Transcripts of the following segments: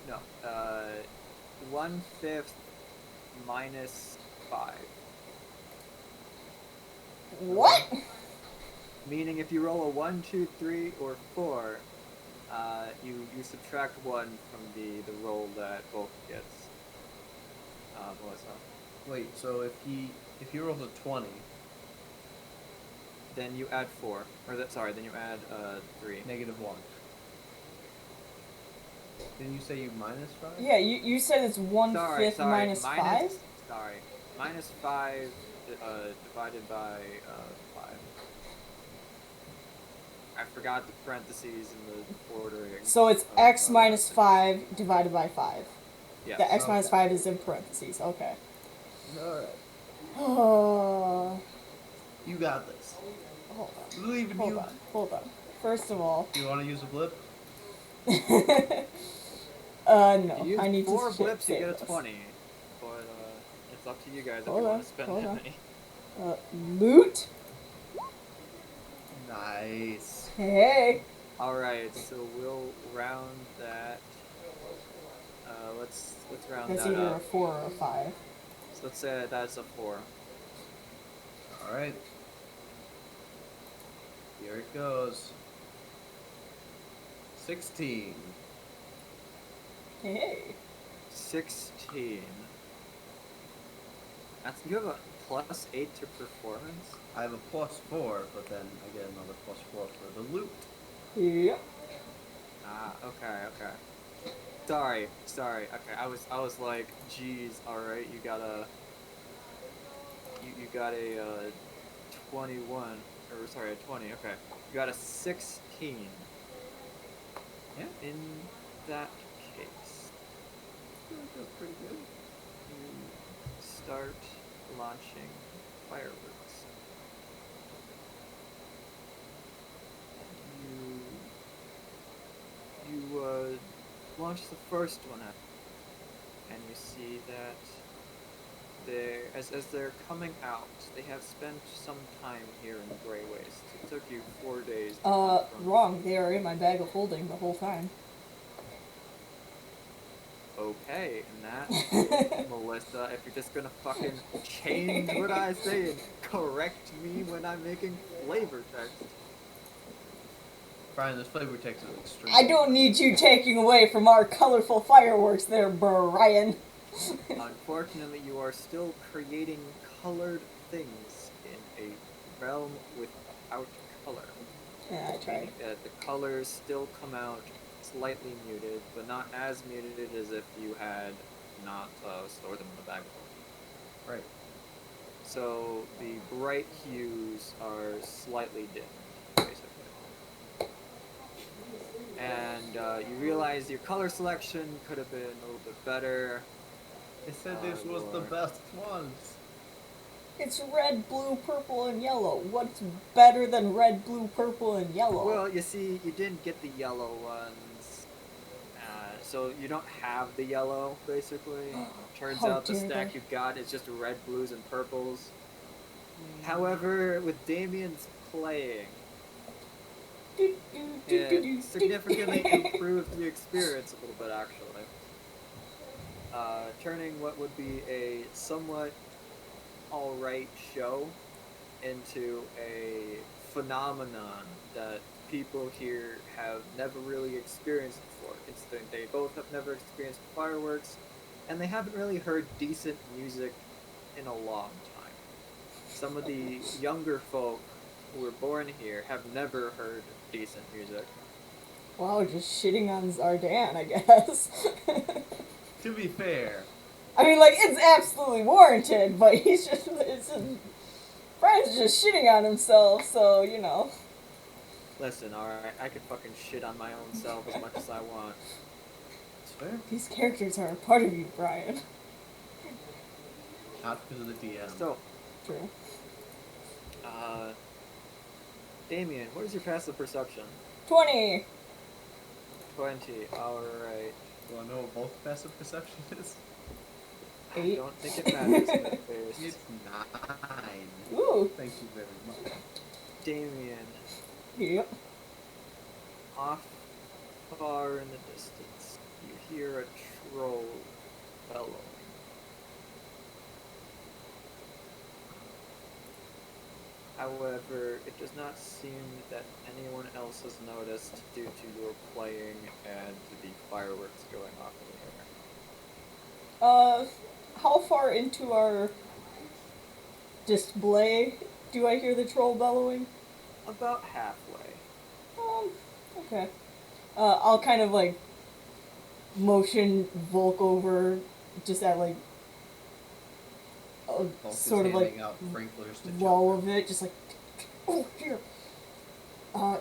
No. 1/5 minus 5. What? Meaning if you roll a 1, 2, 3, or 4, you subtract 1 from the roll that both gets. Melissa. Wait, so if he rolls a 20, Then you add 4. Sorry, then you add 3. -1. Didn't you say you minus 5? Yeah, you said it's 1/5 Sorry, minus 5? Sorry. Minus 5 divided by 5. I forgot the parentheses in the ordering. So it's x minus 5 divided by 5. Yes. The x Okay. minus 5 is in parentheses. Okay. Alright. Oh. You got this. Hold Believe in on. you. Hold on. First of all. Do you want to use a blip? No. You use I need 4 to blips, you save get a this. 20. But it's up to you guys if Hold you on, want to spend hold that on. many. Loot? Nice. Hey. Alright, so we'll round that. Let's round That's that either a up. 4 or a 5. So let's say that's a 4. Alright. Here it goes. 16. Hey. 16. You have a +8 to performance? I have a +4, but then I get another +4 for the loot. Yep. Ah, okay. Sorry. Okay, I was like, geez, alright, you got a 21, or sorry, a 20, okay. You got a 16. Yeah, in that case, That's pretty good. you start launching fireworks. You launch the first one out, and you see that as they're coming out, they have spent some time here in the Grey Waste. It took you 4 days to come from. Wrong. They are in my bag of holding the whole time. Okay, in that, Melissa, if you're just gonna fucking change what I say and correct me when I'm making flavor text. Brian, this flavor text is extreme. I don't need you taking away from our colorful fireworks there, Brian. Unfortunately, you are still creating colored things in a realm without color. Yeah, I tried. The colors still come out slightly muted, but not as muted as if you had not stored them in the bag. Right. So the bright hues are slightly dimmed, basically. And you realize your color selection could have been a little bit better. They said this was the best ones. It's red, blue, purple, and yellow. What's better than red, blue, purple, and yellow? Well, you see, you didn't get the yellow ones. So you don't have the yellow, basically. Turns How out the dare stack they. you've got is just red, blues, and purples. However, with Damien's playing, it significantly improves the experience a little bit, actually. Turning what would be a somewhat alright show into a phenomenon that people here have never really experienced before. They both have never experienced fireworks, and they haven't really heard decent music in a long time. Some of the younger folk who were born here have never heard decent music. Wow, just shitting on Zardan, I guess. To be fair, I mean, like, it's absolutely warranted, but Brian's just shitting on himself, so, you know. Listen, alright, I could fucking shit on my own self as much as I want. it's fair. These characters are a part of you, Brian. Not because of the DM. So, True. Damien, what is your passive perception? 20! 20, alright. Do I know what both passive perception is? I 8. don't think it matters in that case. It's 9. Ooh. Thank you very much. Damien, Yep. off far in the distance, you hear a troll bellowing. However, it does not seem that anyone else has noticed due to your playing and the fireworks going off in the air. How far into our display do I hear the troll bellowing? About halfway. Um, okay. I'll kind of like motion Volk over just at like a Hulk is sort of like handing out sprinklers to wall children. of it, just like, oh, here. Uh,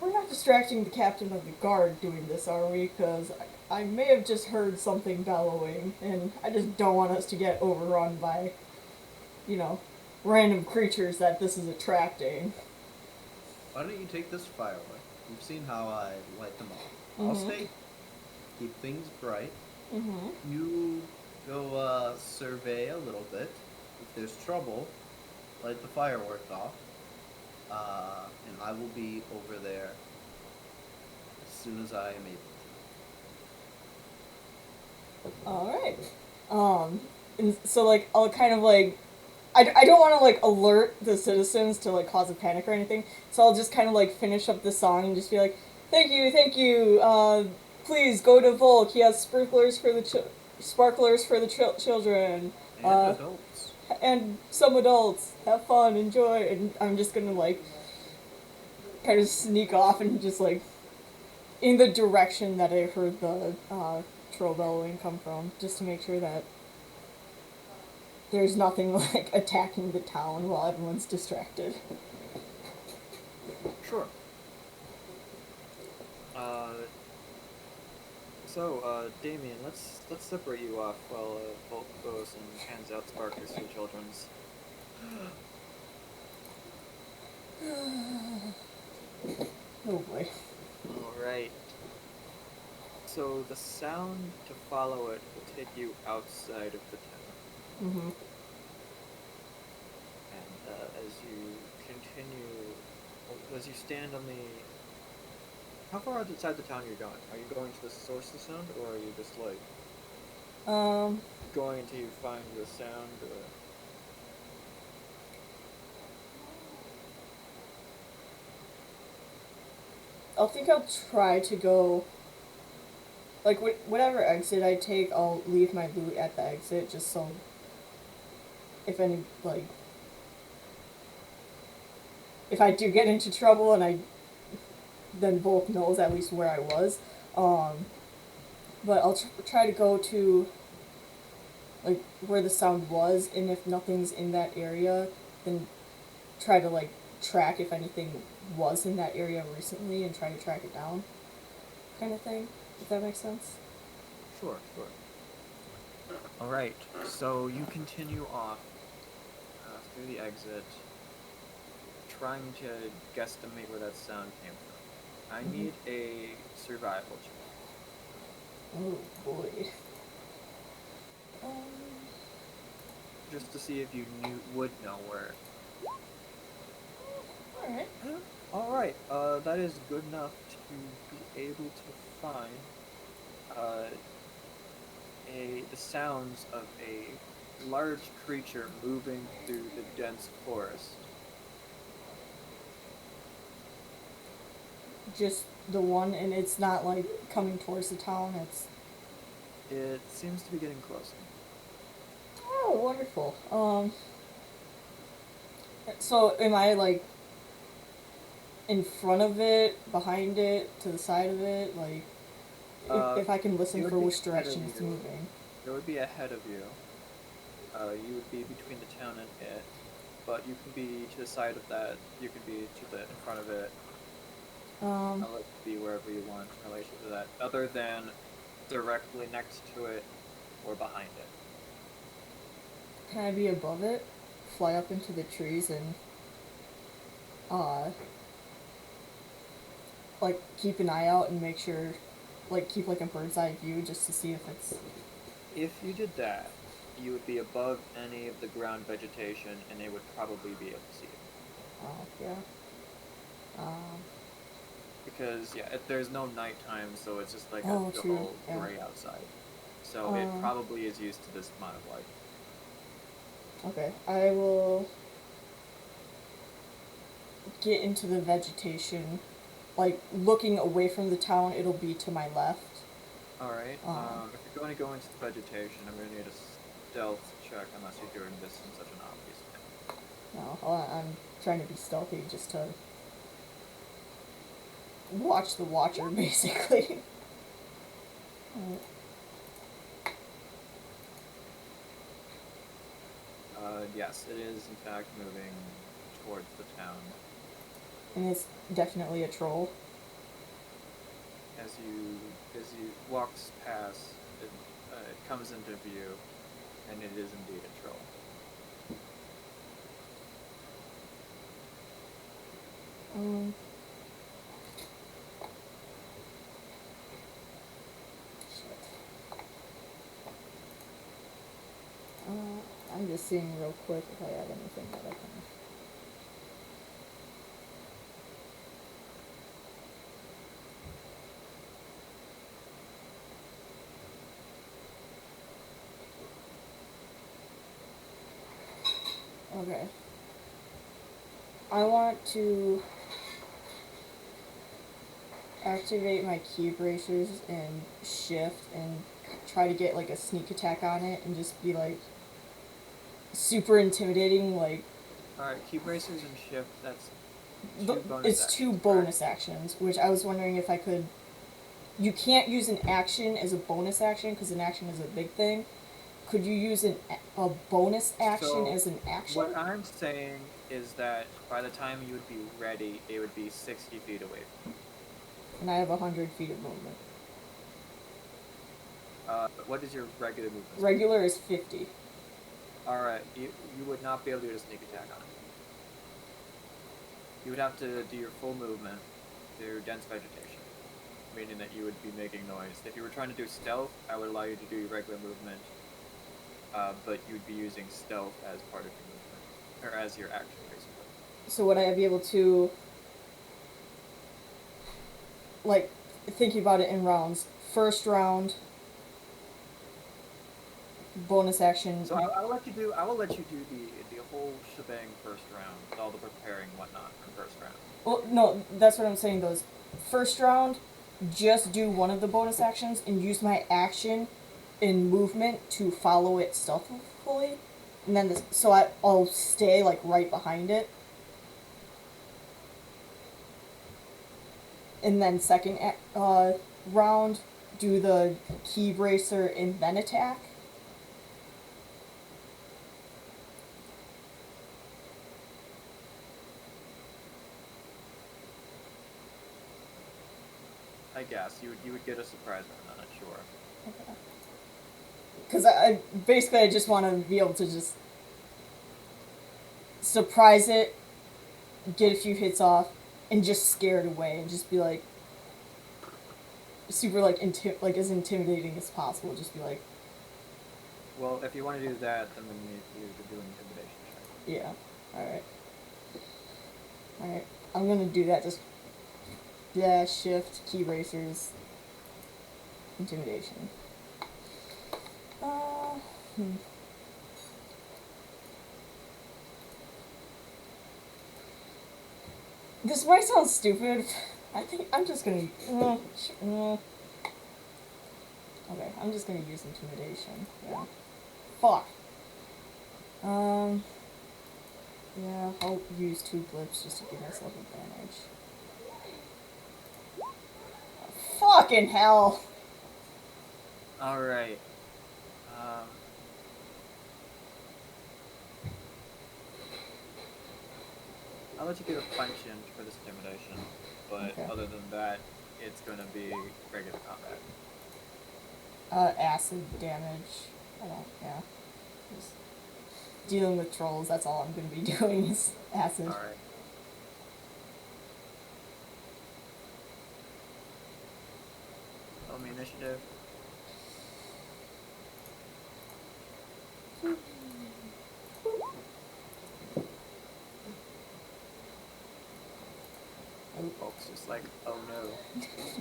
we're not distracting the captain of the guard doing this, are we? Because I may have just heard something bellowing, and I just don't want us to get overrun by, you know, random creatures that this is attracting. Why don't you take this firework? You've seen how I light them up. I'll Mm-hmm. stay, keep things bright. Mm-hmm. You go survey a little bit. If there's trouble, light the firework off. And I will be over there as soon as I am able to. Alright. And so, like, I'll kind of, like, I don't want to, like, alert the citizens to, like, cause a panic or anything, so I'll just kind of, like, finish up the song and just be like, thank you, please go to Volk, he has sparklers for the children, And adults. and some adults, have fun, enjoy, and I'm just gonna, like, kind of sneak off and just, like, in the direction that I heard the, troll bellowing come from, just to make sure that there's nothing like attacking the town while everyone's distracted. Sure. Damien, let's separate you off while Volk goes and hands out sparklers to the children's. Oh boy. Alright. So the sound to follow it will take you outside of the town. Mm-hmm. And as you continue, as you stand on the... How far outside the town are you going? Are you going to the source of the sound, or are you just like going until you find the sound? Or... I'll try to go. Like whatever exit I take, I'll leave my loot at the exit, just so if any like if I do get into trouble and then Volk knows at least where I was. But I'll try to go to like where the sound was, and if nothing's in that area, then try to like track if anything was in that area recently and try to track it down, kind of thing. If that makes sense. Sure. Alright, so you continue off through the exit, trying to guesstimate where that sound came from. I need a survival check. Oh boy. Just to see if you would know where. Alright. Alright, that is good enough to be able to find the sounds of a large creature moving through the dense forest. Just the one, and it's not like coming towards the town, It seems to be getting closer. Oh, wonderful. So am I like in front of it, behind it, to the side of it, like if I can listen for which direction it's moving? It would be ahead of you. You would be between the town and it, but you can be to the side of that. You can be in front of it. I'll let you be wherever you want in relation to that, other than directly next to it or behind it. Can I be above it? Fly up into the trees and like keep an eye out and make sure, like keep like a bird's eye view just to see if it's... If you did that, you would be above any of the ground vegetation and they would probably be able to see you. Oh, yeah. because yeah, there's no nighttime, so it's just like Oh, the true. whole Yeah. gray outside. So it Um, probably is used to this amount of light. okay. I will get into the vegetation. Like, looking away from the town, it'll be to my left. All right. Um, If you're going to go into the vegetation, I'm going to need a stealth check unless you're doing this in such an obvious way. no, I'm trying to be stealthy just to watch the watcher, basically. Alright. Yes, it is in fact moving towards the town. And it's definitely a troll. As you walks past, it comes into view, and it is indeed a troll. Um, shit. I'm just seeing real quick if I have anything that I can. Okay. I want to activate my key bracers and shift and try to get like a sneak attack on it and just be like super intimidating. Like, All right, key bracers and shift. That's two bonus it's actions. two Correct? bonus actions, which I was wondering if I could. You can't use an action as a bonus action because an action is a big thing. Could you use a bonus action So, as an action? what I'm saying is that by the time you would be ready, it would be 60 feet away from you. And I have 100 feet of movement. What is your regular movement? Regular is 50. Alright, you would not be able to do a sneak attack on it. You would have to do your full movement through dense vegetation, meaning that you would be making noise. If you were trying to do stealth, I would allow you to do your regular movement, but you would be using stealth as part of your movement, or as your action, basically. So would I be able to, like, thinking about it in rounds, first round, bonus action. So I will let you do. I will let you do the whole shebang first round, with all the preparing and whatnot for first round. Well, no, that's what I'm saying. Those first round, just do one of the bonus actions and use my action in movement to follow it stealthily, and then I'll stay like right behind it. And then second round, do the key bracer and then attack. I guess you would get a surprise round on it, sure. Okay. Because I basically I just want to be able to just surprise it, get a few hits off, and just scare it away, and just be like super like like as intimidating as possible. Just be like, Well, if you want to do that, then we need you to do an intimidation check. yeah, all right, all right. I'm gonna do that. Just shift key racers, intimidation. Hmm. This might sound stupid. I think I'm just gonna. Okay, I'm just gonna use intimidation. Yeah. Fuck. Yeah, I'll use 2 blips just to give myself advantage. Fucking hell! Alright. I'll let you get a punch in for this intimidation, but Okay. other than that, it's going to be regular combat. Acid damage. Yeah. Just dealing with trolls, that's all I'm gonna be doing is acid. Alright. Roll me initiative. Folks, just like, oh no.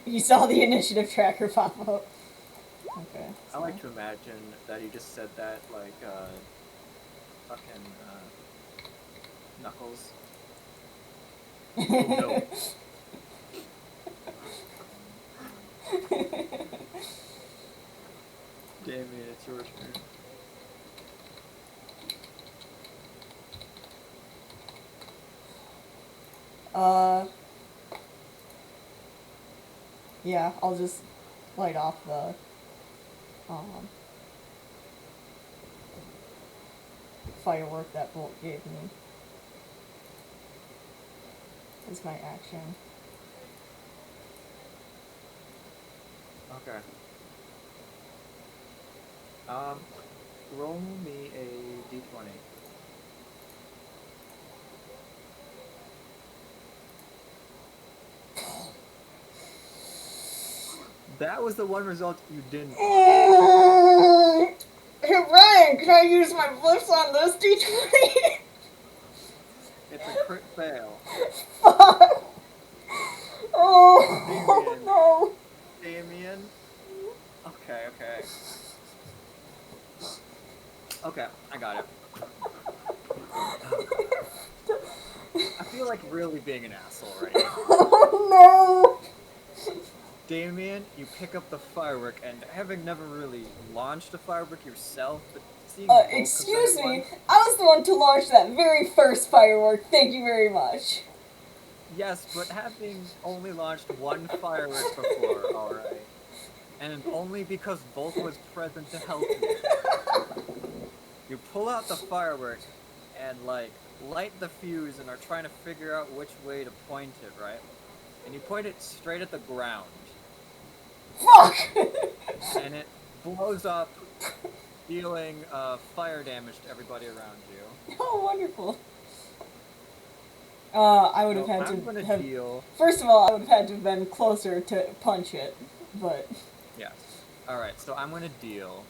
You saw the initiative tracker pop up. Okay. I like to imagine that he just said that like fucking Knuckles. Oh no. Damien, it's your turn. Yeah, I'll just light off the, firework that Bolt gave me. As my action. Okay. Roll me a d20. That was the one result you didn't. Hey Ryan, can I use my blips on this D20? It's a crit fail. Fuck! Oh Damien. no! Damien. Okay, okay. Okay, I got it. I feel like really being an asshole right now. Oh no! Damien, you pick up the firework, and having never really launched a firework yourself, but seeing Volk have Excuse done me, it once, I was the one to launch that very first firework, thank you very much. yes, but having only launched one firework before, alright. And only because Volk was present to help you. You pull out the firework and, like, light the fuse and are trying to figure out which way to point it, right? And you point it straight at the ground. Fuck! And it blows up, dealing fire damage to everybody around you. Oh, wonderful. I would have So had I'm to gonna have... deal. First of all, I would have had to have been closer to punch it, but... Yes. Alright, so I'm gonna deal.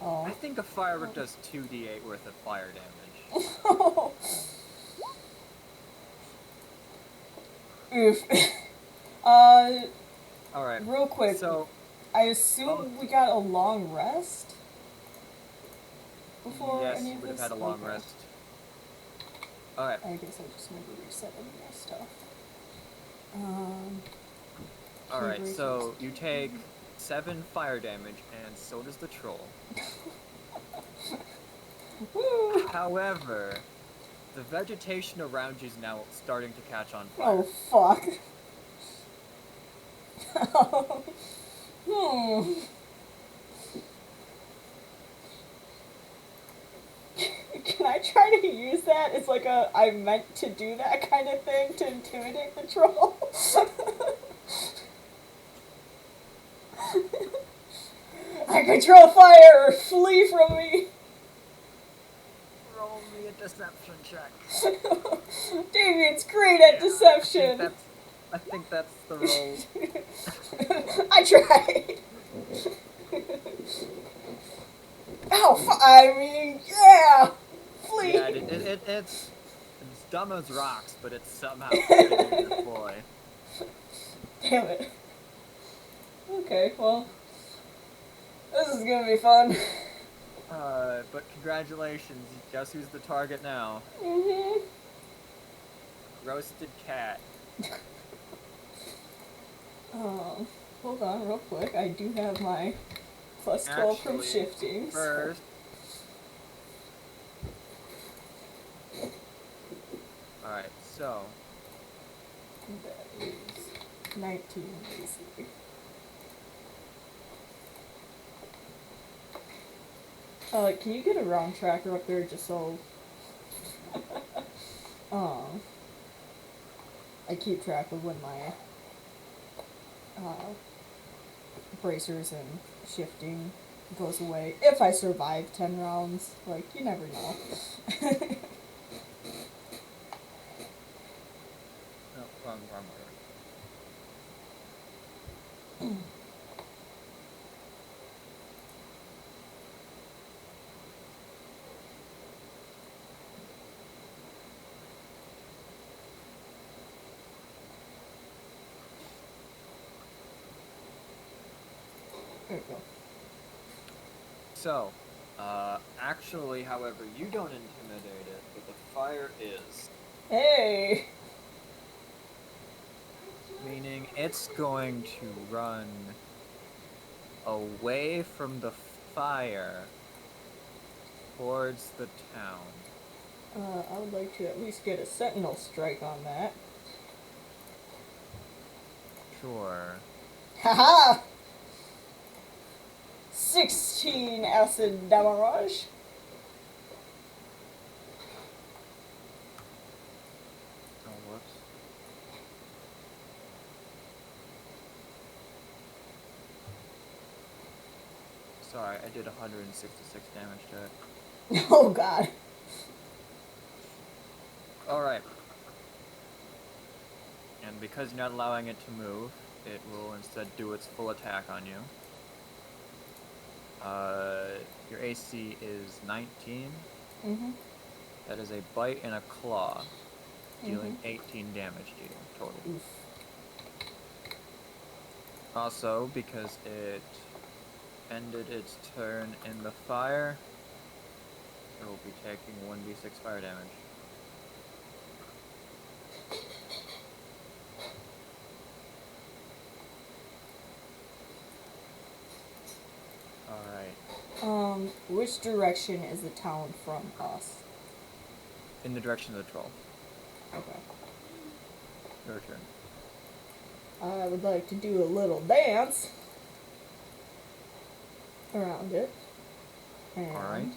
Oh. I think a firework does 2d8 worth of fire damage. Oof. Alright. Real quick, So, I assume we got a long rest? Before yes, any you of would have this? had a long Okay. rest. Alright. I guess I just maybe reset any of my stuff. Alright, so you take 7 fire damage, and so does the troll. Woo! However, the vegetation around you is now starting to catch on fire. Oh, fuck. Can I try to use that as like a I meant to do that kind of thing to intimidate the troll? I control fire or flee from me! Roll me a deception check. Damien's great at deception! I think that's the roll. I tried! Ow, I mean, yeah! Flee! Yeah, it's dumb as rocks, but it's somehow getting to deploy. Damn it. Okay, well, this is gonna be fun. But congratulations, guess who's the target now? Mm-hmm. Roasted cat. Hold on real quick. I do have my plus 12 from Actually, shifting. First, alright, so That is 19 basically. Can you get a round tracker up there just so I keep track of when my bracers and shifting goes away. If I survive 10 rounds, like, you never know. no, wrong order. There you go. So, actually, however, you don't intimidate it, but the fire is. Hey! Meaning it's going to run away from the fire towards the town. I would like to at least get a sentinel strike on that. Sure. Haha! 16 acid damage. Oh, whoops. Sorry, I did 166 damage to it. Oh god. Alright. And because you're not allowing it to move, it will instead do its full attack on you. Your AC is 19. Mm-hmm. That is a bite and a claw, dealing 18 damage to you total. Oof. Also, because it ended its turn in the fire, it will be taking 1d6 fire damage. Alright. Which direction is the town from us? In the direction of the troll. Okay. Your turn. I would like to do a little dance around it. And, Alright.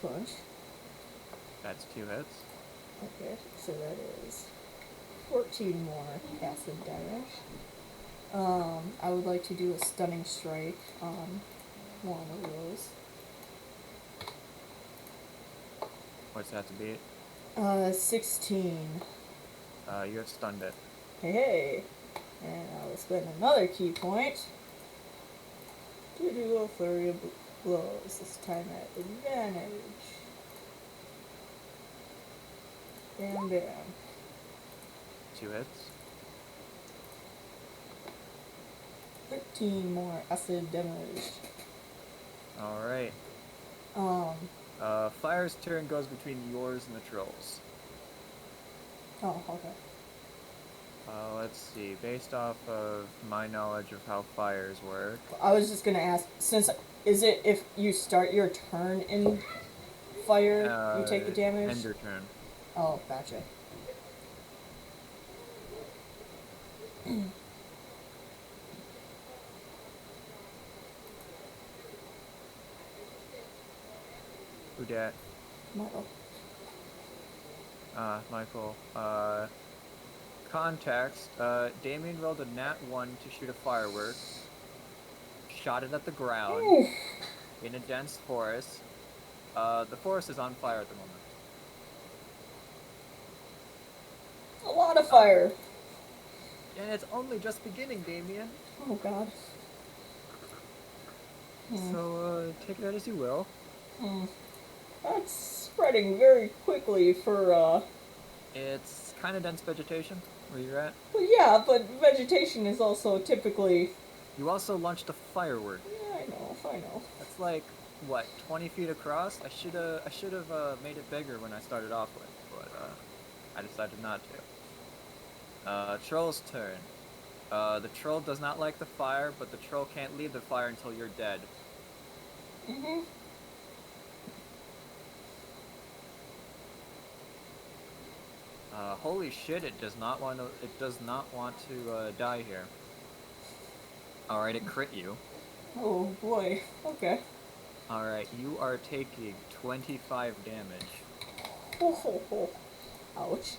punch. That's 2 hits. Okay, so that is 14 more acid damage. I would like to do a stunning strike on one of those. What's that to beat? 16. You have stunned it. Hey! And I will spend another key point to do a flurry of blows, this time at advantage. Bam, bam. 2 hits. 13 more acid damage. Alright. Fire's turn goes between yours and the trolls. Oh, okay. Let's see. Based off of my knowledge of how fires work. I was just gonna ask, is it if you start your turn in fire, you take the damage? End your turn. Oh, gotcha. Who dat? Michael. Michael. Context. Damien rolled a nat 1 to shoot a firework. Shot it at the ground. Oof. In a dense forest. The forest is on fire at the moment. A lot of fire. And it's only just beginning, Damien. Oh god. So, take that as you will. That's spreading very quickly for, It's kind of dense vegetation where you're at. Well, yeah, but vegetation is also typically... You also launched a firework. Yeah, I know. That's like, what, 20 feet across? I should have made it bigger when I started off with, but I decided not to. Troll's turn. The troll does not like the fire, but the troll can't leave the fire until you're dead. Mm-hmm. Holy shit! It does not want to die here. All right, it crit you. Oh boy. Okay. All right, you are taking 25 damage. Oh. Ouch.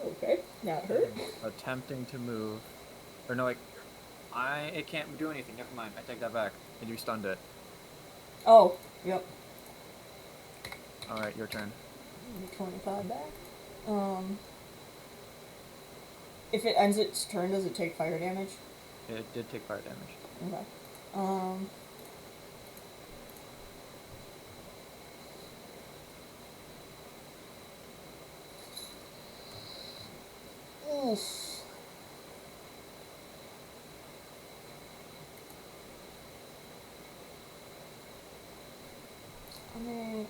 Okay, that hurt. Attempting to move, or no, it can't do anything. Never mind. I take that back. And you stunned it. Oh, yep. All right, your turn. 25 back. If it ends its turn, does it take fire damage? It did take fire damage. Okay. Oof. I mean,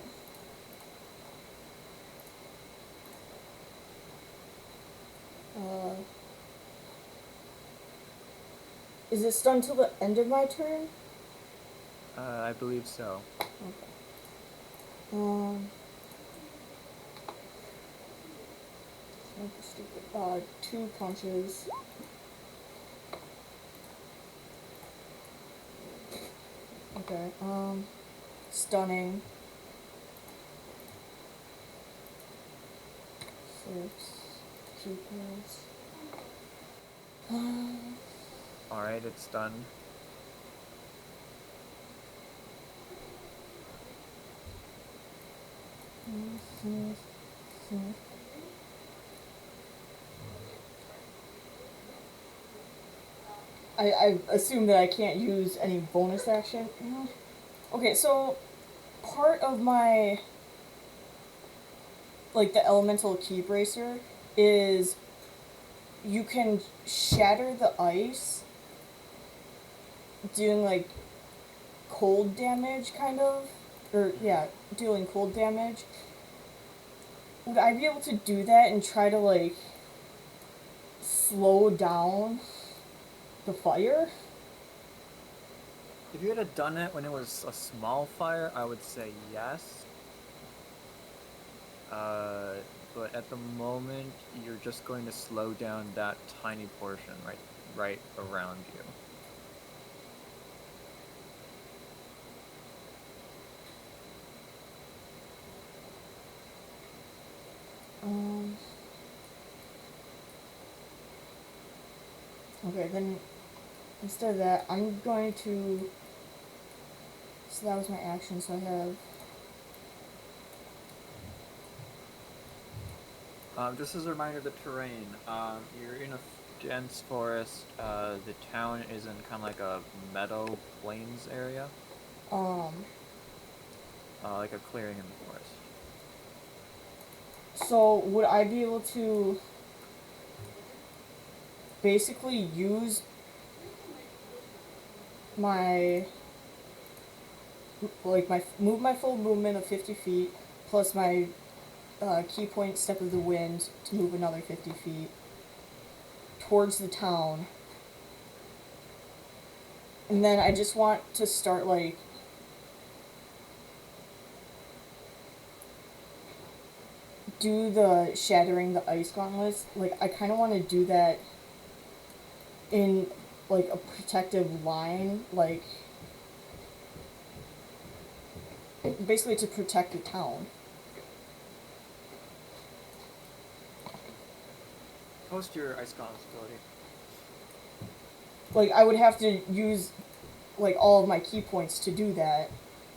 uh, is it stunned till the end of my turn? I believe so. Okay. Stupid. 2 punches. Okay. Stunning. 6. Keepers. Alright, it's stunned. I assume that I can't use any bonus action. Okay, so part of my, like, the elemental key bracer is you can shatter the ice doing, like, cold damage, kind of. Or, yeah, dealing cold damage. Would I be able to do that and try to, like, slow down the fire? If you had done it when it was a small fire, I would say yes. But at the moment, you're just going to slow down that tiny portion right around you. Okay, then instead of that, I'm going to. So that was my action, so I have. Just as a reminder of the terrain, you're in a dense forest. The town is in kind of like a meadow plains area, like a clearing in the forest. So would I be able to basically use my move my full movement of 50 feet plus my key point step of the wind to move another 50 feet towards the town, and then I just want to start like do the shattering the ice gauntlets. Like I kind of want to do that in like a protective line, like basically to protect the town. Post your ice gauntlets ability. Like I would have to use like all of my key points to do that.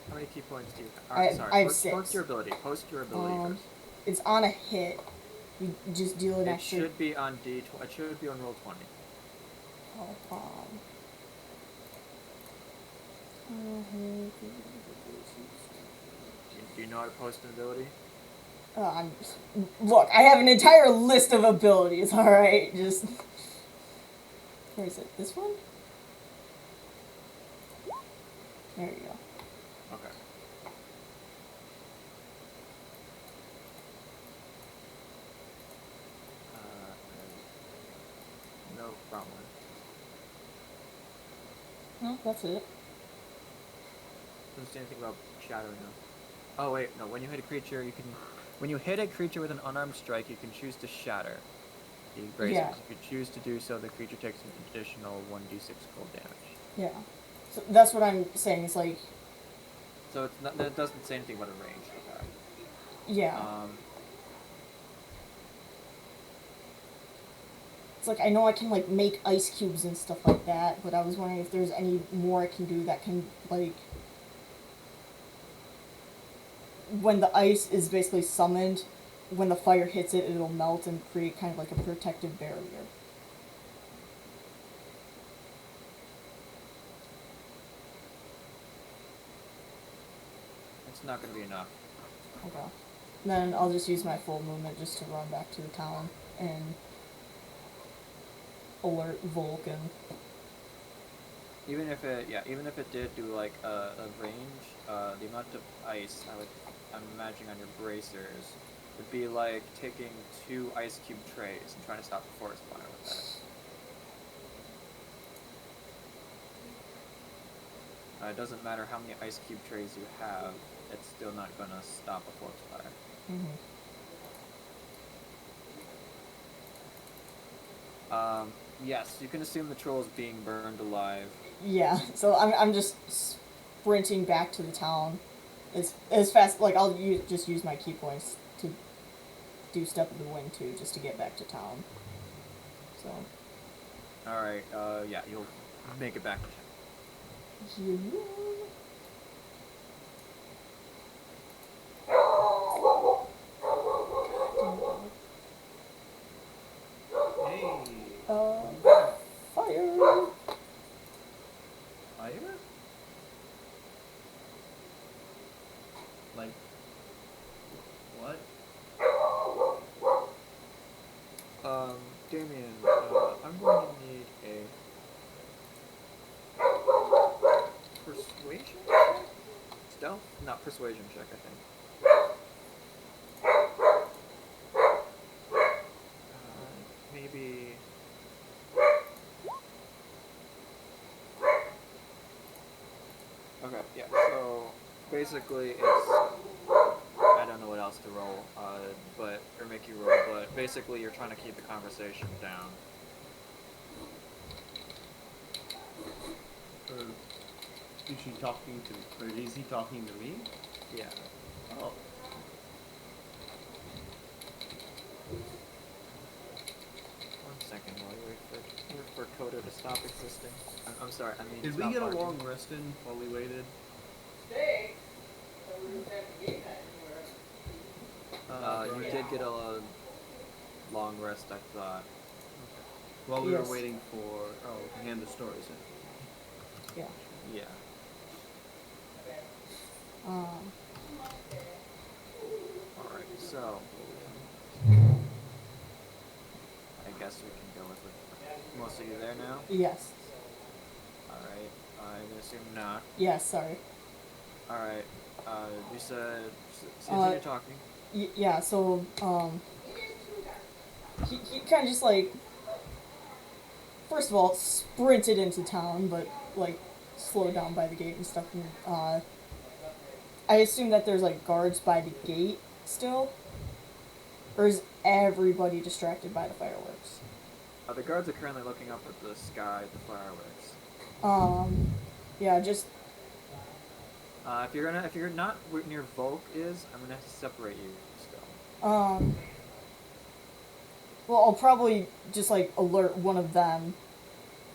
How many key points do you have? I have post, 6. Post your ability. Post your ability first. It's on a hit. You just deal an It extra. should be on it should be on roll 20. Oh, Do you know how to post an ability? Look, I have an entire list of abilities. All right, just where is it? This one? There you go. Okay. No problem. No, that's it. Doesn't say anything about shattering them. Oh wait, no. When you hit a creature, when you hit a creature with an unarmed strike, you can choose to shatter the bracers. Yeah. If you choose to do so, the creature takes an additional 1d6 cold damage. Yeah. So that's what I'm saying. It's like. So it doesn't say anything about a range attack. Yeah. It's like I know I can like make ice cubes and stuff like that, but I was wondering if there's any more I can do that can like when the ice is basically summoned, when the fire hits it, it'll melt and create kind of like a protective barrier. It's not going to be enough. Okay. Then I'll just use my full movement just to run back to the town and alert Volk and Even if it did do like a range, the amount of ice I'm imagining on your bracers would be like taking 2 ice cube trays and trying to stop a forest fire with that. It doesn't matter how many ice cube trays you have, it's still not gonna stop a forest fire. Yes, you can assume the troll is being burned alive. yeah. So I'm just sprinting back to the town as fast. Like I'll just use my key points to do Step of the Wind too, just to get back to town. So. All right. Yeah, you'll make it back. Yeah. Hey. Fire. Fire? Like, what? Damien, I'm going to need a persuasion check? Stealth? Not persuasion check, I think. Maybe... Okay, yeah, so basically it's... I don't know what else to roll, or make you roll, but basically you're trying to keep the conversation down. Is she talking to, or is he talking to me? Yeah. Oh. One second while you wait for Coda to stop existing. I'm sorry, I mean... Did we get a long rest in while we waited? You did get a long rest, I thought. While we Yes. were waiting for, to hand the stories in. Yeah. Yeah. Alright, so... I guess we can go with it. Most of you there now? Yes. Alright, I assume not. Yes. Sorry. Alright, you said... Since you're talking. Yeah. So he kind of just like, first of all, sprinted into town, but like slowed down by the gate and stuff. And I assume that there's like guards by the gate still, or is everybody distracted by the fireworks? The guards are currently looking up at the sky at the fireworks. Yeah, just If you're not where near Volk is, I'm gonna have to separate you still. well, I'll probably just like alert one of them,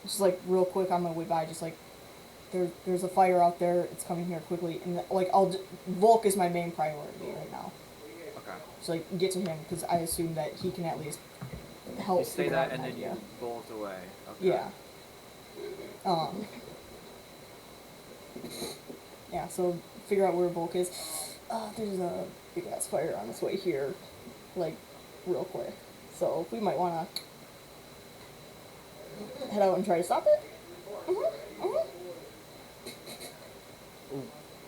just like real quick on my way by, just like there's a fire out there, it's coming here quickly, and like Volk is my main priority right now. Okay. So like get to him because I assume that he can at least help. You say figure that out and an then idea. you bolt away. Okay. Yeah. Yeah, so figure out where Volk is. There's a big ass fire on its way here, like, real quick. So we might want to head out and try to stop it. Oh,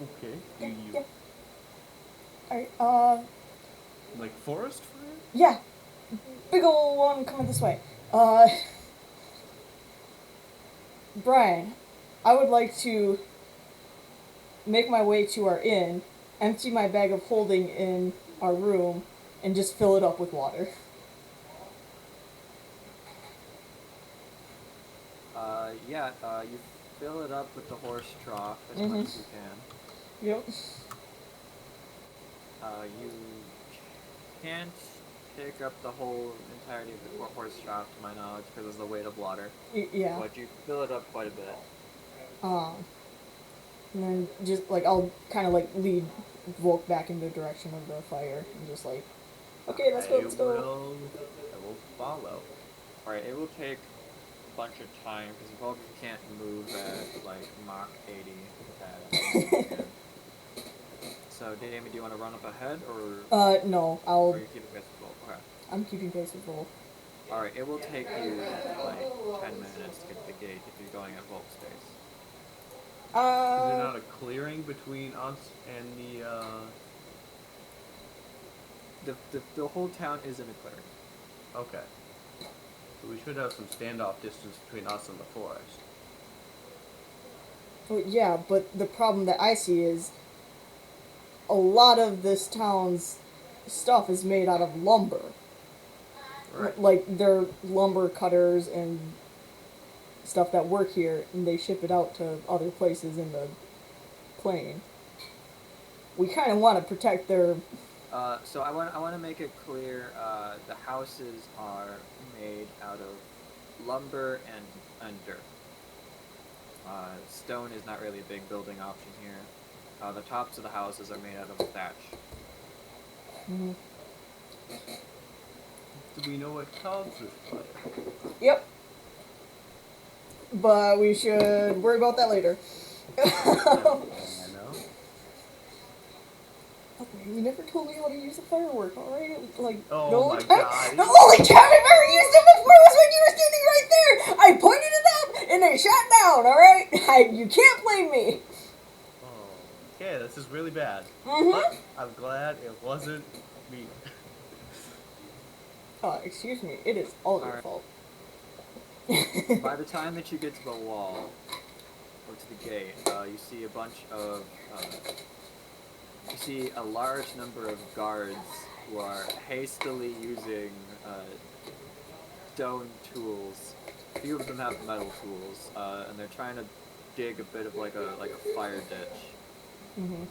okay. Do you Yeah. Alright, like forest fire? yeah. Big ol' one coming this way. Brian, I would like to make my way to our inn, empty my bag of holding in our room, and just fill it up with water. You fill it up with the horse trough as much as you can. Yep. You can't pick up the whole entirety of the horse trough, to my knowledge, because of the weight of water. Yeah. But you fill it up quite a bit. And then just like I'll kind of like lead Volk back in the direction of the fire and just like, okay, let's go, let's go. I will follow. Alright, it will take a bunch of time because Volk can't move at like Mach 80. So, Damien, do you want to run up ahead or No, are you keeping pace with Volk? Okay. I'm keeping pace with Volk. Alright, it will take you like 10 minutes to get to the gate if you're going at full space. Is there Uh, not a clearing between us and The whole town is in a clearing. Okay. So we should have some standoff distance between us and the forest. well, yeah, but the problem that I see is a lot of this town's stuff is made out of lumber. Right. Like, they're lumber cutters and stuff that work here, and they ship it out to other places in the plane. We kind of want to protect their. So I want to make it clear. The houses are made out of lumber and dirt. Stone is not really a big building option here. The tops of the houses are made out of thatch. Mhm. Do we know what caused this fire? Yep. But we should worry about that later. I know. Okay, you never told me how to use a firework, alright? Like, Oh the only my time, God. the only time I've ever used it before was when you were standing right there! I pointed it up, and it shot down, alright? You can't blame me! Oh, okay, this is really bad. Mm-hmm. But I'm glad it wasn't me. Excuse me, it is all your Alright. fault. By the time that you get to the wall or to the gate, you see a bunch of you see a large number of guards who are hastily using stone tools. A few of them have metal tools, and they're trying to dig a bit of like a fire ditch. Mm-hmm.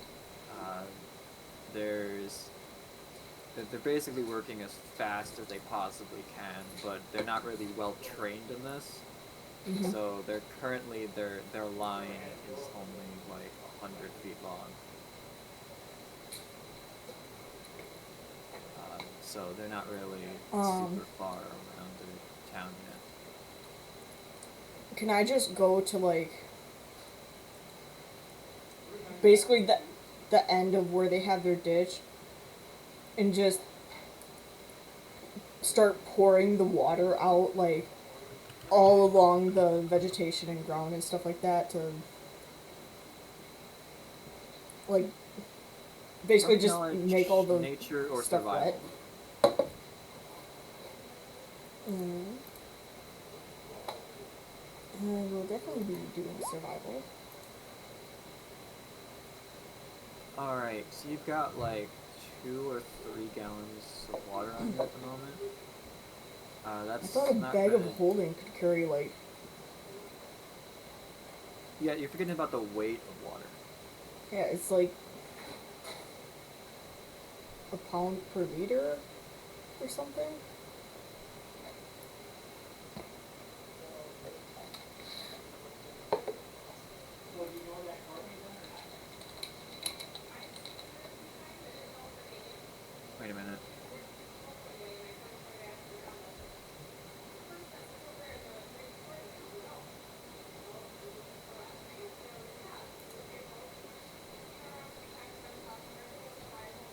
There's they're basically working as fast as they possibly can, but they're not really well trained in this. Mm-hmm. So they're currently their line is only like 100 feet long. So they're not really super far around the town yet. Can I just go to, like, basically the end of where they have their ditch and just start pouring the water out, like, all along the vegetation and ground and stuff like that to, like, basically just Knowledge, make all the nature or stuff survival. wet. We'll definitely be doing survival. Alright, so you've got like 2 or 3 gallons of water on you at the moment. I That's thought a not bag of gonna- holding could carry, like, Yeah, you're forgetting about the weight of water. yeah, it's like a pound per liter or something. Wait a minute.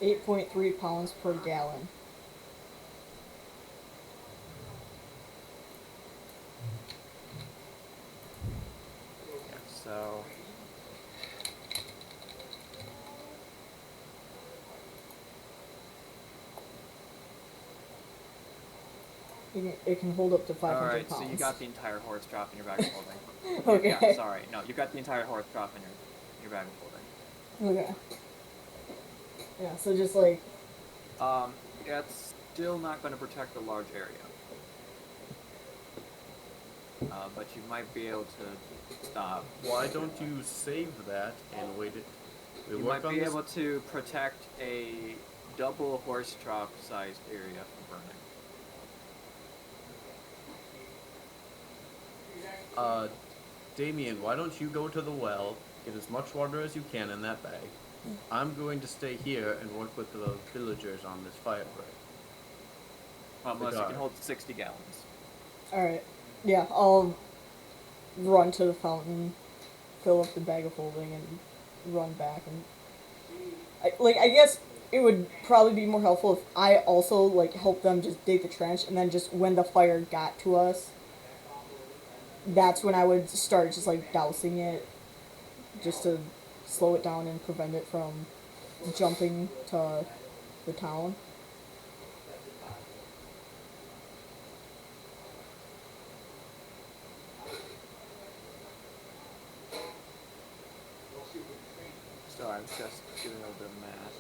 £8.3 per gallon. Yeah, so It can hold up to 500 alright, pounds. so you got the entire horse drop in your bag of holding. Okay. Yeah, sorry. No, you got the entire horse drop in your bag of holding. Okay. Yeah, so just like, That's still not going to protect a large area. But you might be able to stop. Why don't you save that and wait it? We You work might on be this. able to protect a double horse trough sized area from burning. Damien, why don't you go to the well, get as much water as you can in that bag. I'm going to stay here and work with the villagers on this fire break. Unless you guard. can hold 60 gallons. alright. Yeah, I'll run to the fountain, fill up the bag of holding, and run back. And I guess it would probably be more helpful if I also like helped them just dig the trench, and then just when the fire got to us, that's when I would start just like dousing it, just to slow it down and prevent it from jumping to the town. So I'm just doing a little bit of math.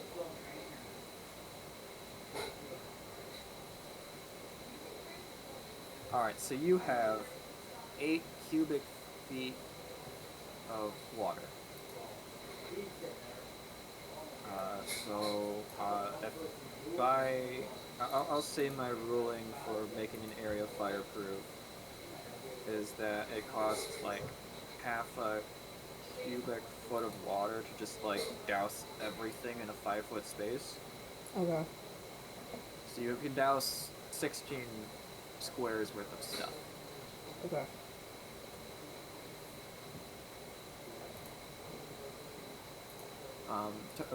Alright, so you have 8 cubic feet of water. If I'll say my ruling for making an area fireproof is that it costs like half a cubic foot of water to just like douse everything in a 5-foot space. Okay. So you can douse 16 squares worth of stuff. Okay.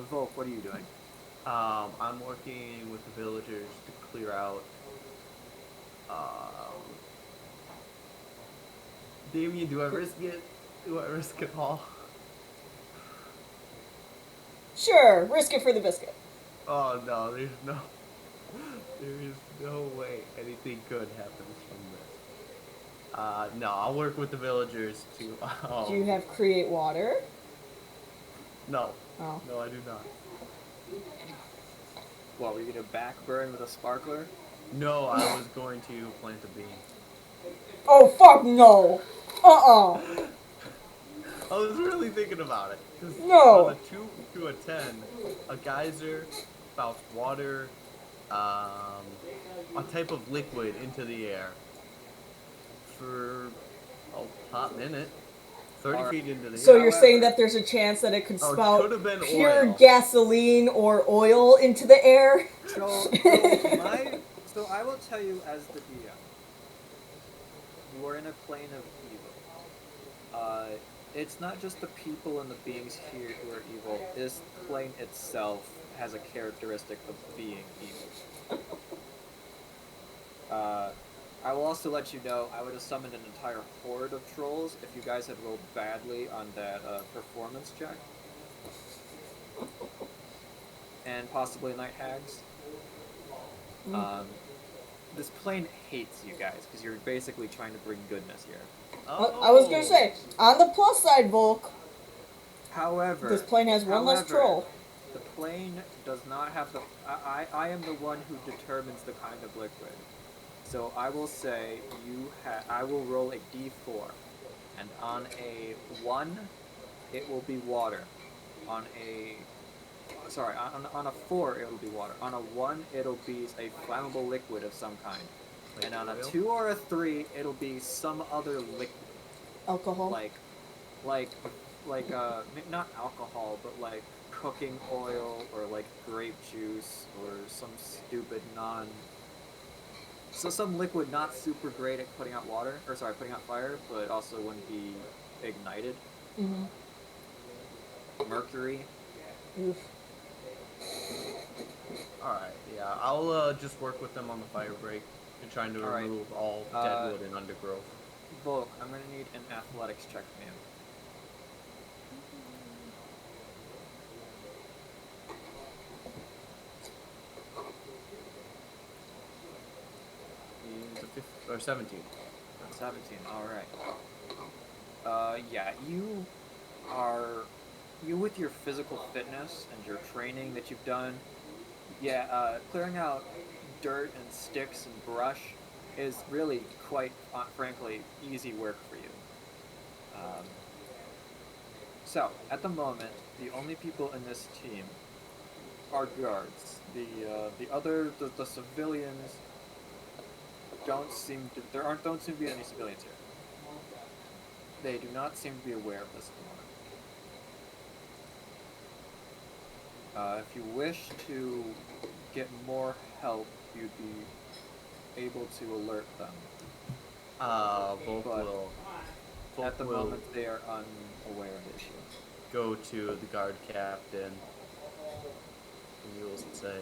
Volk, what are you doing? I'm working with the villagers to clear out. Damien, do I risk it? Do I risk it all? Sure, risk it for the biscuit. Oh no, there is no way anything good happens from this. No, I'll work with the villagers to. Do you have create water? No. Oh. No, I do not. What, were you gonna back burn with a sparkler? No, I was going to plant a bean. Oh fuck no! I was really thinking about it. No. On a 2 to a 10, a geyser spouts water, a type of liquid into the air for a hot minute. 30 feet into the air. So you're saying that there's a chance that it could Oh, it spout could have been pure oil. gasoline or oil into the air? So I will tell you as the DM, you are in a plane of evil. It's not just the people and the beings here who are evil. This plane itself has a characteristic of being evil. I will also let you know, I would have summoned an entire horde of trolls if you guys had rolled badly on that performance check. And possibly night hags. This plane hates you guys because you're basically trying to bring goodness here. Oh. I was gonna say, on the plus side, Volk, However, this plane has one less troll. The plane does not have the. I am the one who determines the kind of liquid. So I will say I will roll a d4, and on a 1, it will be water. On a on a 4, it will be water. On a 1, it'll be a flammable liquid of some kind. Like and on oil? a 2 or a 3, it'll be some other liquid. Alcohol? Like not alcohol, but like cooking oil or like grape juice or some stupid So some liquid not super great at putting out putting out fire, but also wouldn't be ignited. Mm-hmm. Mercury. Oof. Alright, yeah. I'll just work with them on the fire break and trying to remove all deadwood and undergrowth. Volk, I'm gonna need an athletics check from you. Or 17. 17, alright. Yeah, you with your physical fitness and your training that you've done, clearing out dirt and sticks and brush is really quite, frankly, easy work for you. So, at the moment, the only people in this team are guards. The civilians don't seem to be any civilians here. They do not seem to be aware of this at the moment. If you wish to get more help, you'd be able to alert them. Volk will. At the moment, they are unaware of the issue. Go to the guard captain. you will say,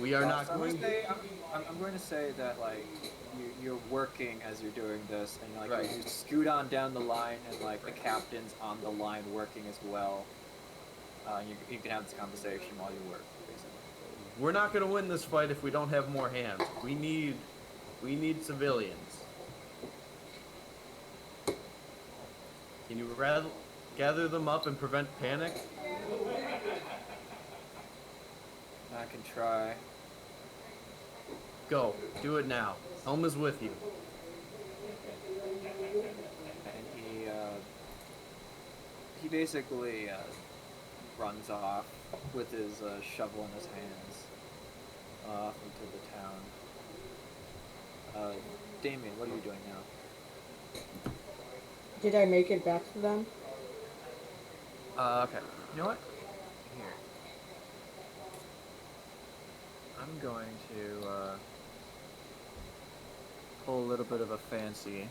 we are not So I'm going. gonna say I'm going to say that like you're working as you're doing this, and like Right. you scoot on down the line, and like the captain's on the line working as well. You can have this conversation while you work, basically. We're not going to win this fight if we don't have more hands. We need civilians. Can you gather them up and prevent panic? I can try. Go. Do it now. Helm is with you. And he basically runs off with his shovel in his hands off into the town. Damien, what are you doing now? Did I make it back to them? Okay. You know what? Here. I'm going to pull a little bit of a fancy.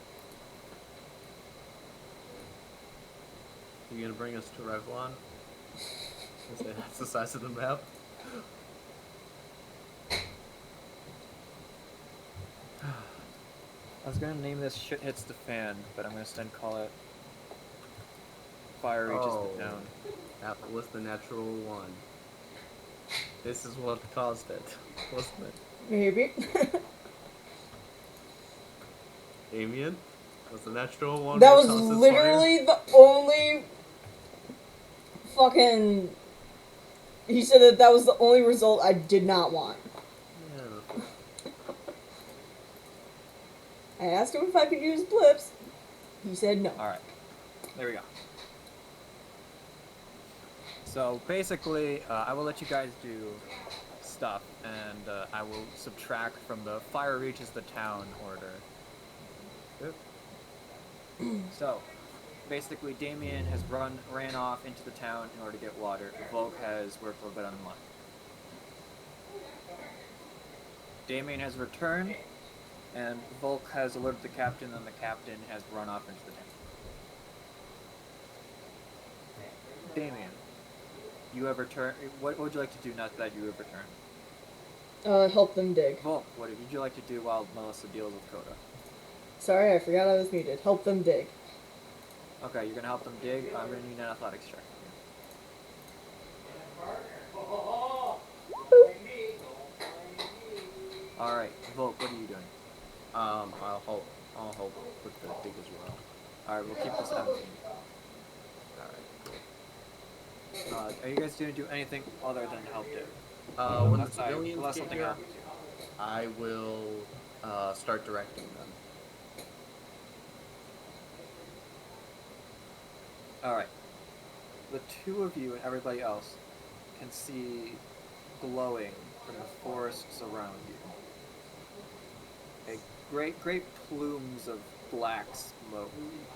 You gonna bring us to Revlon? That's the size of the map. I was gonna name this "Shit Hits the Fan," but I'm gonna instead call it "Fire Reaches the Town." That was the natural one. This is what caused it, wasn't it? Maybe. Damien? Was the natural one That what was caused this literally the only fucking... He said that that was the only result I did not want. fire? I asked him if I could use blips. He said no. Alright. There we go. So basically, I will let you guys do stuff, and I will subtract from the "Fire Reaches the Town" order. So, basically, Damien has ran off into the town in order to get water. Volk has worked a little bit on the mine. Damien has returned, and Volk has alerted the captain, and the captain has run off into the town. Damien, you have returned. What would you like to do now that you have returned? Help them dig. Volk, what would you like to do while Melissa deals with Coda? Sorry, I forgot I was muted. Help them dig. Okay, you're gonna help them dig. I'm gonna need an athletics check. All right, Volk, what are you doing? I'll help with the dig as well. All right, we'll keep the 17. All right. Are you guys gonna do anything other than help dig? When the Unless civilians get something here, happens. I will start directing them. All right. The two of you and everybody else can see glowing from the forests around you. Great plumes of black smoke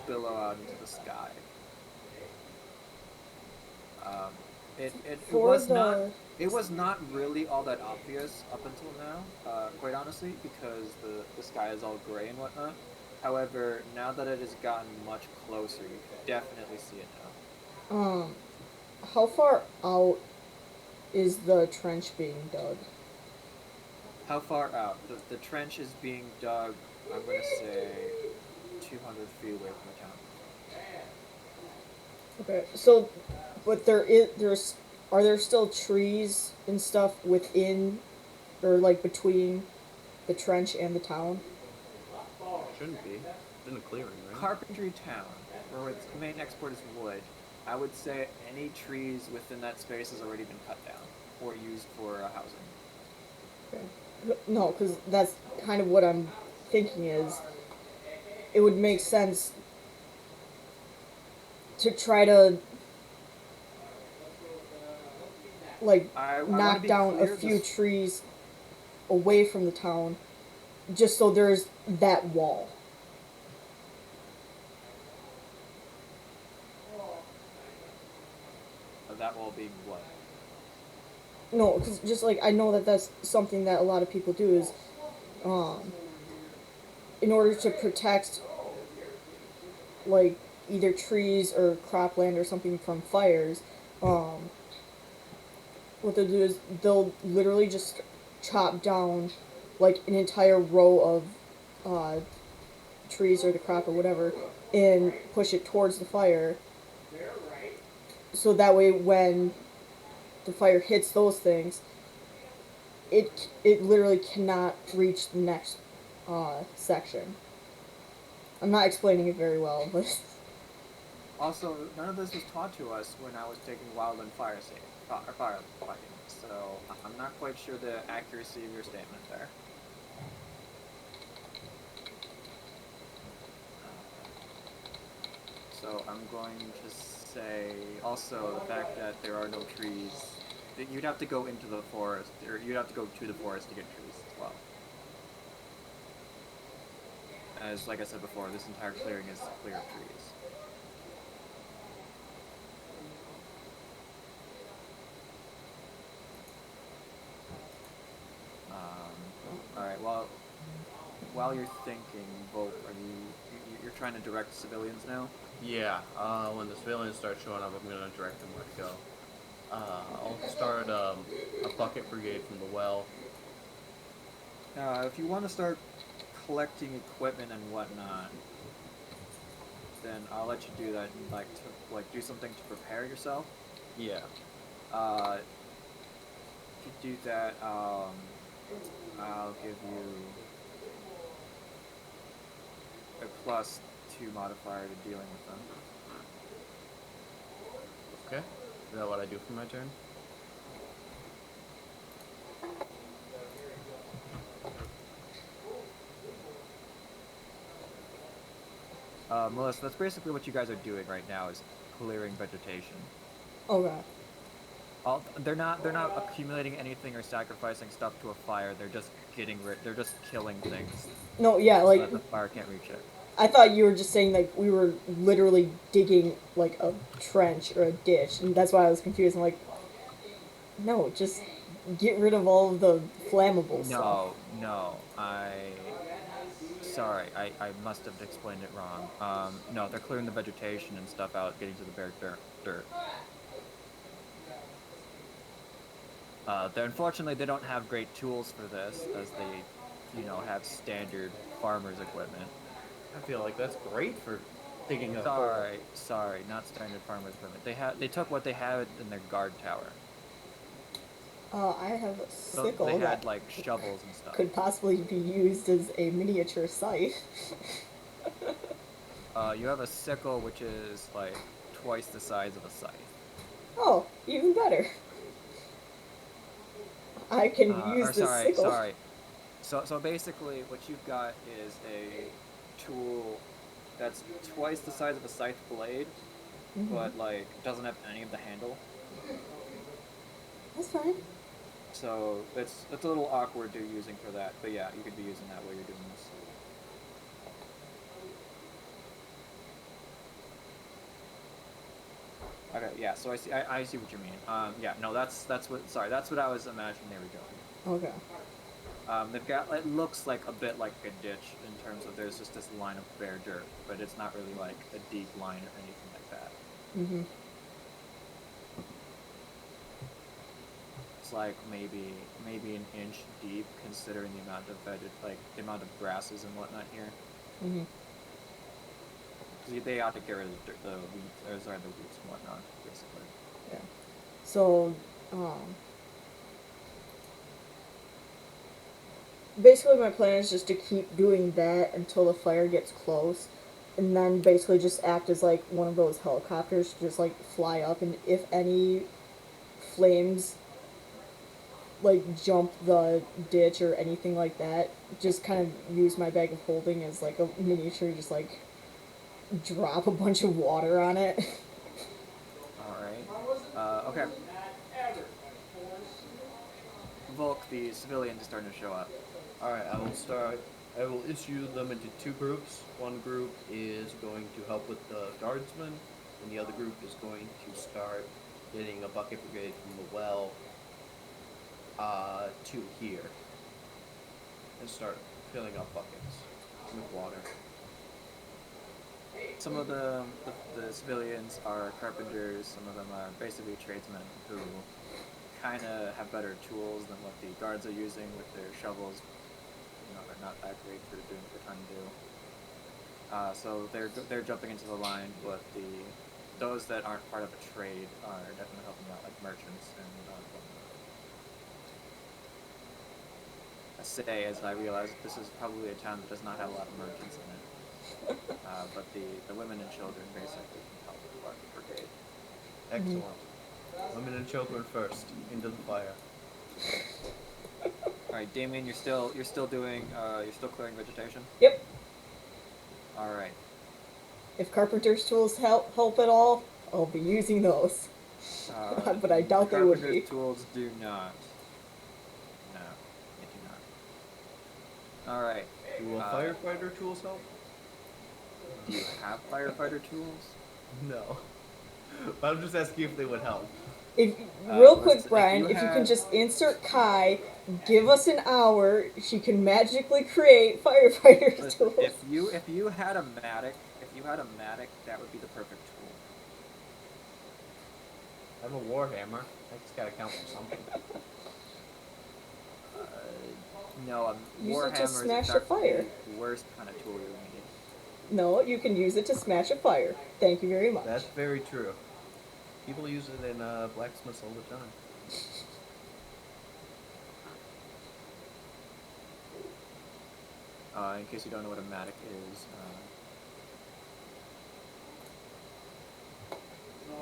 billow out into the sky. It was not really all that obvious up until now, quite honestly, because the sky is all gray and whatnot. However, now that it has gotten much closer, you can definitely see it now. How far out is the trench being dug? How far out? The trench is being dug, I'm going to say, 200 feet away from the town. Okay, so, but are there still trees and stuff within, or like between the trench and the town? Shouldn't be. It's in a clearing, right? Carpentry Town, where its main export is wood, I would say any trees within that space has already been cut down or used for housing. Okay. No, because that's kind of what I'm thinking is, it would make sense to try to, like, I wanna knock be down a clear, few this- trees away from the town, just so there's that wall. That wall being what? No, because just like I know that that's something that a lot of people do is, in order to protect, like either trees or cropland or something from fires, what they'll do is they'll literally just chop down like an entire row of trees or the crop or whatever and push it towards the fire. So that way, when the fire hits those things, it literally cannot reach the next section. I'm not explaining it very well, but Also, none of this was taught to us when I was taking wildland fire fighting, so I'm not quite sure the accuracy of your statement there. So I'm going to say also the fact that there are no trees. That you'd have to go into the forest, or you'd have to go to the forest to get trees as well. As like I said before, this entire clearing is clear of trees. All right. While you're thinking, Volk, you're trying to direct civilians now? Yeah, when the civilians start showing up, I'm going to direct them where to go. I'll start a bucket brigade from the well. If you want to start collecting equipment and whatnot, then I'll let you do that and do something to prepare yourself. Yeah. If you do that, I'll give you a +2 modifier to dealing with them. Okay. Is that what I do for my turn? Melissa, that's basically what you guys are doing right now, is clearing vegetation. okay. They're not accumulating anything or sacrificing stuff to a fire. They're just they're just killing things No, yeah, so like that the fire can't reach it. I thought you were just saying like we were literally digging like a trench or a ditch, and that's why I was confused. I'm like, no, just get rid of all of the flammable stuff. No, sorry, I must have explained it wrong. No, they're clearing the vegetation and stuff out, getting to the bare dirt. Unfortunately, they don't have great tools for this, as they, have standard farmer's equipment. I feel like that's great for digging up. Sorry, not standard farmer's equipment. They took what they had in their guard tower. I have a So sickle they had that like shovels and stuff. could possibly be used as a miniature scythe. You have a sickle, which is like twice the size of a scythe. Oh, even better. I can use this sickle. Sorry. So basically, what you've got is a tool that's twice the size of a scythe blade, but like doesn't have any of the handle. That's fine. So it's a little awkward to using for that, but yeah, you could be using that while you're doing this. Okay, yeah. So I see what you mean. Yeah, no, that's what I was imagining they were doing. Okay. They've got, it looks like a bit like a ditch in terms of there's just this line of bare dirt, but it's not really like a deep line or anything like that. Mm-hmm. It's like maybe an inch deep, considering the amount of the amount of grasses and whatnot here. Mm-hmm. Because they ought to get rid of the weeds, or sorry, the roots and whatnot, basically. Yeah. So, basically my plan is just to keep doing that until the fire gets close, and then basically just act as like one of those helicopters to just like fly up, and if any flames like jump the ditch or anything like that, just kind of use my bag of holding as like a miniature, just like drop a bunch of water on it. Alright. Okay. Volk, the civilian, is starting to show up. Alright, I will issue them into two groups. One group is going to help with the guardsmen, and the other group is going to start getting a bucket brigade from the well to here. And start filling up buckets with water. Some of the civilians are carpenters, some of them are basically tradesmen who kind of have better tools than what the guards are using with their shovels. You know, they're not that great for doing what they're trying to do. So they're jumping into the line, but those that aren't part of a trade are definitely helping out, like merchants and I say as I realize that this is probably a town that does not have a lot of merchants in it. But the women and children basically can help the brigade. Excellent. Women and children first, into the fire. All right, Damien, you're still doing you're still clearing vegetation. Yep. All right. If carpenter's tools help at all, I'll be using those. But I doubt they would be. Carpenter's tools do not. No, they do not. All right. Do firefighter tools help? Do you have firefighter tools? No. I'm just asking if they would help. Real quick, Brian, if you can just insert Kai, give us an hour, she can magically create firefighter tools. If you had a matic, that would be the perfect tool. I have a warhammer. That's gotta count for something. No, a Use warhammer it to smash a fire. The worst kind of tool you need. No, you can use it to smash a fire. Thank you very much. That's very true. People use it in blacksmiths all the time. In case you don't know what a matic is,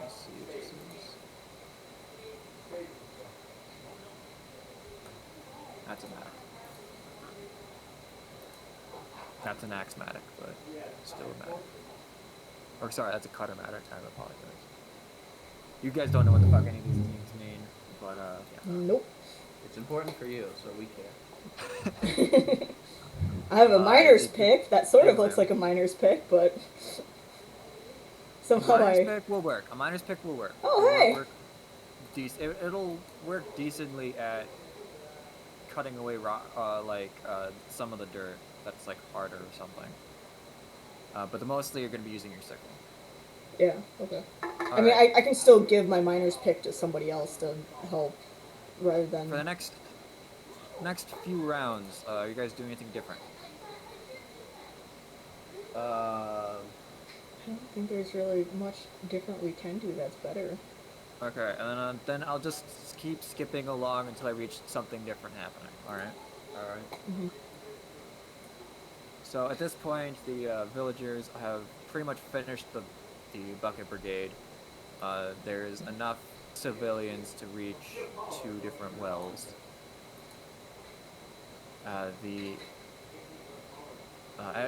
let's see what this is. That's a matic. That's an axmatic, but still a matic. Or sorry, that's a cutter matic. I apologize. You guys don't know what the fuck any of these names mean, but yeah. Nope. It's important for you, so we care. I have a miner's pick that sort of looks like a miner's pick, but somehow A miner's pick will work. A miner's pick will work. Oh, hey! It'll work decently at cutting away rock, some of the dirt that's like harder or something. But mostly you're going to be using your sickle. Yeah, okay. I mean, I can still give my miner's pick to somebody else to help, rather than... For the next few rounds, are you guys doing anything different? I don't think there's really much different we can do that's better. Okay, and then I'll just keep skipping along until I reach something different happening. Alright? Mm-hmm. So at this point, the villagers have pretty much finished the bucket brigade. There's enough civilians to reach 2 different wells.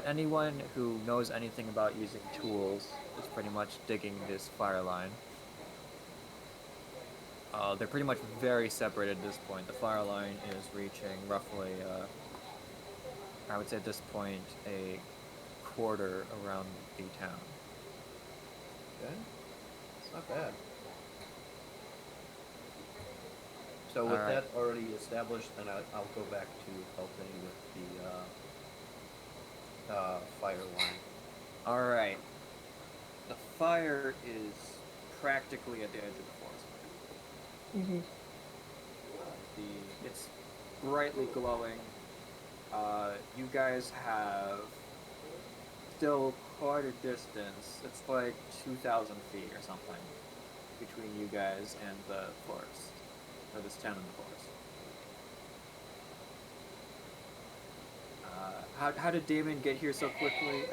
Anyone who knows anything about using tools is pretty much digging this fire line. They're pretty much very separated at this point. The fire line is reaching roughly, I would say at this point, a quarter around the town. Okay. It's not bad. So with that already established, then I'll go back to helping with the fire line. Alright. The fire is practically at the edge of the forest. Mm-hmm. It's brightly glowing. You guys have still quite a distance. It's like 2,000 feet or something between you guys and the forest. Or this town in the forest. How did Damon get here so quickly?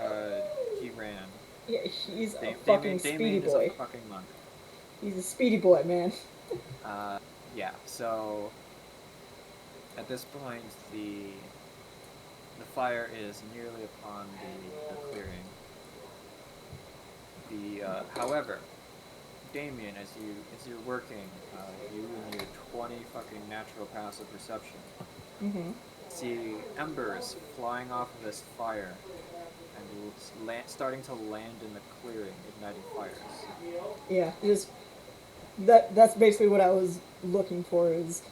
He ran. Yeah, he's a fucking speedy Damien boy. is a fucking monk. He's a speedy boy, man. Yeah, so at this point the fire is nearly upon the clearing. However, Damien, as you're working, you and your 20 fucking natural passive perception see embers flying off of this fire and starting to land in the clearing, igniting fires. Yeah, that's basically what I was looking for. Is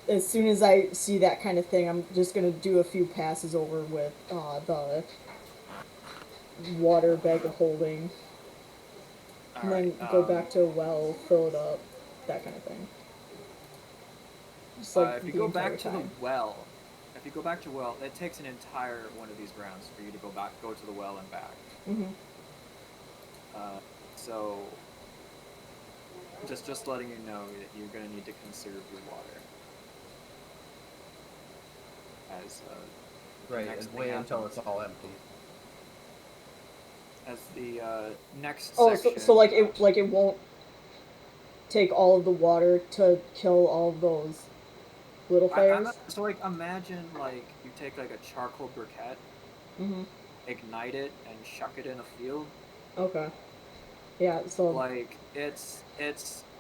as soon as I see that kind of thing, I'm just gonna do a few passes over with the water bag of holding, and then go back to a well, fill it up, that kind of thing. Just like If you the go entire back to the time. well, if you go back to well, it takes an entire one of these rounds for you to go to the well and back. Mm-hmm. So just letting you know that you're gonna need to conserve your water as Right, next and thing wait until happens. it's all empty. As the next Oh, section. so like it won't take all of the water to kill all of those little fires. So like imagine like you take like a charcoal briquette, Mm-hmm. ignite it, and chuck it in a field. Okay. Yeah. So. Like it's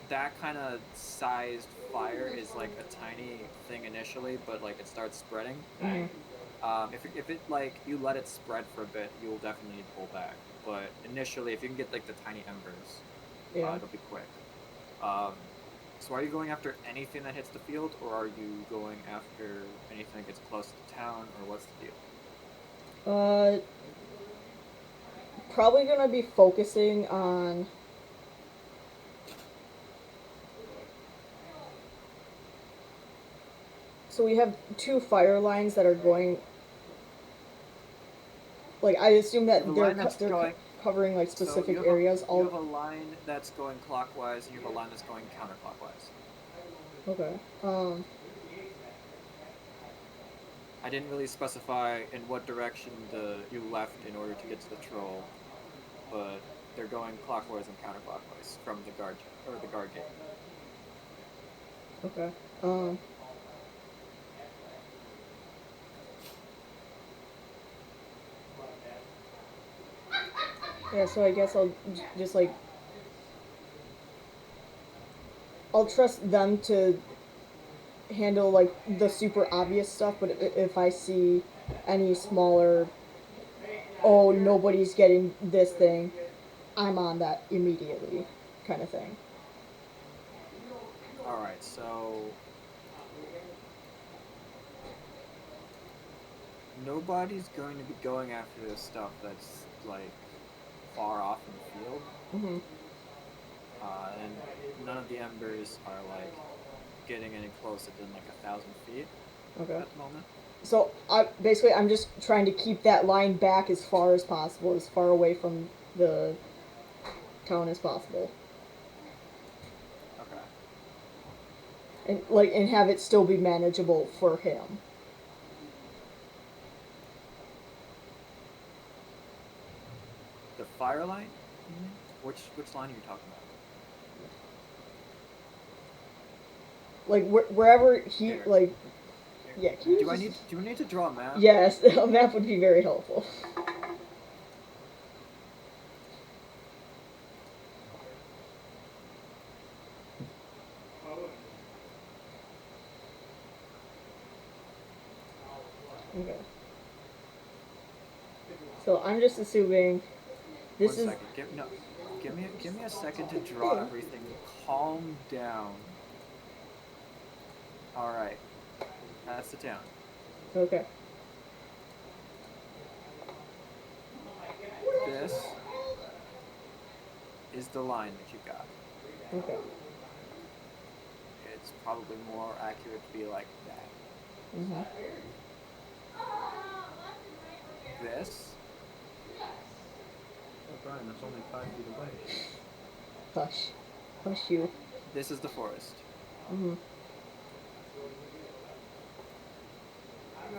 that kind of sized fire is like a tiny thing initially, but like it starts spreading. Mm-hmm. If it like you let it spread for a bit, you'll definitely need to pull back. But initially, if you can get like the tiny embers, Yeah. it'll be quick. Um, so are you going after anything that hits the field, or are you going after anything that gets close to town, or what's the deal? Uh, Probably gonna be focusing on. So we have two fire lines that are going. Like I assume You have that a line that's they're going. covering like So specific areas. you All. have a line that's going clockwise, and you have a line that's going counterclockwise. Okay. I didn't really specify in what direction you left in order to get to the troll, but they're going clockwise and counterclockwise from the guard gate. Okay. Yeah. So I guess I'll just like. I'll trust them to handle like the super obvious stuff, but if I see any smaller, oh nobody's getting this thing, I'm on that immediately, kind of thing. All right, so nobody's going to be going after this stuff that's like far off in the field, Mm-hmm. and none of the embers are like getting any closer than like 1,000 feet Okay. at the moment. So I'm just trying to keep that line back as far as possible, as far away from the town as possible, Okay. and have it still be manageable for him. The fire line? Which line are you talking about? Like wherever he Here. like. Yeah. Do I need to draw a map? Yes, a map would be very helpful. Okay. So I'm just assuming this One is. second. Give me a second to draw everything. Calm down. All right. That's the town. Okay. This is the line that you got. Okay. It's probably more accurate to be like that. Mm-hmm. This Oh, Brian, that's only 5 feet away. Hush. Hush you. this is the forest. Mm-hmm.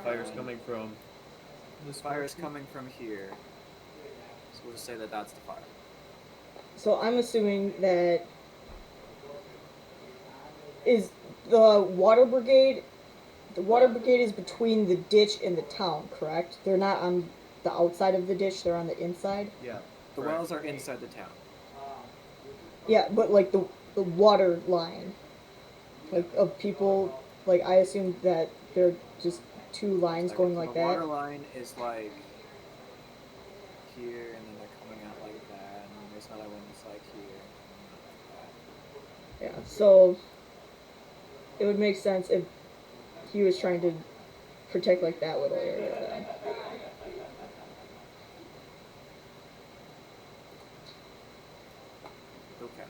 Fire's coming from. This fire is coming from here. So we'll just say that that's the fire. So I'm assuming that is the water brigade. The water brigade is between the ditch and the town, correct? They're not on the outside of the ditch; they're on the inside. Yeah. The correct. wells are inside the town. Yeah, but like the water line, like of people. Like I assume that they're just two lines going like the that. water line is like here, and then they're coming out like that, and then there's another one that's like here, and then like that. Yeah. So it would make sense if he was trying to protect like that little area then. Okay.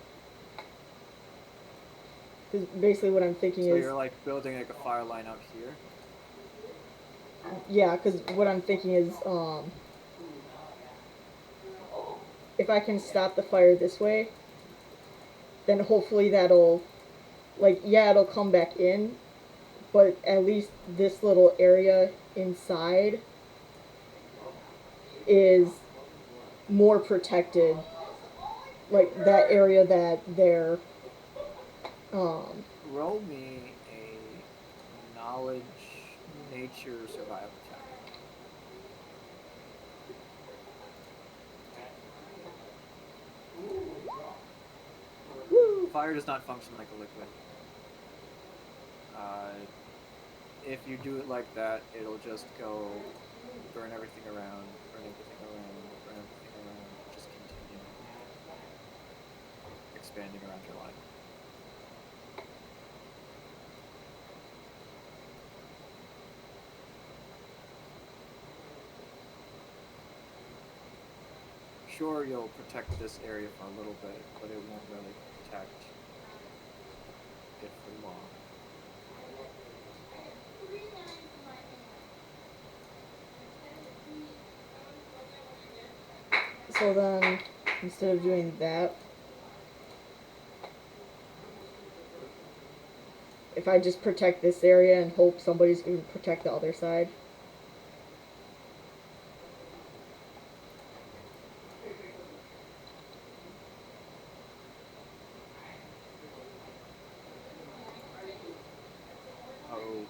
Because basically what I'm thinking So is, you're like building like a fire line out here. yeah, because what I'm thinking is, if I can stop the fire this way, then hopefully that'll, like, yeah, it'll come back in, but at least this little area inside is more protected. Like, that area that they're, Roll me a knowledge nature survival check. woo, Fire does not function like a liquid. If you do it like that, it'll just go burn everything around, burn everything around, burn everything around, just continue expanding around your line. Sure, you'll protect this area for a little bit, but it won't really protect it for long. so then, instead of doing that, if I just protect this area and hope somebody's going to protect the other side.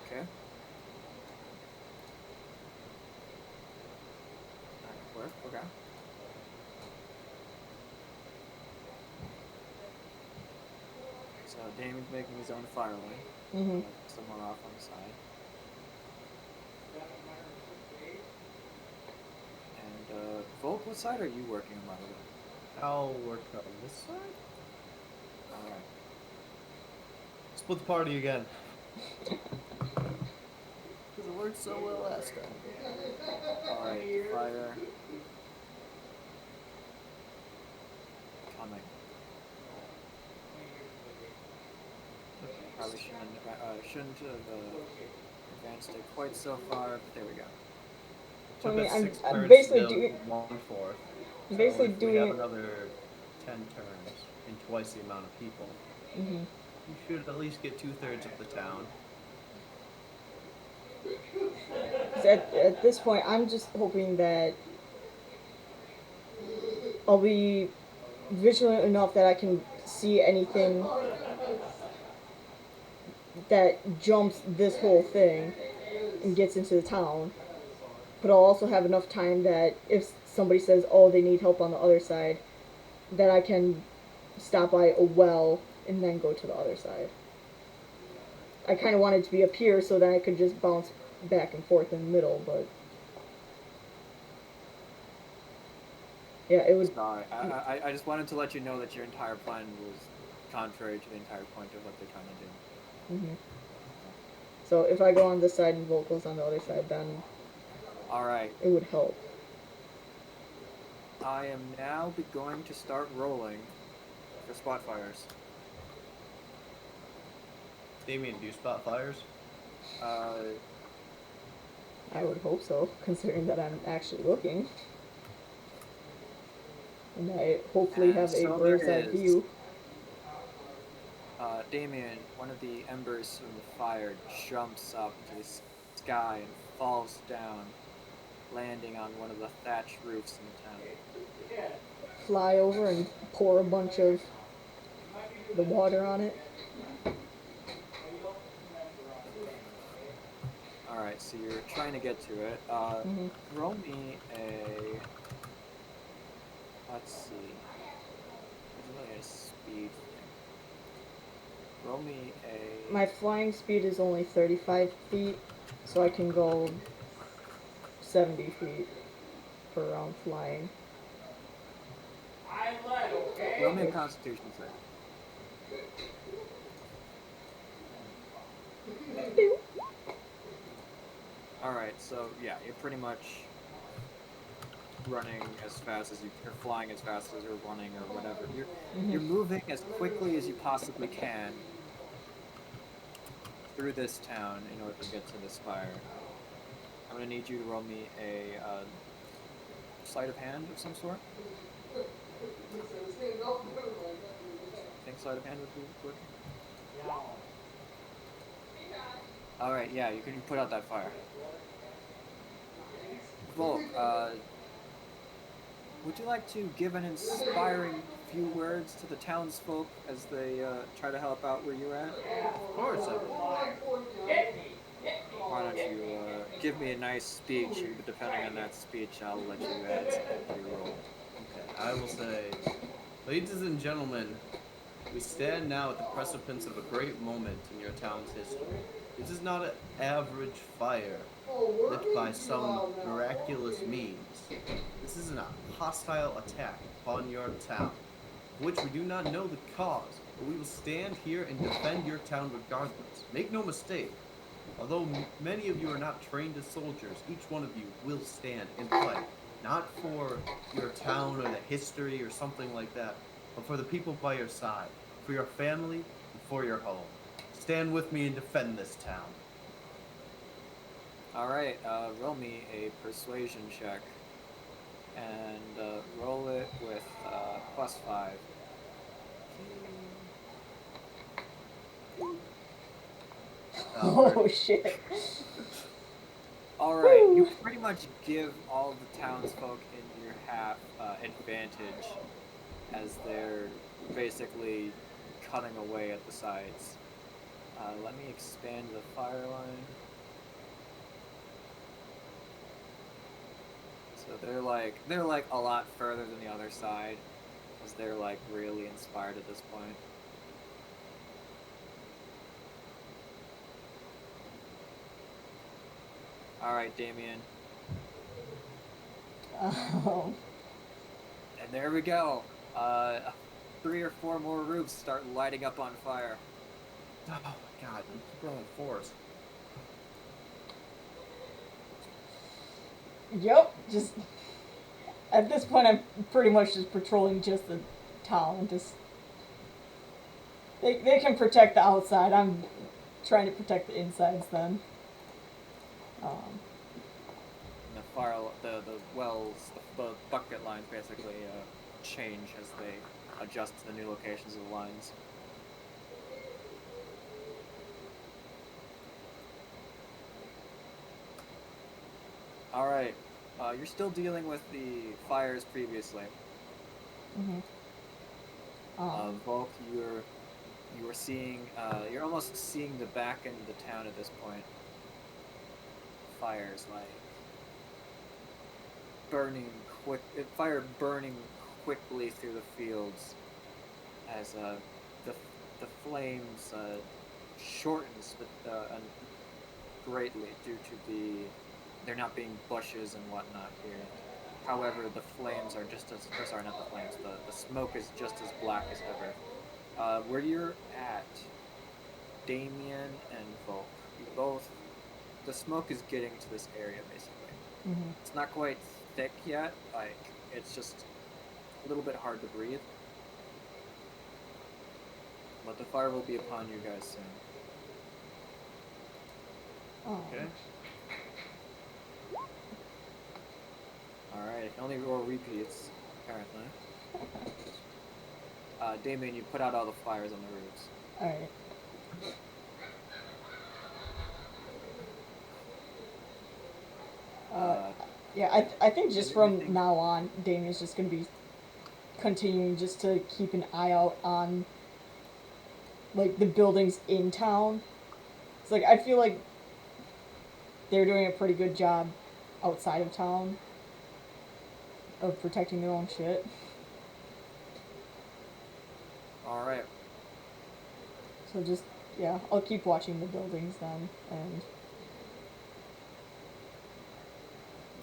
Okay. That could work, okay. So Damon's making his own fire line. Mm-hmm. Somewhere off on the side. And Volk, what side are you working on, by the way? I'll work on this side. Alright. Split the party again. Because it worked so well last time. Alright, fire. Coming. Probably shouldn't have advanced it quite so far, but there we go. Well, I Took mean, us I'm 6 I'm turns basically to doing, build 1/4. I'm basically so if doing we have it. another 10 turns in twice the amount of people, Mm-hmm. you should at least get 2/3 of the town. 'Cause at this point, I'm just hoping that I'll be vigilant enough that I can see anything that jumps this whole thing and gets into the town. But I'll also have enough time that if somebody says, oh, they need help on the other side, that I can stop by a well and then go to the other side. I kind of wanted to be up here so that I could just bounce back and forth in the middle, but yeah, it would. Sorry, I just wanted to let you know that your entire plan was contrary to the entire point of what they're trying to do. Mm-hmm. So if I go on this side and Volt goes on the other side, then Alright, it would help. I am now going to start rolling for spot fires. Damien, do you spot fires? I would hope so, considering that I'm actually looking. And I hopefully And have a so bird's there eye is. view. Damien, one of the embers from the fire jumps up to the sky and falls down, landing on one of the thatched roofs in the town. Fly over and pour a bunch of the water on it. Alright, so you're trying to get to it. Mm-hmm. Roll me a... Let's see. There's really a speed thing. Roll me a... My flying speed is only 35 feet, so I can go 70 feet per round flying. Roll me a constitution save. Alright, so yeah, you're pretty much running as fast as you, or flying as fast as you're running or whatever. You're moving as quickly as you possibly can through this town in order to get to this fire. I'm gonna need you to roll me a sleight of hand of some sort. Think sleight of hand would be working. All right, yeah, you can put out that fire. Volk, would you like to give an inspiring few words to the townsfolk as they try to help out where you're at? Of course I will. Why don't you give me a nice speech, and depending on that speech, I'll let you add something to your roll. Okay, I will say, ladies and gentlemen, we stand now at the precipice of a great moment in your town's history. This is not an average fire lit by some miraculous means. This is a hostile attack upon your town, of which we do not know the cause, but we will stand here and defend your town regardless. Make no mistake, although many of you are not trained as soldiers, each one of you will stand and fight, not for your town or the history or something like that, but for the people by your side, for your family, and for your home. Stand with me and defend this town. All right, roll me a persuasion check, and roll it with +5. Oh shit. All right, Woo. you pretty much give all the townsfolk in your half advantage as they're basically cutting away at the sides. Let me expand the fire line. So they're like a lot further than the other side, because they're like really inspired at this point. All right, Damien. Oh. And there we go. 3 or 4 more roofs start lighting up on fire. Oh my god, you keep rolling fours. Yep, just at this point I'm pretty much just patrolling just the town. Just they can protect the outside. I'm trying to protect the insides then. And the fire, the wells, the bucket lines basically change as they adjust to the new locations of the lines. All right, you're still dealing with the fires previously. Volk, you are seeing, you're almost seeing the back end of the town at this point. Fires like fire burning quickly through the fields as the flames shortens greatly due to there not being bushes and whatnot here. However, the flames are just as, or sorry, not the flames, the smoke is just as black as ever. Where you're at, Damien and Volk, you both, the smoke is getting to this area basically. It's not quite thick yet, like, it's just a little bit hard to breathe. But the fire will be upon you guys soon. Oh. Okay? Alright, I can only roll repeats, apparently. Damien, you put out all the fires on the roofs. Alright. Yeah, I think just from now on, Damien's just gonna be continuing just to keep an eye out on, like, the buildings in town. It's like, I feel like they're doing a pretty good job outside of town of protecting their own shit. Alright. So just, yeah, I'll keep watching the buildings then, and...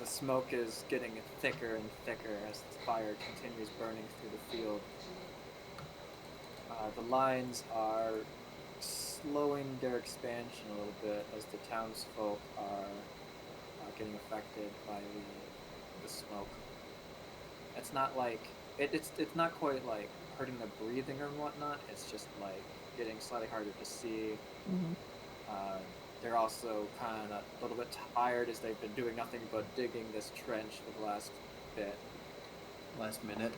The smoke is getting thicker and thicker as the fire continues burning through the field. The lines are slowing their expansion a little bit as the townsfolk are getting affected by the smoke. It's not like it's not quite like hurting the breathing or whatnot. It's just like getting slightly harder to see. They're also kind of a little bit tired as they've been doing nothing but digging this trench for the last bit. Last minute.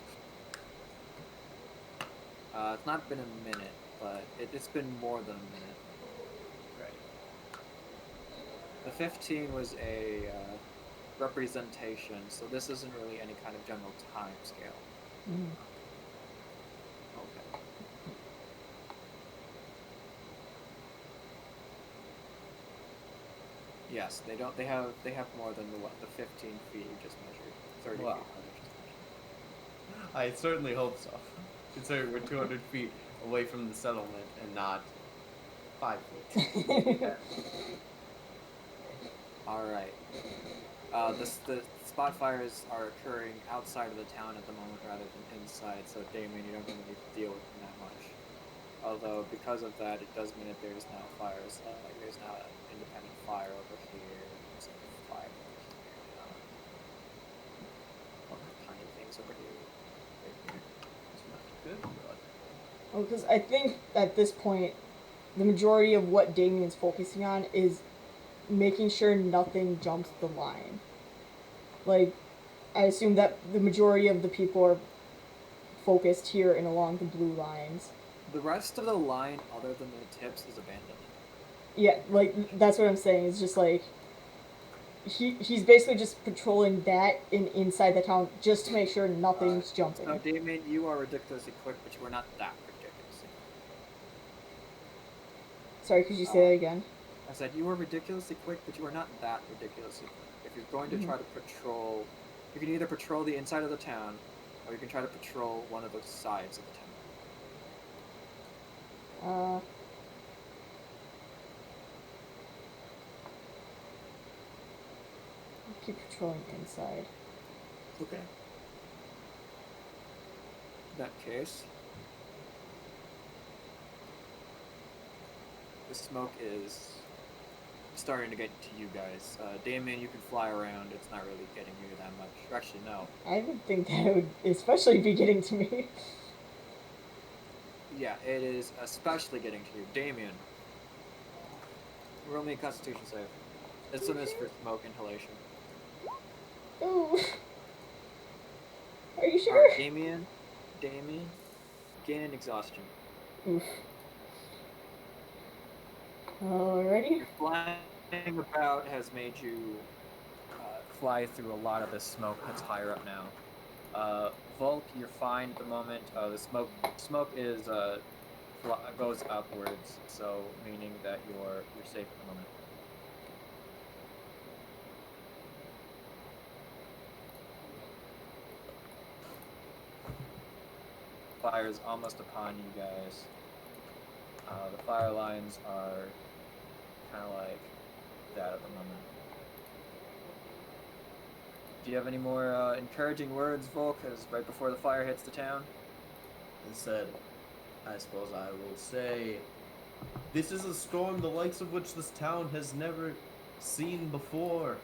It's not been a minute, but it's been more than a minute. Right. The 15 was a representation, so this isn't really any kind of general time scale. Mm. Okay. Yes, they don't. They have more than the 15 feet you just measured. 30 Wow. feet you just measured. I certainly hope so. Considering we're 200 feet away from the settlement and not 5 feet. All right. The spot fires are occurring outside of the town at the moment rather than inside, so Damien, you don't really need to deal with them that much. Although because of that, it does mean that there's now fires. Like there's now an independent fire over here. There's a fire over here. Other tiny things over here. Right here. It's not good, but Well, because I think at this point, the majority of what Damien's focusing on is making sure nothing jumps the line. Like, I assume that the majority of the people are focused here and along the blue lines. The rest of the line, other than the tips, is abandoned. Yeah, like, that's what I'm saying. It's just like, he's basically just patrolling that inside the town just to make sure nothing's jumping. So, Damien, you are ridiculously quick, but you are not that ridiculously quick. Sorry, could you say that again? I said you are ridiculously quick, but you are not that ridiculously quick. If you're going to try to patrol, you can either patrol the inside of the town, or you can try to patrol one of the sides of the town. Keep patrolling inside. Okay. In that case, the smoke is starting to get to you guys. Damien, you can fly around. It's not really getting you that much. Actually, no. I would think that it would especially be getting to me. Yeah, it is especially getting to you. Damien, roll me a Constitution save. This one is for smoke inhalation. Ooh. Are you sure? Damien, gain an exhaustion. Oof. Alrighty. Your flying about has made you fly through a lot of this smoke that's higher up now. Volk, you're fine at the moment. The smoke is goes upwards, so meaning that you're safe at the moment. Fire is almost upon you guys. The fire lines are kind of like that at the moment. Do you have any more encouraging words, Volk, as right before the fire hits the town? instead, I suppose I will say, this is a storm the likes of which this town has never seen before.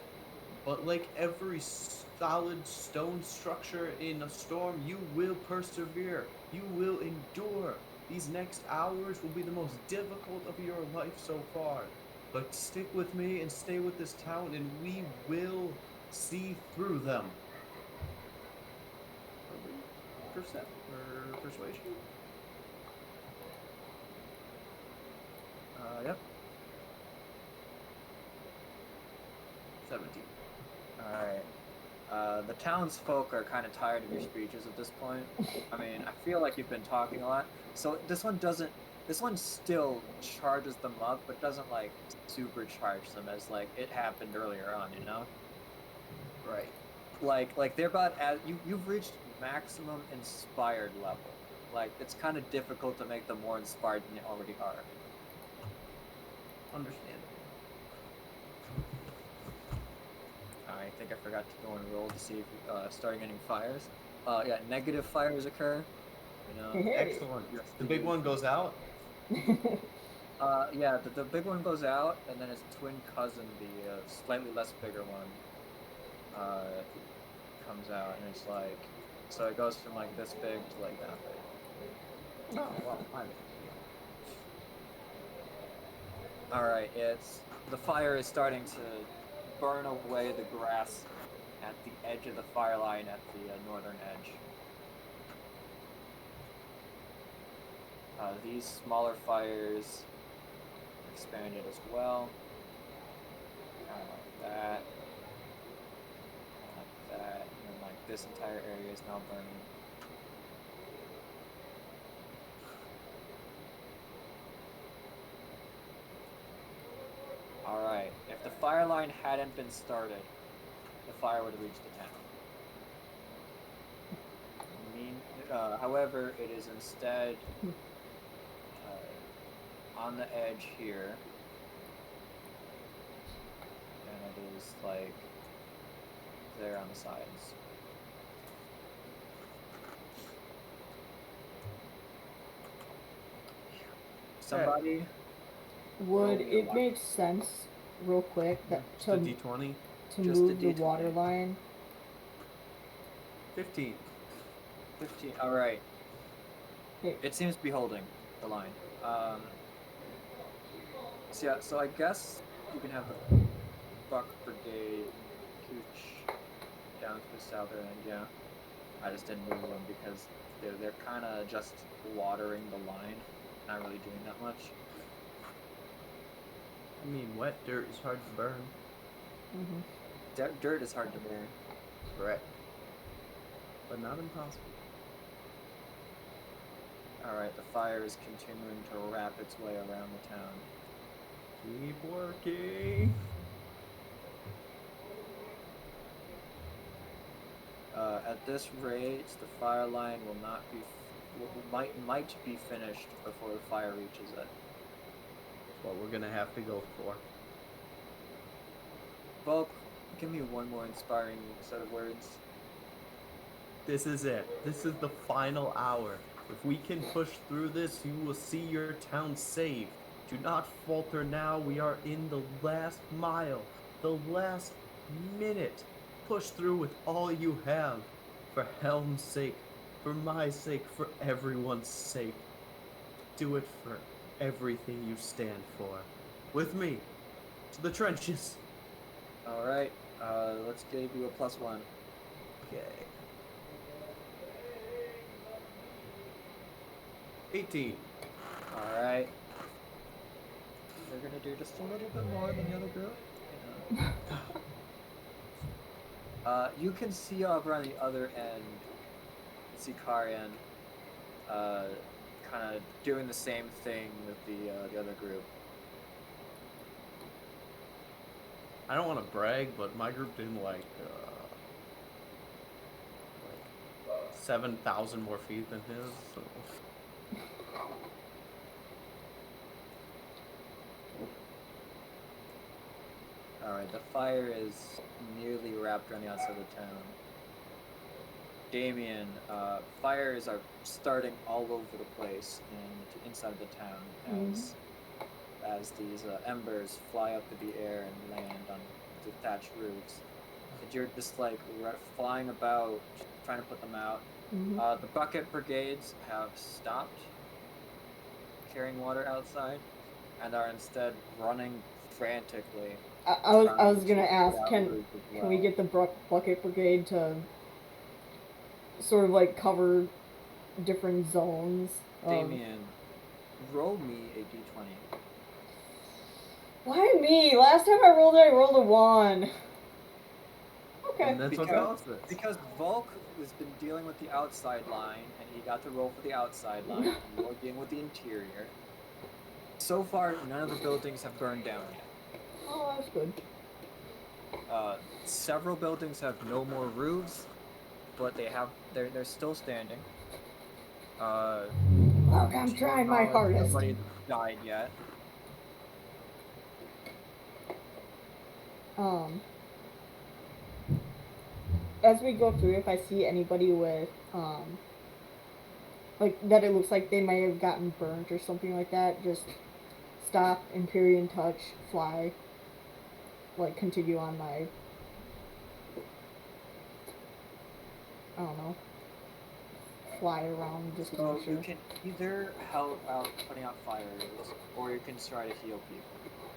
But like every solid stone structure in a storm, you will persevere. You will endure. These next hours will be the most difficult of your life so far. But stick with me and stay with this town, and we will see through them. Persuasion? Yep. 17. Alright. The townsfolk are kind of tired of your speeches at this point. I mean, I feel like you've been talking a lot. So this one still charges them up, but doesn't, like, supercharge them as, like, it happened earlier on, you know? Right. Like they're about at, you've reached maximum inspired level. Like, it's kind of difficult to make them more inspired than they already are. Understandable. I think I forgot to go and roll to see if starting getting fires. Yeah, negative fires occur. You know. Excellent. The big one goes out. Yeah, the big one goes out, and then its twin cousin, the slightly less bigger one, comes out, and it's like, so it goes from like this big to like that big. Oh, well, Alright, the fire is starting to burn away the grass at the edge of the fire line at the northern edge. These smaller fires expanded as well. Kind of like that. Like that. And then like this entire area is now burning. Alright, if the fire line hadn't been started, the fire would have reached the town. However, it is instead on the edge here, and it is like there on the sides. Somebody? Would it make sense, real quick, that Just a D20? to Just a move the D20. water line? 15. 15. Alright. Okay. It seems to be holding the line. So I guess you can have the Buck Brigade cooch down to the southern end, yeah. I just didn't move them because they're kind of just watering the line, not really doing that much. I mean, wet dirt is hard to burn. Mm-hmm. Dirt is hard to burn. Correct. But not impossible. Alright, the fire is continuing to wrap its way around the town. Keep working. At this rate, the fire line will not be might be finished before the fire reaches it. That's what we're gonna have to go for. Volk, give me one more inspiring set of words. This is it. This is the final hour. If we can push through this, you will see your town saved. Do not falter now. We are in the last mile, the last minute. Push through with all you have. For Helm's sake, for my sake, for everyone's sake. Do it for everything you stand for. With me, to the trenches. Alright, let's give you a +1. Okay. 18. Alright. They're gonna do just a little bit more than the other group. You can see over on the other end, Zikarian, kind of doing the same thing with the other group. I don't want to brag, but my group did like 7,000 more feet than his. So. Alright, the fire is nearly wrapped around the outside of the town. Damien, fires are starting all over the place inside the town as these embers fly up to the air and land on the thatched roofs. And you're just like flying about, trying to put them out. The bucket brigades have stopped carrying water outside and are instead running frantically. I was gonna ask, can we get the bucket brigade to sort of like cover different zones? Damien, roll me a d20. Why me? Last time I rolled a 1. Okay. And that's what caused this. Because Volk has been dealing with the outside line, and he got the roll for the outside line, and you're dealing with the interior. So far, none of the buildings have burned down yet. Oh, that's good. Several buildings have no more roofs, but they're still standing. Look, I'm trying my hardest. Nobody died yet. As we go through, if I see anybody with like that, it looks like they might have gotten burnt or something like that, just stop, Empyrean touch, fly, like continue on my, I don't know, fly around just to make sure. You can either help out putting out fires, or you can try to heal people.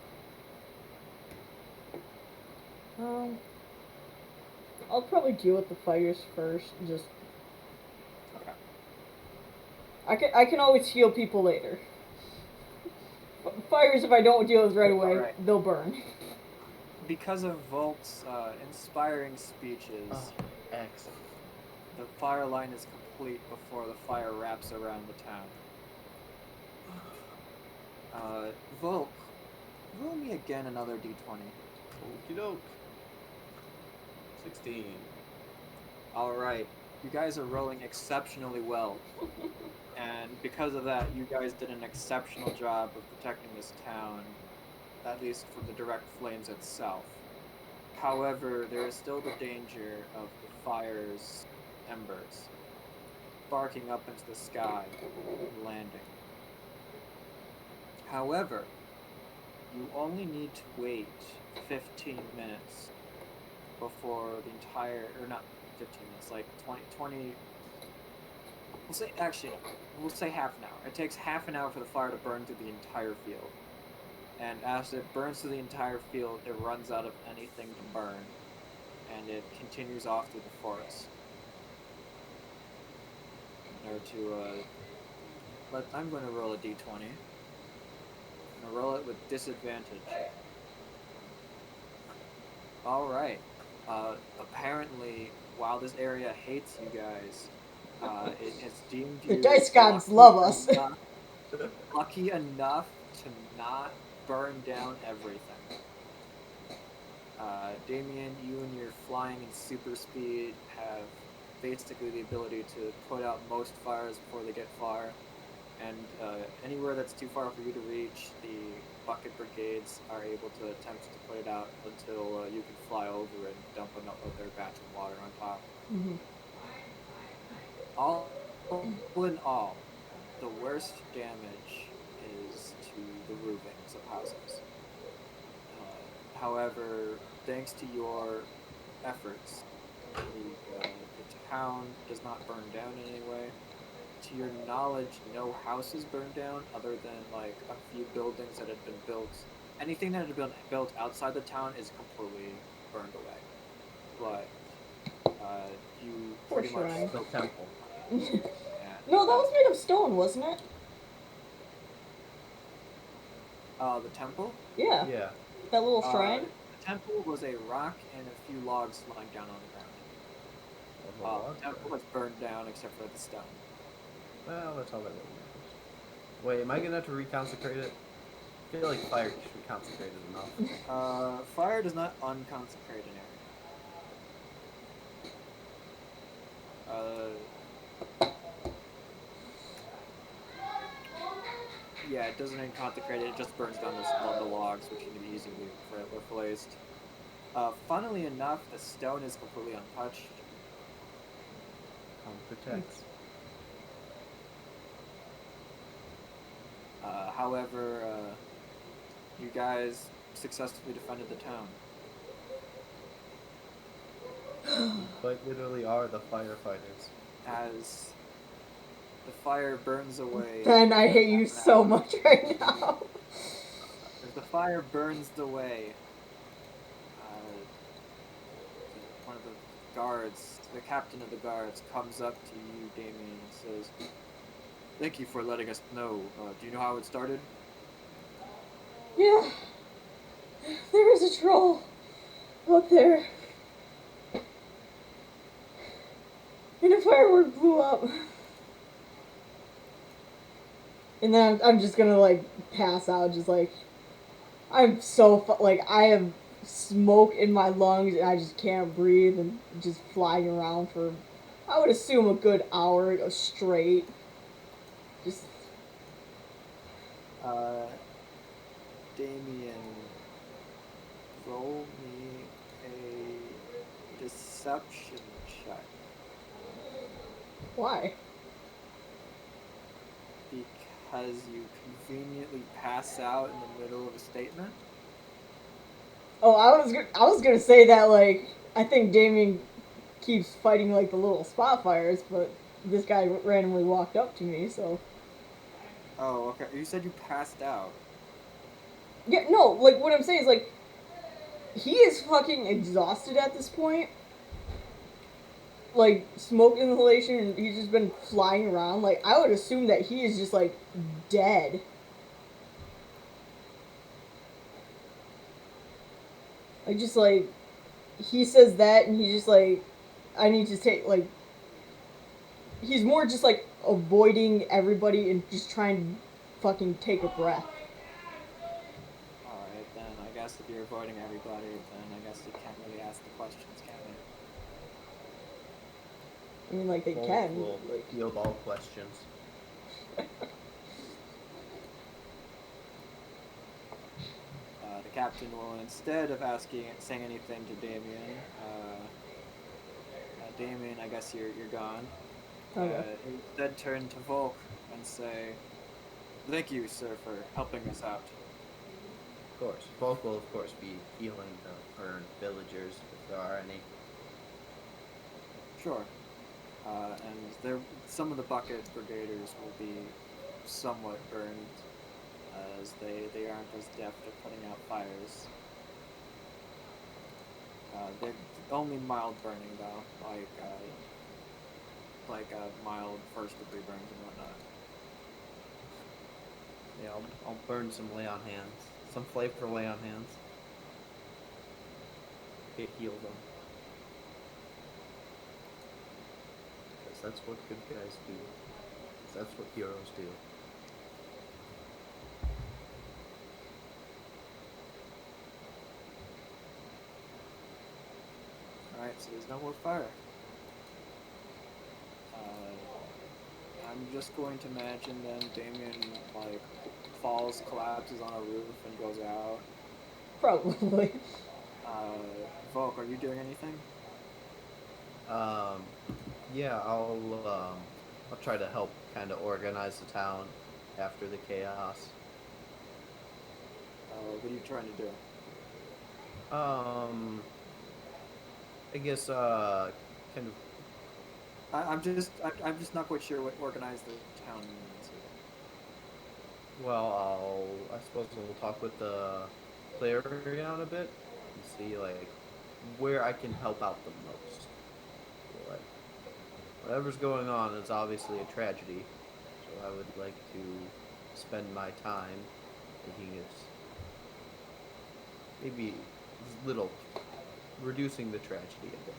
Um, I'll probably deal with the fires first. Just Okay. I can always heal people later. Fires, if I don't deal with right away, Alright. they'll burn. Because of Volk's inspiring speeches, Oh, excellent. the fire line is complete before the fire wraps around the town. Volk, roll me again another d20. Okie doke. 16. Alright, you guys are rolling exceptionally well. And because of that, you guys did an exceptional job of protecting this town, at least from the direct flames itself. However, there is still the danger of the fire's embers sparking up into the sky and landing. However, you only need to wait 15 minutes before the entire, or not 15 minutes, like 20, we'll say half an hour. It takes half an hour for the fire to burn through the entire field. And as it burns through the entire field, it runs out of anything to burn, and it continues off through the forest. In order to, I'm going to roll a d20. I'm going to roll it with disadvantage. Alright. Apparently, while this area hates you guys, it has deemed you The dice gods love us. lucky enough to not burn down everything. Damien, you and your flying and super speed have basically the ability to put out most fires before they get far. And anywhere that's too far for you to reach, the bucket brigades are able to attempt to put it out until you can fly over and dump their batch of water on top. Mm-hmm. All in all, the worst damage is to the roofings of houses. However, thanks to your efforts, the town does not burn down in any way. To your knowledge, no houses burned down other than like a few buildings that had been built. Anything that had been built outside the town is completely burned away. But you Poor pretty much shrine. No temple. No, that was made of stone, wasn't it? the temple. Yeah. Yeah. That little shrine. The temple was a rock and a few logs lying down on the ground. The temple was burned down except for the stone. Well, that's all that really matters. Wait, am I gonna have to reconsecrate it? I feel like fire just reconsecrated enough. Fire does not unconsecrate an area. Yeah, it doesn't unconsecrate it, it just burns down the logs, which can be easily replaced. Funnily enough, the stone is completely untouched. Protects. However, you guys successfully defended the town. We quite literally are the firefighters. As the fire burns away. Ben, I hate you so much right now. As the fire burns away, one of the guards, the captain of the guards, comes up to you, Damien, and says, "Thank you for letting us know. Do you know how it started?" Yeah. There was a troll out there. And a firework blew up. And then I'm just gonna, like, pass out, just like, I'm so, I have smoke in my lungs and I just can't breathe and just flying around for, I would assume, a good hour straight. Just... Damien, roll me a deception check. Why? Because you conveniently pass out in the middle of a statement? Oh, I was gonna say that, like, I think Damien keeps fighting, like, the little spot fires, but this guy randomly walked up to me, so... Oh, okay. You said you passed out. Yeah, no, like, what I'm saying is, like, he is fucking exhausted at this point. Like, smoke inhalation, and he's just been flying around. Like, I would assume that he is just, like, dead. Like, just, like, he says that, and he's just, like, I need to take, like, he's more just, like, avoiding everybody and just trying to fucking take a breath. Alright, then I guess if you're avoiding everybody, then I guess you can't really ask the questions, can we? I mean, like, they Both can. will Like, field all questions. The captain will, instead of saying anything to Damien, Damien, I guess you're gone. okay. Instead turn to Volk and say, "Thank you, sir, for helping us out." Of course. Both will, of course, be healing the burned villagers, if there are any. Sure. And some of the bucket brigaders will be somewhat burned, as they aren't as deft at putting out fires. They're only mild burning though, like mild first degree burns and whatnot. Yeah, I'll burn some lay on hands. Some flavor lay on hands. It healed them. Because that's what good guys do. That's what heroes do. Alright, so there's no more fire. I'm just going to imagine then Damien like falls, collapses on a roof, and goes out. Probably. Volk, are you doing anything? Yeah, I'll try to help kind of organize the town after the chaos. What are you trying to do? I guess, kind of, I'm just not quite sure what organize the town means. well, I suppose we'll talk with the player around a bit and see, like, where I can help out the most. Like, whatever's going on is obviously a tragedy, so I would like to spend my time thinking it's maybe little reducing the tragedy a bit.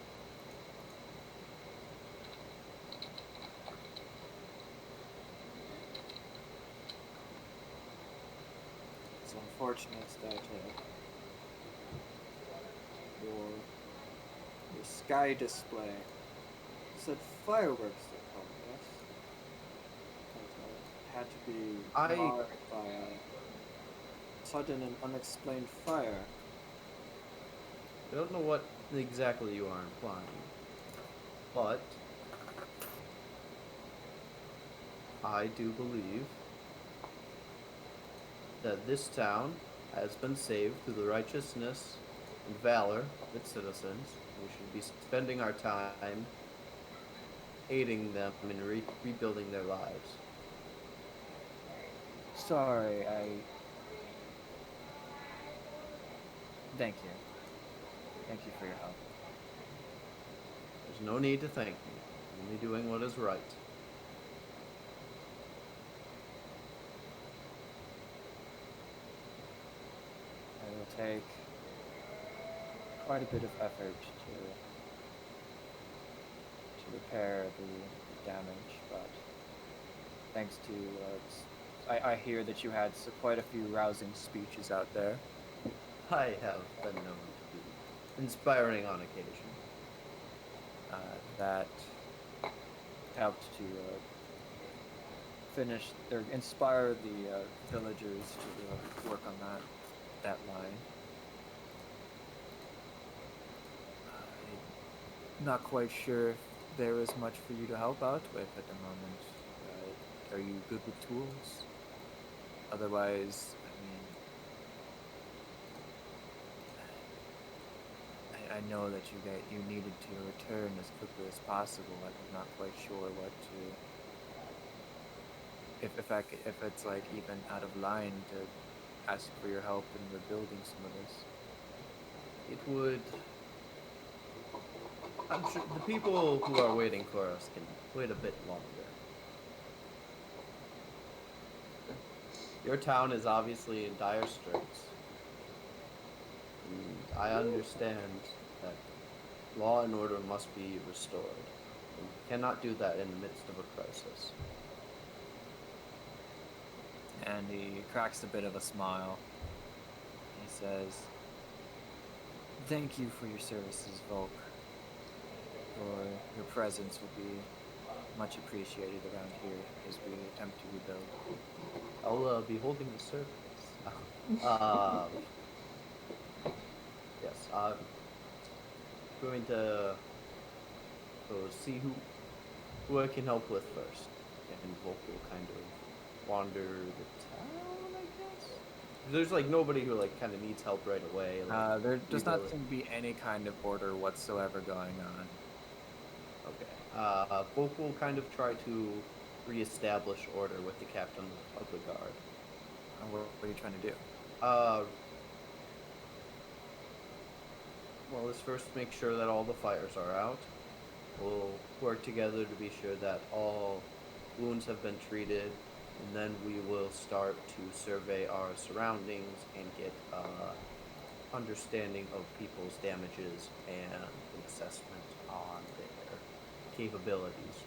It's unfortunate that your sky display said fireworks at home, yes? But, had to be marred by a sudden and unexplained fire. I don't know what exactly you are implying, but I do believe that this town has been saved through the righteousness and valor of its citizens. We should be spending our time aiding them in rebuilding their lives. Sorry, Thank you. Thank you for your help. There's no need to thank me. I'm only doing what is right. It will take quite a bit of effort to repair the damage, but thanks to I hear that you had quite a few rousing speeches out there. I have been known to be inspiring on occasion. That helped to finish or inspire the villagers to work on that line. I'm not quite sure if there is much for you to help out with at the moment. Are you good with tools? Otherwise, I know that you needed to return as quickly as possible. I'm not quite sure what to. If it's like even out of line to ask for your help in rebuilding some of this. it would. I'm sure the people who are waiting for us can wait a bit longer. Your town is obviously in dire straits. And I understand that law and order must be restored. And we cannot do that in the midst of a crisis. And he cracks a bit of a smile. He says, "Thank you for your services, Volk. Your presence will be much appreciated around here as we attempt to rebuild." I'll be holding the service. Yes, I'm going to go see who I can help with first. And Volk will kind of wander the town, I guess. There's like nobody who like kind of needs help right away. Like, There does not rebuild- seem to be any kind of order whatsoever going on. Okay. Volk will kind of try to reestablish order with the captain of the guard. What are you trying to do? Well, let's first make sure that all the fires are out. We'll work together to be sure that all wounds have been treated, and then we will start to survey our surroundings and get understanding of people's damages and an assessment on their capabilities.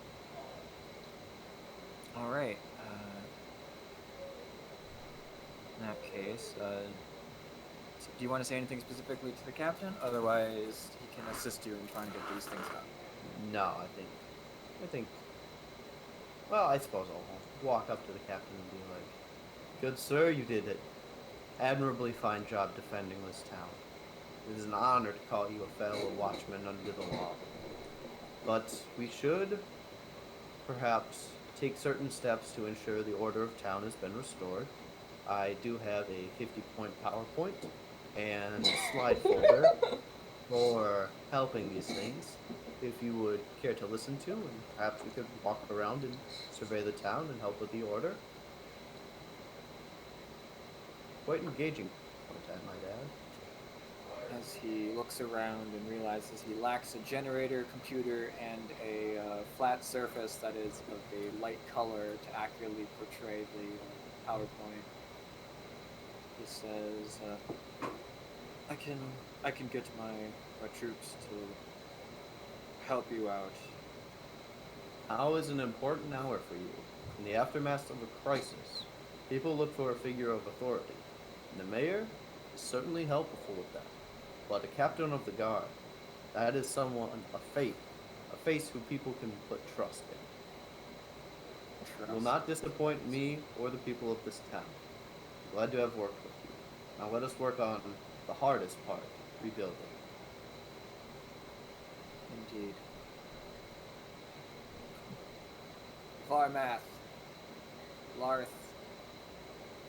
All right. In that case, so do you want to say anything specifically to the captain? Otherwise, he can assist you in trying to get these things done. No, I think. Well, I suppose I'll walk up to the captain and be like, "Good sir, you did an admirably fine job defending this town. It is an honor to call you a fellow watchman under the law. But we should perhaps take certain steps to ensure the order of town has been restored. I do have a 50-point PowerPoint and slide folder for helping these things. If you would care to listen to, and perhaps we could walk around and survey the town and help with the order. Quite engaging point, I might add." As he looks around and realizes he lacks a generator, computer, and a flat surface that is of a light color to accurately portray the PowerPoint, he says, I can get my troops to help you out." Now is an important hour for you. In the aftermath of a crisis, people look for a figure of authority, and the mayor is certainly helpful with that. But a captain of the guard, that is someone, a face who people can put trust in. It will not disappoint me or the people of this town. I'm glad to have worked with you. Now let us work on the hardest part, rebuilding. Indeed. Varmath, Larth,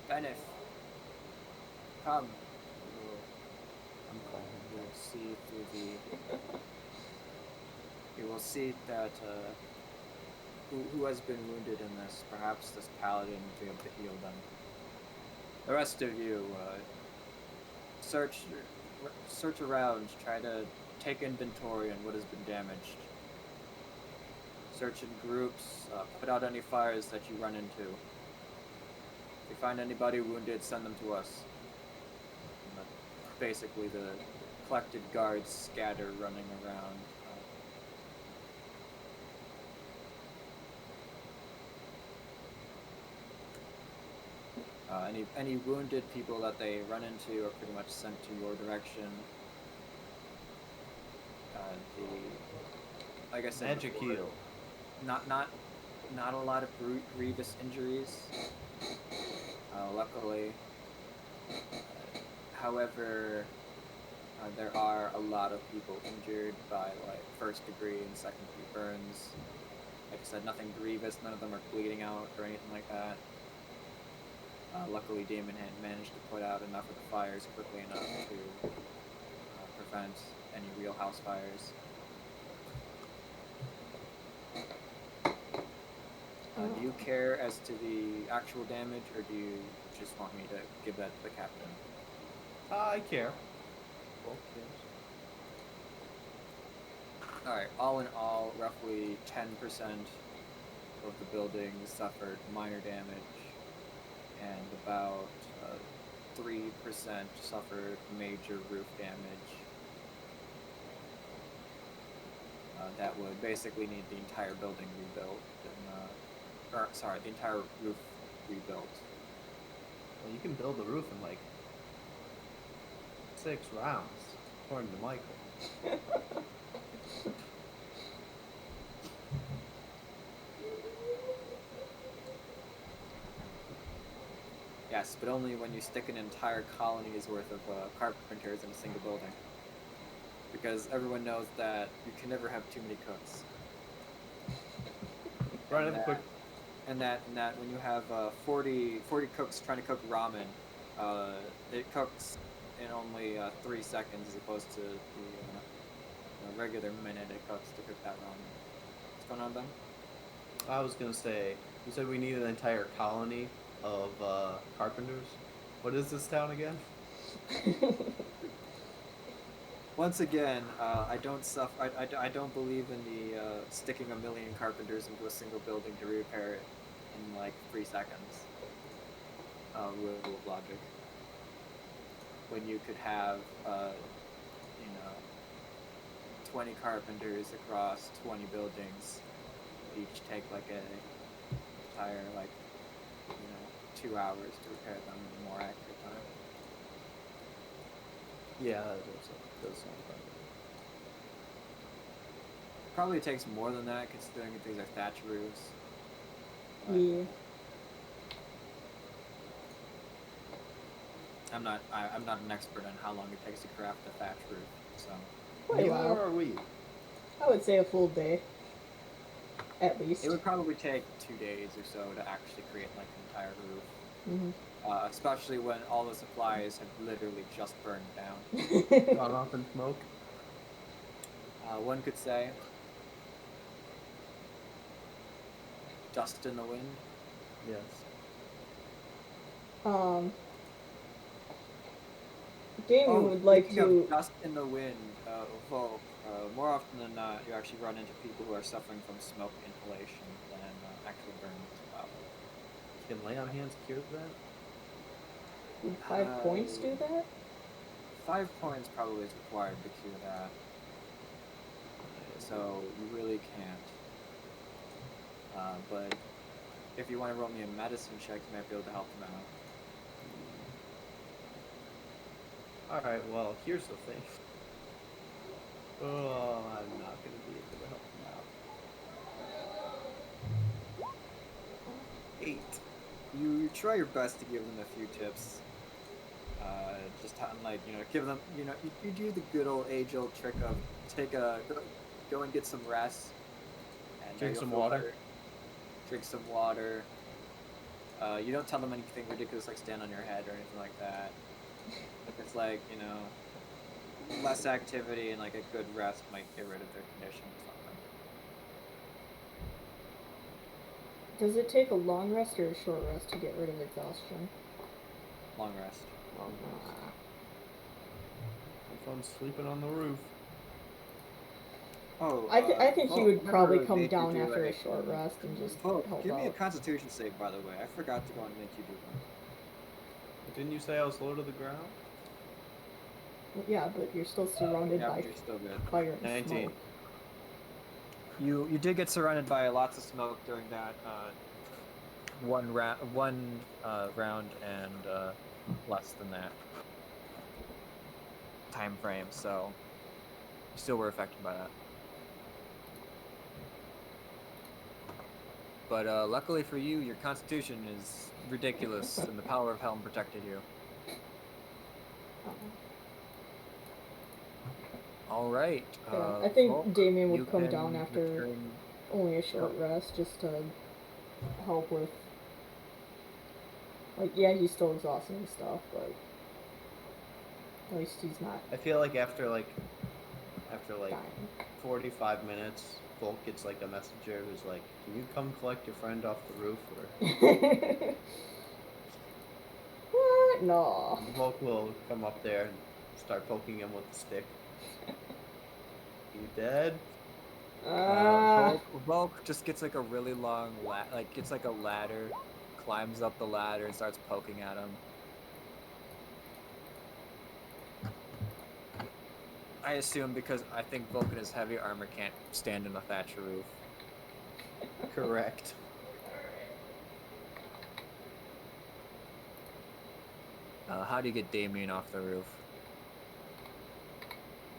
Beneth, come. You'll see through the. You will see that who has been wounded in this. Perhaps this paladin will be able to heal them. The rest of you, search around. Try to take inventory on what has been damaged. Search in groups. Put out any fires that you run into. If you find anybody wounded, send them to us. And basically, the collected guards scatter, running around. Any wounded people that they run into are pretty much sent to your direction. Like I said, Magic before, heal. Not a lot of grievous injuries. Luckily. However, there are a lot of people injured by like first degree and second degree burns. Like I said, nothing grievous. None of them are bleeding out or anything like that. Luckily, Damon had managed to put out enough of the fires quickly enough to prevent any real house fires. Do you care as to the actual damage, or do you just want me to give that to the captain? I care. Bulk, yes. Alright, all in all, roughly 10% of the buildings suffered minor damage, and about 3% suffered major roof damage. That would basically need the entire building rebuilt, the entire roof rebuilt. Well, you can build the roof in like 6 rounds, according to Michael. Yes, but only when you stick an entire colony's worth of carpenters in a single building. Because everyone knows that you can never have too many cooks. Right, and, have a quick. and that when you have 40 cooks trying to cook ramen, it cooks in only 3 seconds as opposed to the regular minute it cooks to cook that ramen. What's going on, Ben? I was gonna say, you said we need an entire colony of carpenters. What is this town again? Once again, I don't believe in the sticking a million carpenters into a single building to repair it in like 3 seconds. Rule of logic. When you could have, 20 carpenters across 20 buildings, each take like an entire 2 hours to repair them in a more accurate time. Yeah, that does sound fun. Probably takes more than that, considering that these are thatch roofs. Yeah. I'm not an expert on how long it takes to craft a thatch roof, so Quite a Neither while. are we. I would say a full day. At least. it would probably take 2 days or so to actually create like an entire roof. Mm-hmm. Especially when all the supplies have literally just burned down. Gone off in smoke. One could say. Dust in the wind. Yes. Damien would like speaking of to. dust in the wind, Volk, more often than not, you actually run into people who are suffering from smoke inhalation than actual burns as well. Can lay on hands cure that? Would 5 points do that? 5 points probably is required to cure that. So you really can't. But if you want to roll me a medicine check, you might be able to help them out. Alright, well, here's the thing. Oh, I'm not going to be able to help them out. 8. You try your best to give them a few tips. Just give them, you do the good age-old trick of go and get some rest. And Drink you'll some feel water. better. Drink some water. You don't tell them anything ridiculous like stand on your head or anything like that. It's like, less activity and like a good rest might get rid of their condition or something. Does it take a long rest or a short rest to get rid of exhaustion? Long rest. Long rest. Have fun sleeping on the roof. Oh, I think he would probably never come made you down do after a anything. short rest and just Oh, help give me a out. Constitution save, by the way. I forgot to go and make you do one. But didn't you say I was low to the ground? Yeah, but you're still surrounded Yeah, by but you're still good. fire and 19. smoke. You did get surrounded by lots of smoke during that one round and less than that time frame, so you still were affected by that. But luckily for you, your constitution is ridiculous, and the power of Helm protected you. All right. Yeah, I think Volk, Damien you would come can down after return- only a short rest just to help with. Like, yeah, he's still exhausted and stuff, but at least he's not I feel like after dying. 45 minutes, Volk gets like a messenger who's like, "Can you come collect your friend off the roof?" Or What? No. Volk will come up there and Start poking him with the stick. You dead? Volk just gets like a really long gets like a ladder, climbs up the ladder and starts poking at him. I assume because I think Volk in his heavy armor can't stand in a thatcher roof. Correct. How do you get Damien off the roof?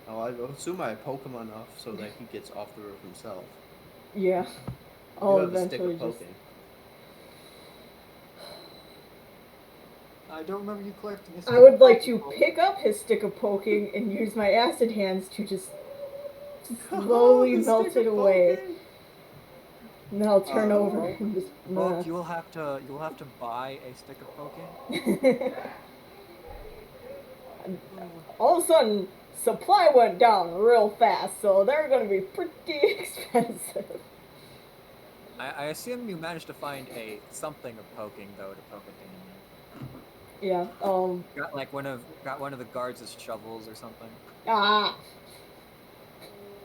Oh, I assume I poke him enough so that he gets off the roof himself. Yeah. You I'll have the stick eventually of just. poking. I don't remember you collecting his I would like to pick up his stick of poking and use my acid hands to just slowly melt it away. And then I'll turn over and just. Volk, you will have to buy a stick of poking. All of a sudden, supply went down real fast, so they're going to be pretty expensive. I assume you managed to find something of poking though to poke at Damien. Yeah. Got one of the guards' shovels or something. Ah.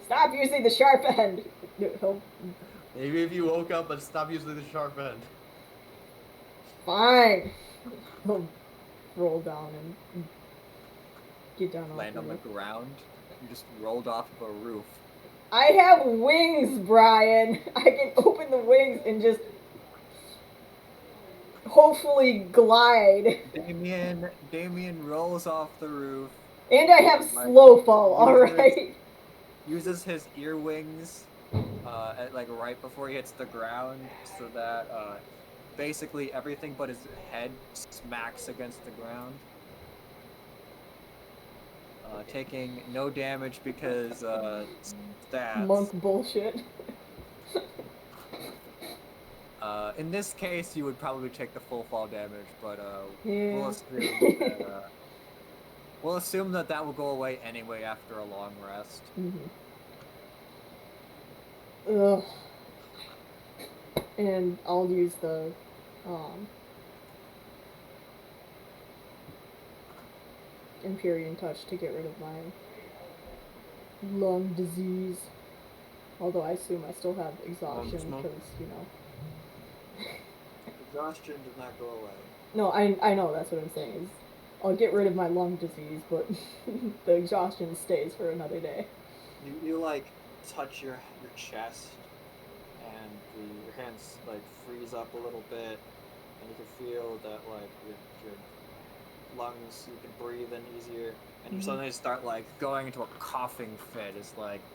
Stop using the sharp end. Maybe if you woke up and stop using the sharp end. Fine. He'll roll down and get down off Land the on the roof. ground. You just rolled off of a roof. I have wings, Brian. I can open the wings and just hopefully glide. Damien rolls off the roof. And I have slow fall, alright? Uses his ear wings right before he hits the ground so that basically everything but his head smacks against the ground. Taking no damage because stats. Monk bullshit. In this case, you would probably take the full fall damage, but Yeah. we'll assume that will go away anyway after a long rest. Ugh. And I'll use the Empyrean Touch to get rid of my lung disease. Although I assume I still have exhaustion because, Exhaustion does not go away. No, I know, that's what I'm saying. Is I'll get rid of my lung disease, but the exhaustion stays for another day. You touch your chest, and your hands freeze up a little bit, and you can feel that your lungs, you can breathe in easier, and you suddenly start going into a coughing fit as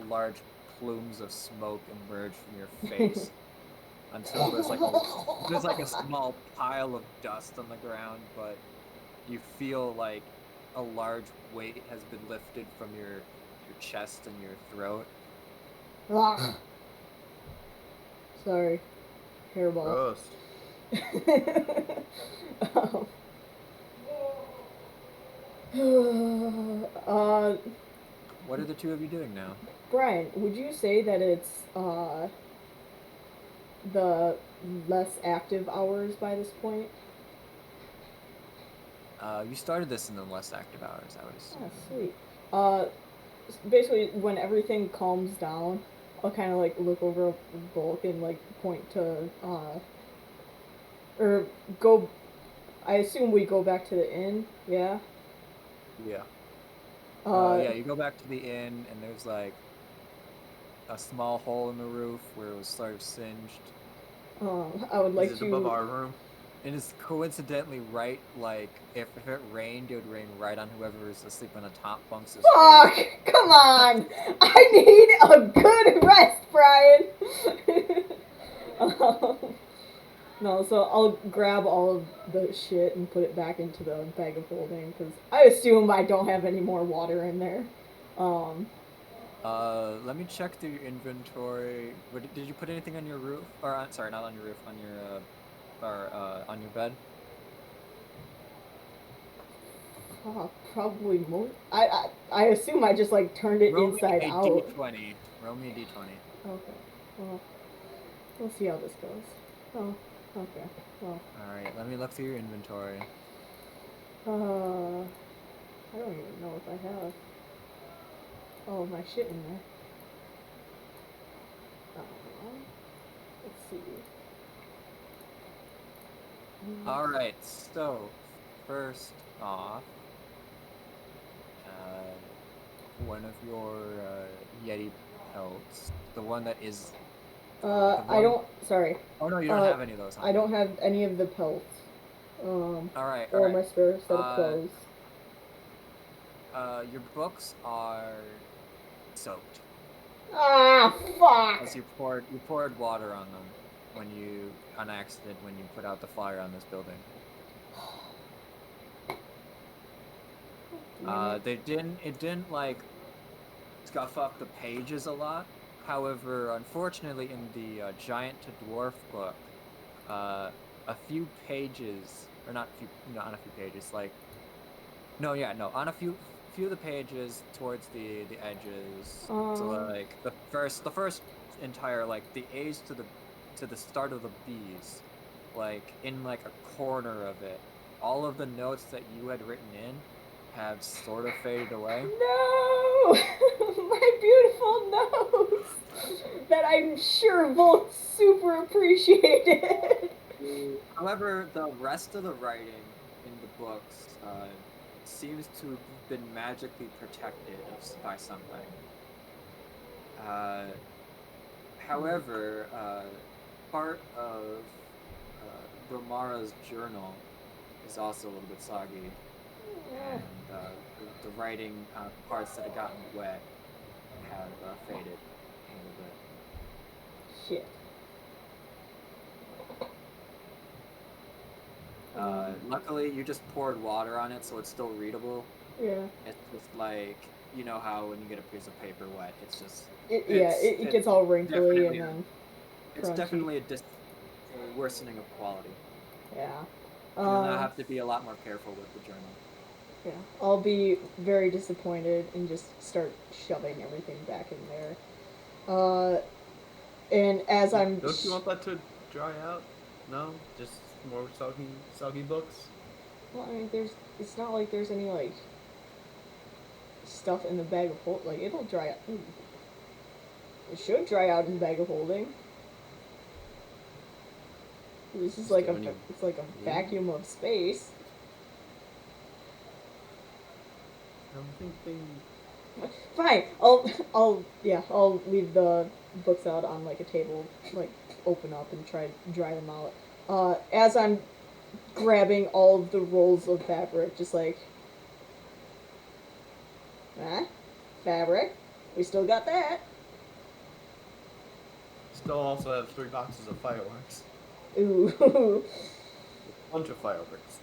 large plumes of smoke emerge from your face until there's a small pile of dust on the ground, but you feel like a large weight has been lifted from your chest and your throat. Sorry. Hairball. What are the two of you doing now? Brian, would you say that it's the less active hours by this point? You started this in the less active hours, I would assume. Oh, sweet. Basically, when everything calms down, I'll kind of look over Bulk and point to or go. I assume we go back to the inn. Yeah. Yeah. Yeah, you go back to the inn, and there's a small hole in the roof where it was sort of singed. I would like Is it to. above our room? And it's coincidentally right, if it rained, it would rain right on whoever is asleep on the top bunks. Fuck! Come on! I need a good rest, Brian! No, so I'll grab all of the shit and put it back into the bag of holding, because I assume I don't have any more water in there. Let me check through your inventory. Did you put anything on your roof? Or, sorry, not on your roof, on your, on your bed? Probably more. I assume I just turned it inside out. D20. Roll me a D20. Okay. Well, we'll see how this goes. Oh, okay. Well. Alright, let me look through your inventory. I don't even know if I have all of my shit in there. Let's see. All right. So, first off, one of your Yeti pelts, the one that is. I don't. Sorry. Oh no, you don't have any of those. Huh? I don't have any of the pelts. All right. Or my spare set of clothes. Your books are soaked. Ah, fuck! Because you poured water on them on accident when you put out the fire on this building. It didn't like scuff up the pages a lot. However, unfortunately, in the giant to dwarf book, a few pages, or not a few pages, like on a few of the pages towards the edges. So like the first entire, like the A's to the start of the B's, like in like a corner of it, all of the notes that you had written in have sort of faded away. No! My beautiful notes! That I'm sure Volk super appreciated. However, the rest of the writing in the books seems to have been magically protected by something. However, part of Romara's journal is also a little bit soggy, and the writing parts that have gotten wet have faded a little bit. Shit. Luckily, you just poured water on it, so it's still readable. Yeah. It's just like, you know how when you get a piece of paper wet, it's just... It gets all wrinkly and then It's crunchy. definitely a worsening of quality. Yeah. You'll now have to be a lot more careful with the journal. Yeah. I'll be very disappointed and just start shoving everything back in there. And as I'm... Don't you want that to dry out? No? Just more soggy books? Well, I mean, it's not like there's any, like, stuff in the bag of holding. Like, it'll dry out. Ooh. It should dry out in the bag of holding. This is like it's like a vacuum of space. I don't think Fine. I'll leave the books out on like a table, like open up and try to dry them out. As I'm grabbing all of the rolls of fabric, just like, fabric. We still got that. Still also have 3 boxes of fireworks. Ooh. A bunch of fireworks.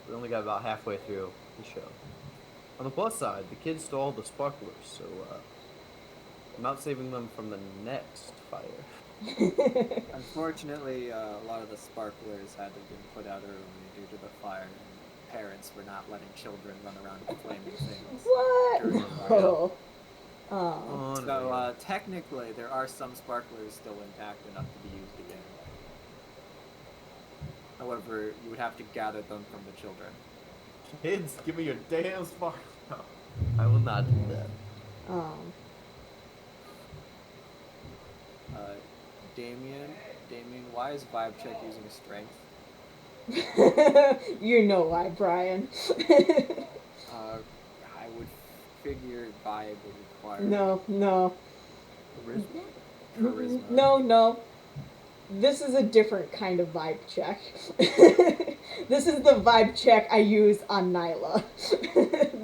We only got about halfway through the show. On the plus side, the kids stole the sparklers, so I'm not saving them from the next fire. Unfortunately, a lot of the sparklers had to be put out early due to the fire, and parents were not letting children run around with flaming things. What? Oh. So technically, there are some sparklers still intact enough to be used again. However, you would have to gather them from the children. Kids, give me your damn sparkler. No, I will not do that. Damien, why is Vibe Check using strength? You know why, Brian. I would figure Vibe would require... No. Charisma? No. This is a different kind of vibe check. This is the vibe check I use on Nyla.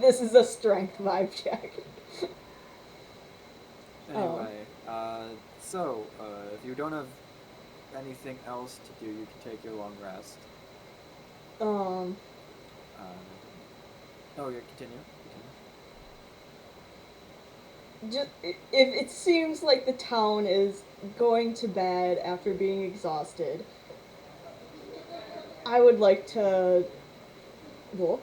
This is a strength vibe check. Anyway, if you don't have anything else to do, you can take your long rest. Continue. Just if it seems like the town is going to bed after being exhausted, I would like to... Well,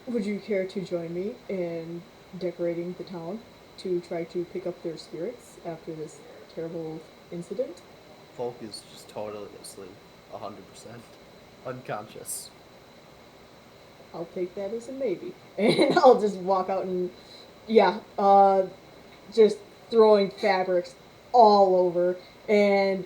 would you care to join me in decorating the town to try to pick up their spirits after this terrible incident? Volk is just totally asleep, 100%. Unconscious. I'll take that as a maybe. And I'll just walk out and, yeah, just throwing fabrics all over. And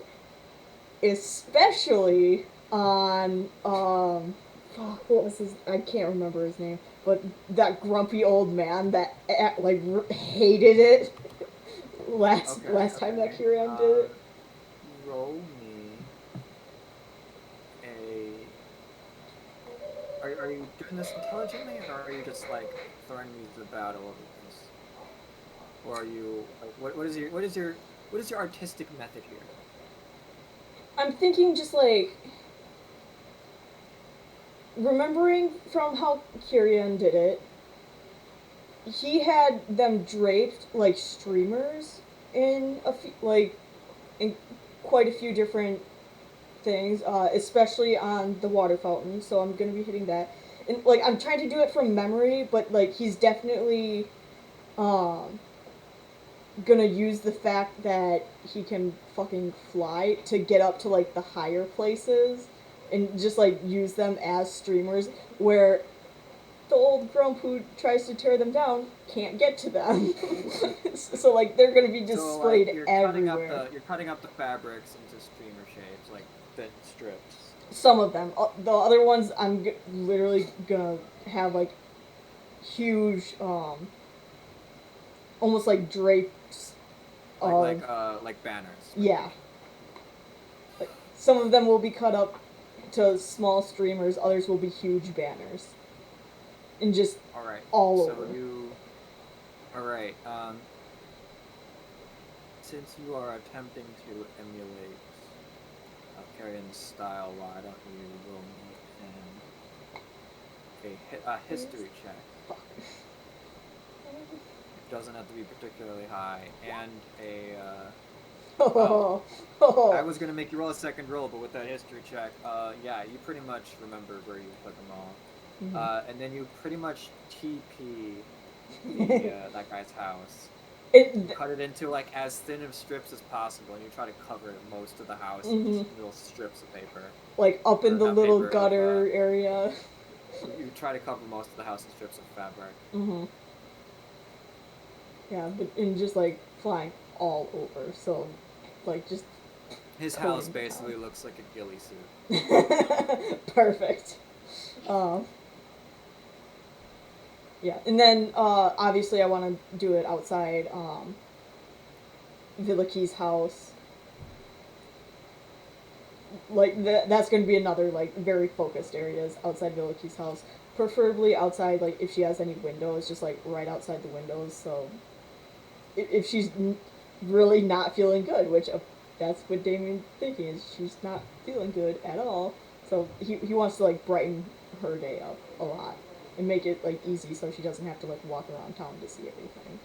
especially on, fuck, what was his, I can't remember his name, but that grumpy old man that, like, hated it last time that Kyrian did it. Roll me a. Are you doing this intelligently, or are you just like throwing me to the battle over this, or are you like what is your artistic method here? I'm thinking just like remembering from how Kyrian did it, he had them draped like streamers in a few, like in quite a few different things, especially on the water fountain. So I'm gonna be hitting that, and like I'm trying to do it from memory, but like he's definitely um gonna use the fact that he can fucking fly to get up to like the higher places and just like use them as streamers where the old grump who tries to tear them down can't get to them. So like they're gonna be So like displayed everywhere. you're cutting up the fabrics into streamer shapes, like thin strips. Some of them. The other ones I'm literally gonna have like huge almost like drapes of Like banners. yeah. Like some of them will be cut up to small streamers, others will be huge banners. And just All right. all So over. all right. Since you are attempting to emulate Carrion's style, why don't you roll me a history check? Fuck. It doesn't have to be particularly high, and a. Oh. I was gonna make you roll a second roll, but with that history check, yeah, you pretty much remember where you put them all, and then you pretty much TP that guy's house. Cut it into like as thin of strips as possible, and you try to cover most of the house with just little strips of paper. Like up in the little gutter area. You try to cover most of the house in strips of fabric. Yeah, but in just like flying all over, so like just. His house basically looks like a ghillie suit. Perfect. Yeah, and then obviously I want to do it outside Villaki's house. Like that's going to be another like very focused areas outside Villaki's house, preferably outside like if she has any windows, just like right outside the windows. So if she's really not feeling good, which that's what Damien's thinking is she's not feeling good at all. So he wants to like brighten her day up a lot. And make it like easy so she doesn't have to like walk around town to see everything.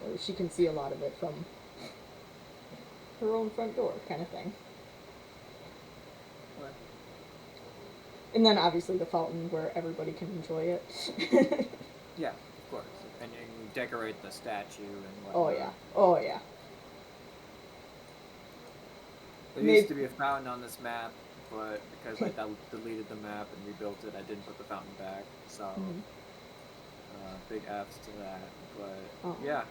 Or she can see a lot of it from her own front door kind of thing. What? And then obviously the fountain where everybody can enjoy it. Yeah, of course. And you decorate the statue and whatnot. Oh yeah. Oh yeah. There used to be a fountain on this map, but because I deleted the map and rebuilt it, I didn't put the fountain back. So, big F's to that. But yeah,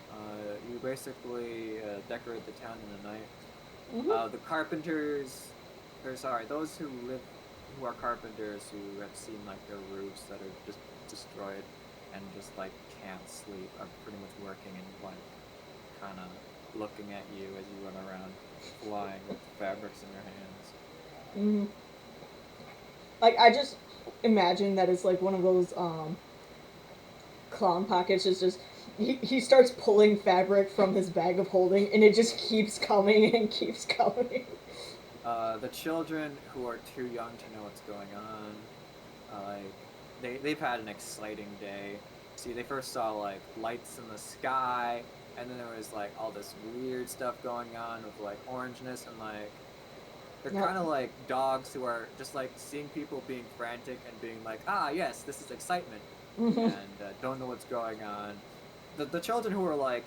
you basically decorate the town in the night. The carpenters, those who are carpenters who have seen like their roofs that are just destroyed and just like can't sleep are pretty much working and like kind of looking at you as you run around flying with fabrics in your hands. Like I just imagine that it's like one of those clown pockets. It's just he starts pulling fabric from his bag of holding, and it just keeps coming and keeps coming. The children who are too young to know what's going on, like they've had an exciting day. See, they first saw like lights in the sky, and then there was like all this weird stuff going on with like orangeness and like. They're kind of like dogs who are just like seeing people being frantic and being like, ah, yes, this is excitement, and don't know what's going on. The children who are like,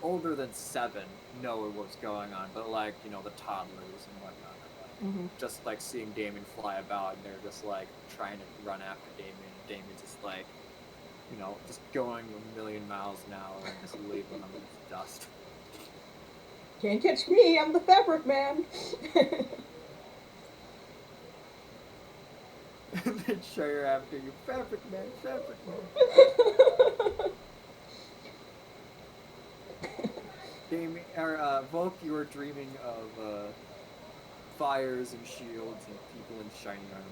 older than 7 know what's going on, but like, the toddlers and whatnot are like, just like seeing Damien fly about, and they're just like trying to run after Damien and Damien's just like, you know, just going a million miles an hour and just leaving them in dust. Can't catch me, I'm the fabric man. And then Shire after you, fabric man, fabric man. Damien, or Volk, you were dreaming of fires and shields and people in shiny armor.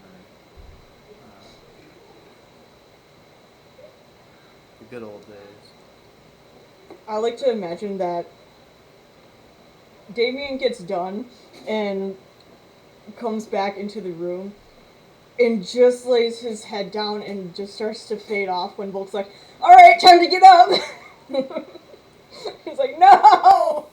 The good old days. I like to imagine that Damien gets done and comes back into the room and just lays his head down and just starts to fade off when Volk's like, alright, time to get up! He's like, no!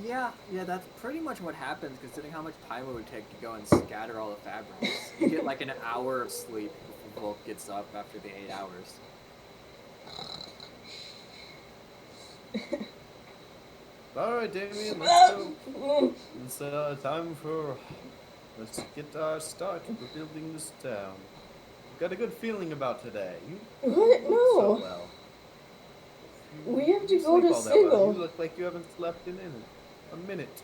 Yeah, that's pretty much what happens considering how much time it would take to go and scatter all the fabrics. You get like an hour of sleep before Volk gets up after the 8 hours. Alright, Damien, let's go. It's time for... Let's get our start rebuilding this town. I've got a good feeling about today. You What? look No. so well. We have to You go sleep to all that well. Sigil. You look like you haven't slept in a minute.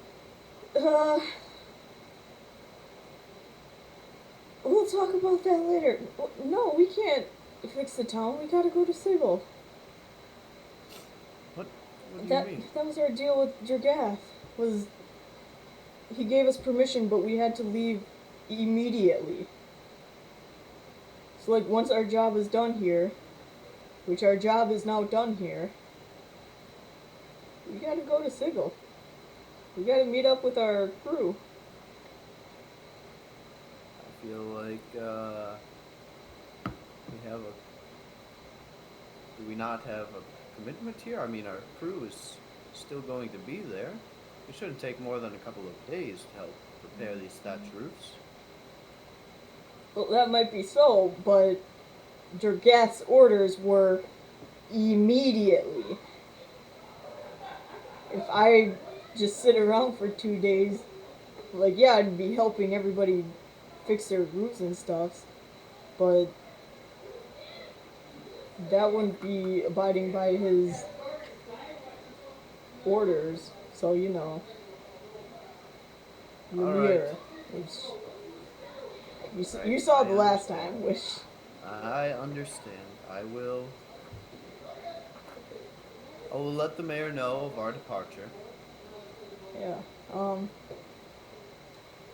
We'll talk about that later. No, we can't fix the town. We gotta go to Sigil. What do you mean? That was our deal with Jorgath. Was he gave us permission, but we had to leave immediately. So like once our job is done here, which our job is now done here, we gotta go to Sigil. We gotta meet up with our crew. I feel like, we have a... Do we not have a commitment here? I mean, our crew is still going to be there. It shouldn't take more than a couple of days to help prepare these thatch roofs. Well, that might be so, but Jorgath's orders were immediately. If I just sit around for 2 days, like, yeah, I'd be helping everybody fix their roofs and stuff, but that wouldn't be abiding by his orders, so, you know. Ymir, which you saw the last time, which... I understand. I will let the mayor know of our departure. Yeah,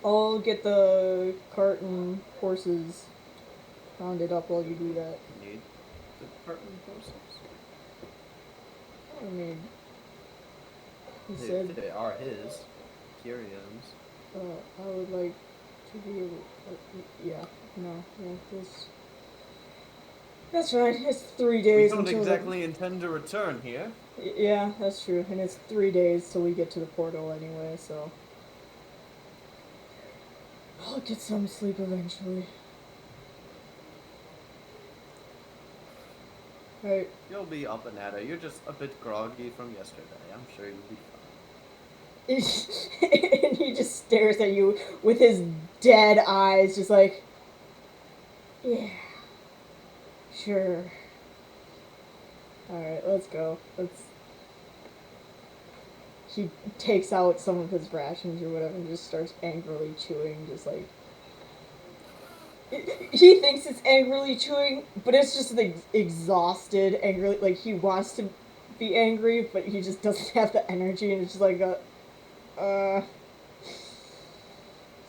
I'll get the cart and horses rounded up while you do that. Need the department horses? I mean, he said, They are his. Tyrion's. I would like to be able, yeah, that's right, it's 3 days We don't until exactly intend to return here. Yeah, that's true, and it's 3 days till we get to the portal anyway, so I'll get some sleep eventually. Right. You'll be up and at it. You're just a bit groggy from yesterday. I'm sure you'll be fine. And he just stares at you with his dead eyes, just like, yeah, sure. Alright, let's go. He takes out some of his rations or whatever and just starts angrily chewing, just like... He thinks it's angrily chewing, but it's just like exhausted, angrily, like he wants to be angry, but he just doesn't have the energy, and it's just like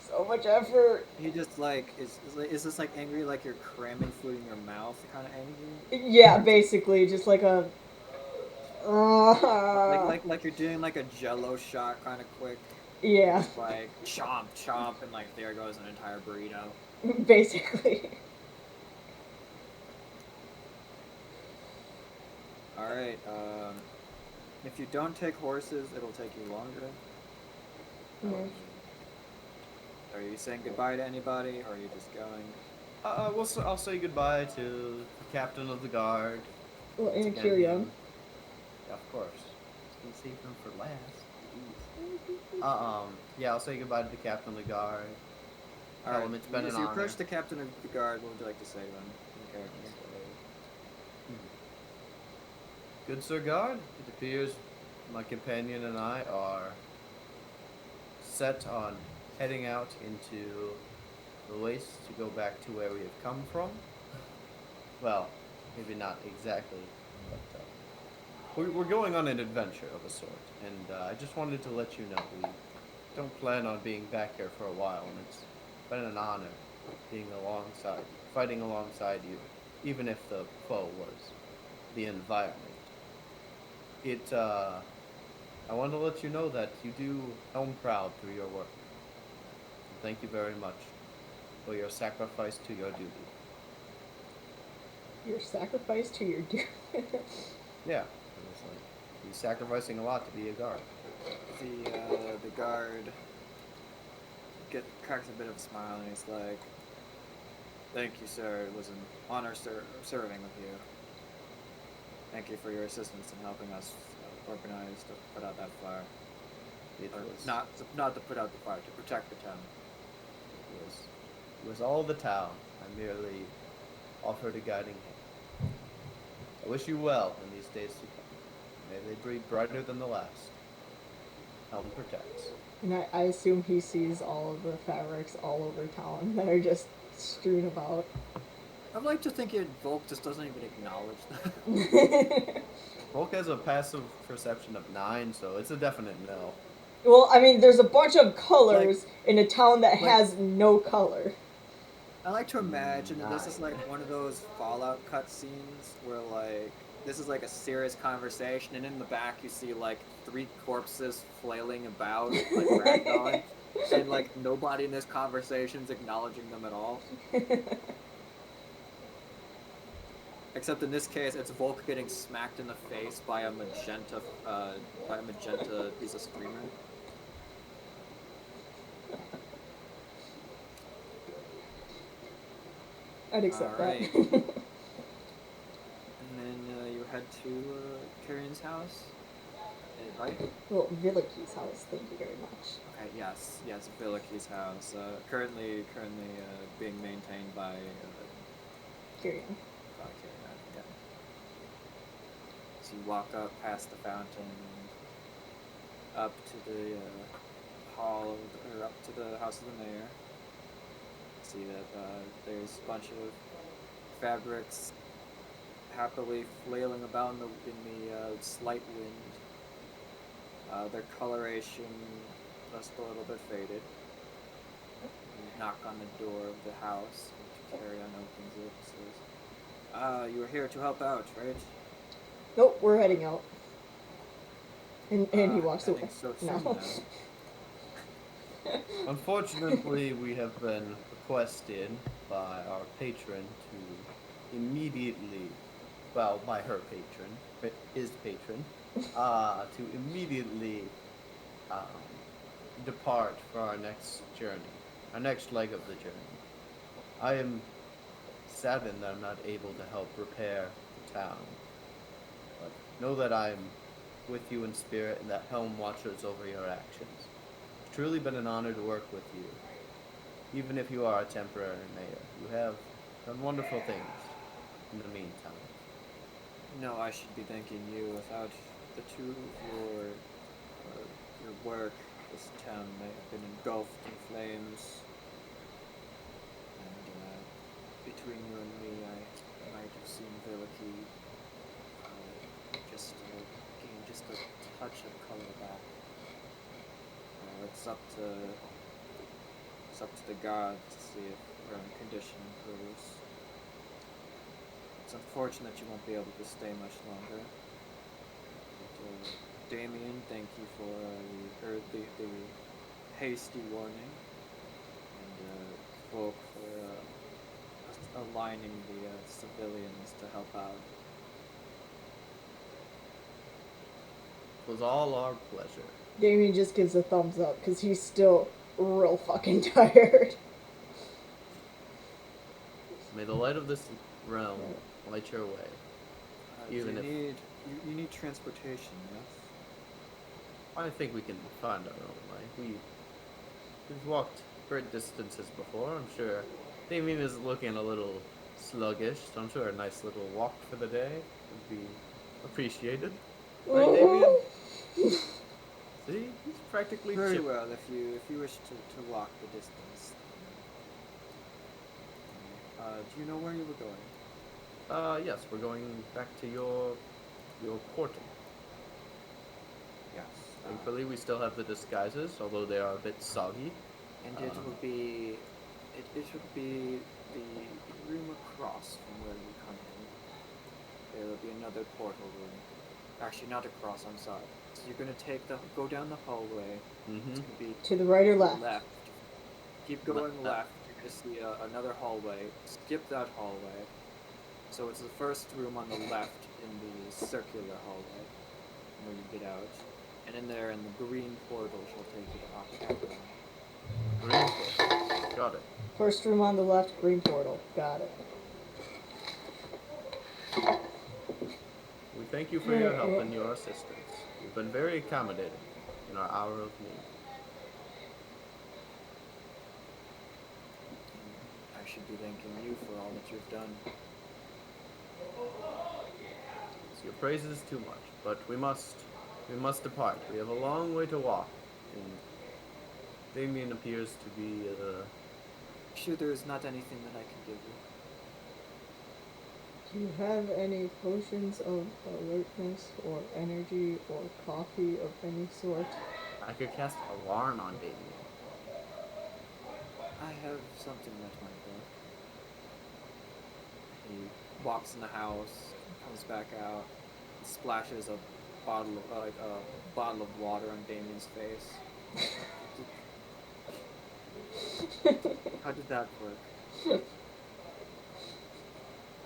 so much effort. He just like is this like angry like you're cramming food in your mouth kind of angry? Yeah, basically, just like a like you're doing like a Jello shot kind of quick. yeah. Just like chomp chomp and like there goes an entire burrito. Basically. All right. If you don't take horses, it'll take you longer. Yeah. Are you saying goodbye to anybody, or are you just going? I'll say goodbye to the captain of the guard. Well, and Again, Kyrian. Yeah, of course. Let's save them for last. Jeez. Yeah, I'll say goodbye to the captain of the guard. All Tell right. him it's been You, an so you honor. approach the captain of the guard. What would you like to say to him? In character. Good Sir Guard, it appears my companion and I are set on heading out into the wastes to go back to where we have come from. Well, maybe not exactly, but we're going on an adventure of a sort, and I just wanted to let you know we don't plan on being back here for a while, and it's been an honor being alongside, fighting alongside you, even if the foe was the environment. I want to let you know that you do Helm proud through your work. So thank you very much for your sacrifice to your duty. Your sacrifice to your dude. Yeah, it was like he's sacrificing a lot to be a guard. The guard cracks a bit of a smile and he's like, "Thank you, sir. It was an honor serving with you. Thank you for your assistance in helping us organize to put out that fire. It Or was not to put out the fire, to protect the town." it was all the town. I merely offered a guiding hand. I wish you well in these days to come. May they be brighter than the last. Helm protects. And I assume he sees all of the fabrics all over town that are just strewn about. I'd like to think Volk just doesn't even acknowledge that. Volk has a passive perception of 9, so it's a definite no. Well, I mean, there's a bunch of colors in a town that has no color. I like to imagine that this is like one of those Fallout cutscenes where like this is like a serious conversation, and in the back you see like 3 corpses flailing about, like ragdolling, and like nobody in this conversation's acknowledging them at all. Except in this case, it's Volk getting smacked in the face by a magenta piece of screamer. I'd accept Alright. that. And then you head to Kieran's house, right? Well, Villiky's house, thank you very much. Okay, yes, Villiky's house. Currently being maintained by Kieran. Kieran, yeah. So you walk up past the fountain, up to the hall, or up to the house of the mayor. See that there's a bunch of fabrics happily flailing about in the slight wind. Their coloration just a little bit faded. You knock on the door of the house, and Carrion opens it and says, "You were here to help out, right?" Nope, we're heading out. And he walks I away. think so No. soon, then. Unfortunately, we have been requested by our patron to immediately, well, by her patron, his patron, to immediately depart for our next journey, our next leg of the journey. I am saddened that I'm not able to help repair the town, but know that I'm with you in spirit and that Helm watches over your actions. It's truly been an honor to work with you. Even if you are a temporary mayor, you have done wonderful things in the meantime. No, I should be thanking you. Without the two of your work, this town may have been engulfed in flames. And between you and me, I might have seen Villiky gain just a touch of color back. It's up to the gods to see if her own condition improves. It's unfortunate you won't be able to stay much longer. But, Damien, thank you for the hasty warning, and Volk for aligning the civilians to help out. It was all our pleasure. Damien just gives a thumbs up because he's still real fucking tired. May the light of this realm light your way. Even if you need transportation, yes? I think we can find our own way. We've walked great distances before. I'm sure Damien is looking a little sluggish, so I'm sure a nice little walk for the day would be appreciated. Right, Damien? See, he's practically Very chip. well, if you wish to walk the distance. Do you know where you were going? Yes, we're going back to your portal. Yes. Thankfully, we still have the disguises, although they are a bit soggy. And it will be, it should be the room across from where you come in. There will be another portal room. Actually, not across. I'm sorry. So you're gonna go down the hallway. Mm-hmm. It's gonna be To the right or left? Keep going Left. left. You're gonna see another hallway. Skip that hallway. So it's the first room on the left in the circular hallway where you get out. And in there, and the green portal shall take you to Aqua. Green portal. Got it. First room on the left, green portal. Got it. We thank you for your help and your assistance. You've been very accommodating in our hour of need. I should be thanking you for all that you've done. So your praise is too much, but we must depart. We have a long way to walk, and Damien appears to be Sure, there is not anything that I can give you. Do you have any potions of alertness or energy or coffee of any sort? I could cast alarm on Damien. I have something that might work. He walks in the house, comes back out, and splashes a bottle of water on Damien's face. How did that work?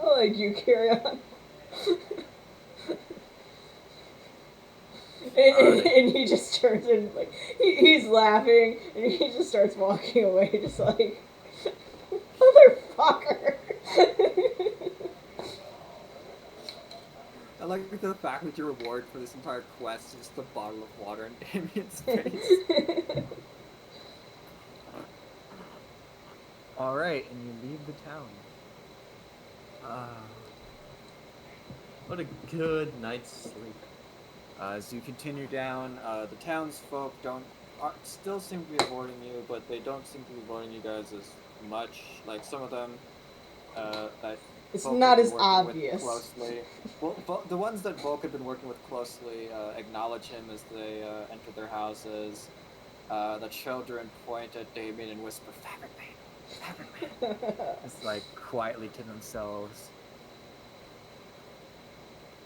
Oh, like you carry on. And he just turns in, like, he's laughing, and he just starts walking away, just like, motherfucker. I like the fact that your reward for this entire quest is just a bottle of water in Damien's face. Alright, and you leave the town. What a good night's sleep. As you continue down, the townsfolk still seem to be avoiding you, but they don't seem to be avoiding you guys as much. Like some of them, that It's Volk not had as been working obvious. with closely. Well, the ones that Volk had been working with closely acknowledge him as they enter their houses. The children point at Damien and whisper, "Fabric Man, Fabric Man." It's like quietly to themselves.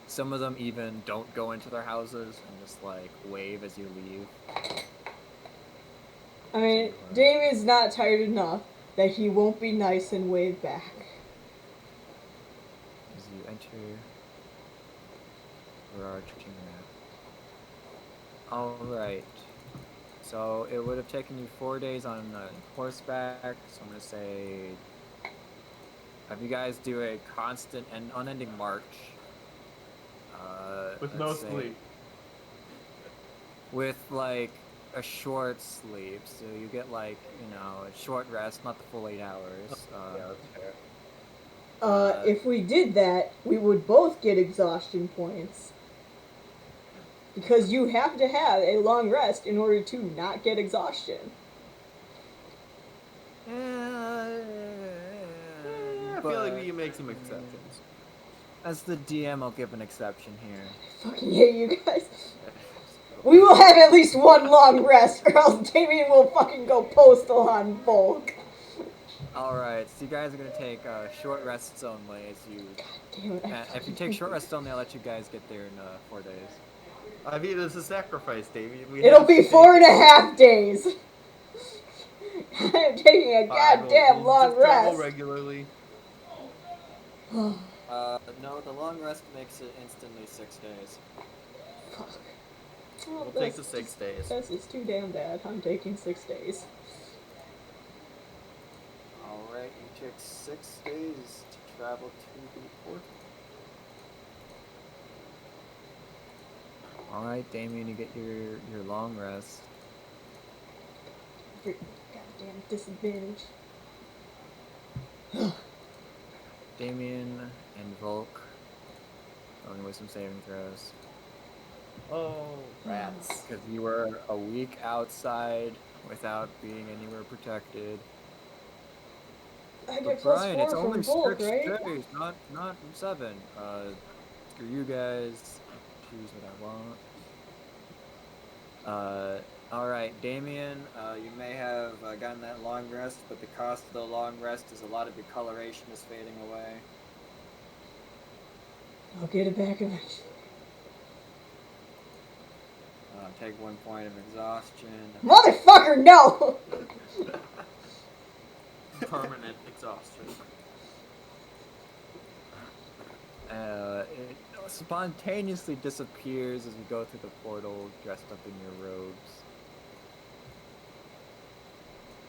Some of them even don't go into their houses and just like wave as you leave. I mean, Damien's not tired enough that he won't be nice and wave back. As you enter Gerard Map. Alright. So it would have taken you 4 days on horseback, so I'm gonna say have you guys do a constant and unending march. With no let's say, sleep. with like a short sleep, so you get like, you know, a short rest, not the full 8 hours. Yeah, that's fair. If we did that, we would both get exhaustion points. Because you have to have a long rest in order to not get exhaustion. I feel like we can make some exceptions. As the DM, I'll give an exception here. Fucking hate you guys. We will have at least one long rest, or else Damien will fucking go postal on Volk. Alright, so you guys are gonna take short rests only as you... Damn it. if you take short rests only, I'll let you guys get there in 4 days. I mean, it's a sacrifice, Davey. It'll be 4.5 days. I am taking a goddamn long just travel rest. regularly. No, the long rest makes it instantly 6 days. Fuck. We'll take the 6 days. This is too damn bad. I'm taking 6 days. Alright, you take 6 days to travel to the portal. Alright, Damien, you get your long rest. God Damn disadvantage. Damien and Volk going with some saving throws. Oh, rats. Because you were a week outside without being anywhere protected. I But get Brian, it's +4 only from Volk, 6 right? days, not 7. Screw you guys. Choose what I want. Alright, Damien, you may have gotten that long rest, but the cost of the long rest is a lot of your coloration is fading away. I'll get it back eventually. Take 1 point of exhaustion. Motherfucker, no! Permanent exhaustion. It spontaneously disappears as you go through the portal, dressed up in your robes.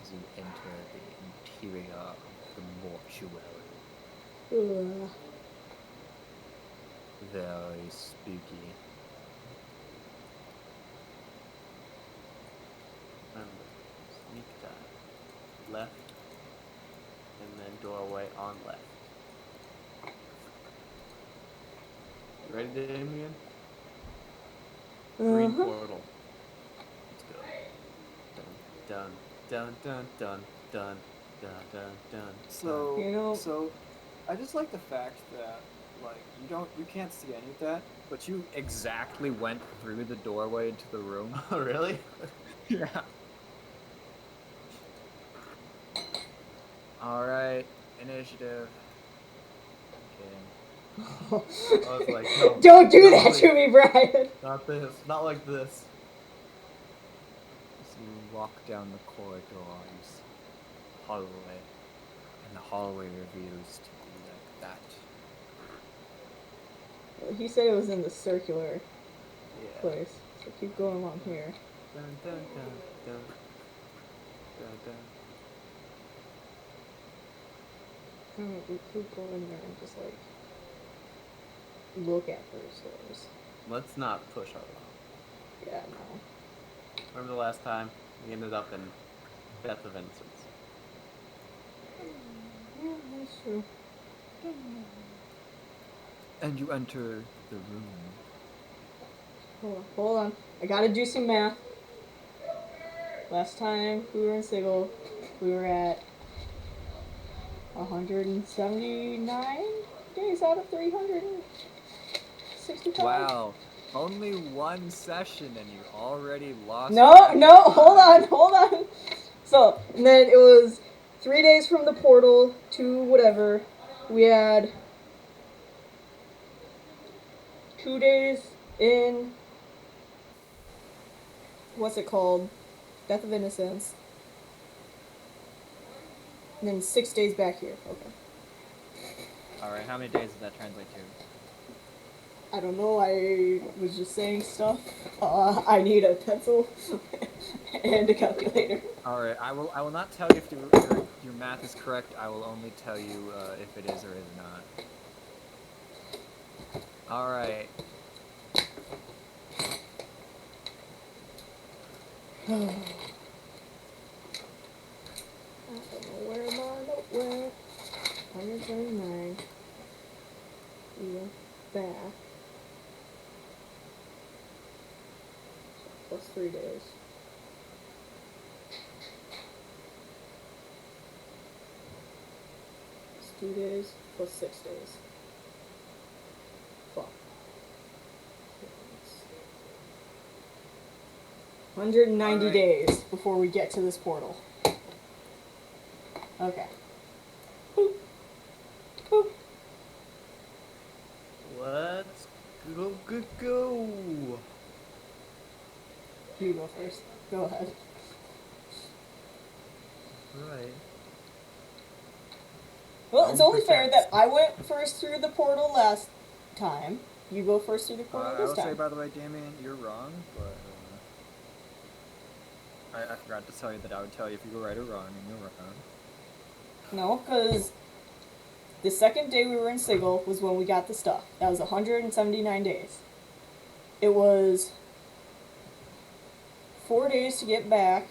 As you enter the interior of the mortuary. Ugh. Very spooky. Remember, sneak dive. Left. And then doorway on left. You ready, Damien? Green portal. Let's go. Dun, dun, dun, dun, dun, dun, dun, dun. So, You know- so I just like the fact that like you can't see any of that. But you exactly went through the doorway into the room. Oh, really? Yeah. Alright, initiative. Okay. I was like, no. Don't do no, that please. to me, Brian! Not this. Not like this. As you walk down the corridor, you see a hallway, and the hallway reveals to be like that. He said it was in the circular Yeah. place, so keep going along here. Dun, dun, dun, dun. Dun, dun. We could go in there and just like look at those doors. Let's not push our luck. Yeah, no. Remember the last time we ended up in Death of Innocence? Yeah, that's true. And you enter the room. Hold on. I gotta do some math. Last time we were in Sigil, we were at 179 days out of 365. Wow. Only 1 session and you already lost. No, track no, of hold time. on. So, and then it was 3 days from the portal to whatever. We had 2 days in, what's it called? Death of Innocence. And then 6 days back here. Okay. Alright, how many days does that translate to? I don't know, I was just saying stuff. I need a pencil and a calculator. Alright, I will not tell you if your math is correct. I will only tell you if it is or is not. Alright. I don't know where am I? Nowhere. 179. Yeah. Back. Plus 3 days. Plus 2 days. Plus 6 days. Fuck. 190 Alright. days before we get to this portal. Okay. Boop. Boop. Let's go, go, go. You go first. Go ahead. Right. Well, it's Home only fair protects. that I went first through the portal last time. You go first through the portal I this will say, time. by the way, Damien, you're wrong, but I forgot to tell you that I would tell you if you were right or wrong, and you're wrong. No, because the second day we were in Sigil was when we got the stuff. That was 179 days. It was 4 days to get back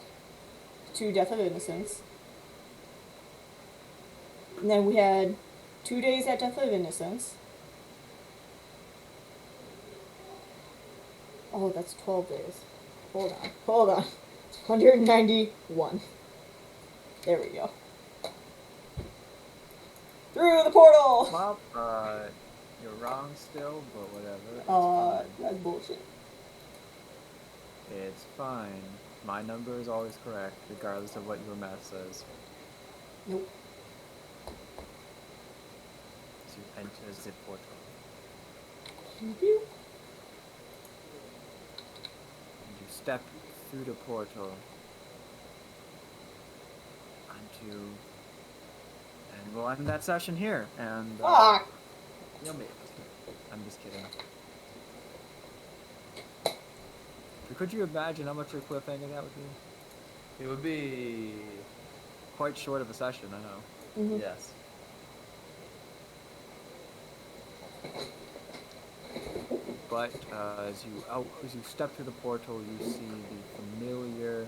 to Death of Innocence. And then we had 2 days at Death of Innocence. Oh, that's 12 days. Hold on. 191. There we go. Through the portal! Well, you're wrong still, but whatever. It's fine. That's bullshit. It's fine. My number is always correct, regardless of what your math says. Nope. So you enter the portal. Pew. And you step through the portal onto... And we'll end that session here, and... Fuck! Yummy. I'm just kidding. Could you imagine how much of a cliffhanger that would be? It would be... Quite short of a session, I know. Mhm. Yes. But as you step through the portal, you see the familiar.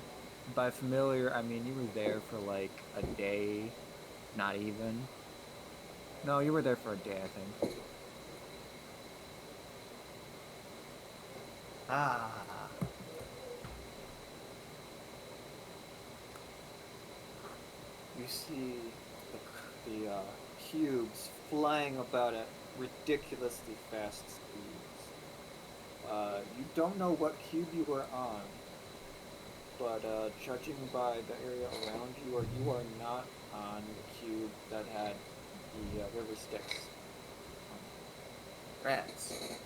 By familiar, I mean you were there for like a day, not even. No, you were there for a day, I think. Ah. You see the cubes flying about at ridiculously fast speeds. You don't know what cube you were on, but judging by the area around you, you are not on the cube that had the river Styx. Rats.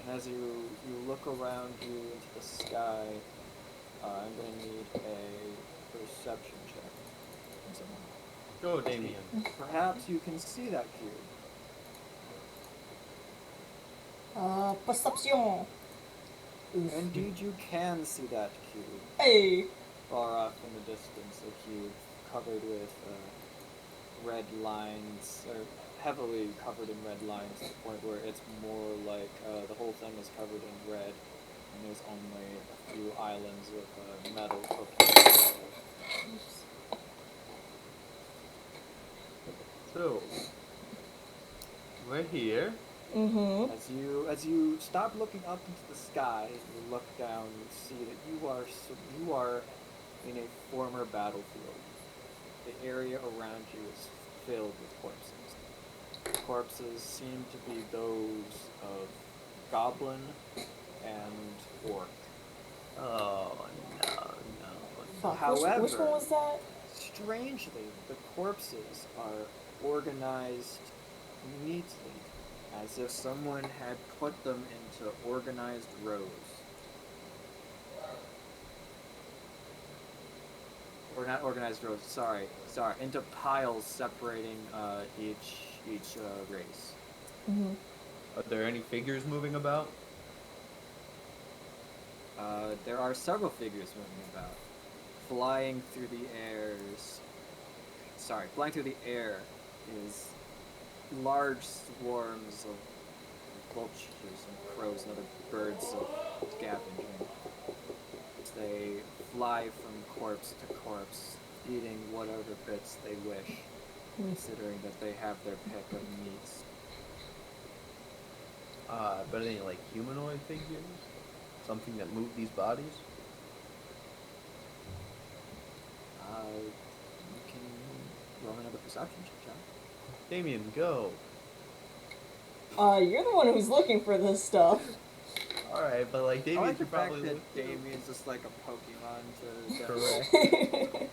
And as you look around you into the sky, I'm going to need a perception check from someone. Go, Damien. Perhaps you can see that cube. Perception. Oof. Indeed, you can see that cube. Hey! Far off in the distance, a cube covered with red lines, or heavily covered in red lines, to the point where it's more like the whole thing is covered in red, and there's only a few islands of metal cookies. So, we're here. Mm-hmm. As you stop looking up into the sky, you look down, you see that you are in a former battlefield. The area around you is filled with corpses. The corpses seem to be those of goblin and orc. Oh, no. Fuck. However, Which one was that? Strangely, the corpses are organized neatly, as if someone had put them into organized rows. Or not organized rows, sorry, into piles separating each race. Mm-hmm. Are there any figures moving about? There are several figures moving about. Flying through the air is large swarms of vultures and crows and other birds of scavenging. They fly from corpse to corpse, eating whatever bits they wish, considering that they have their pick of meats. But any, like, humanoid figures? Something that moved these bodies? You can roll another perception check, John. Damien, go. You're the one who's looking for this stuff. Alright, but like I Damien like the should fact probably that look. Damien's just like a Pokemon to Correct.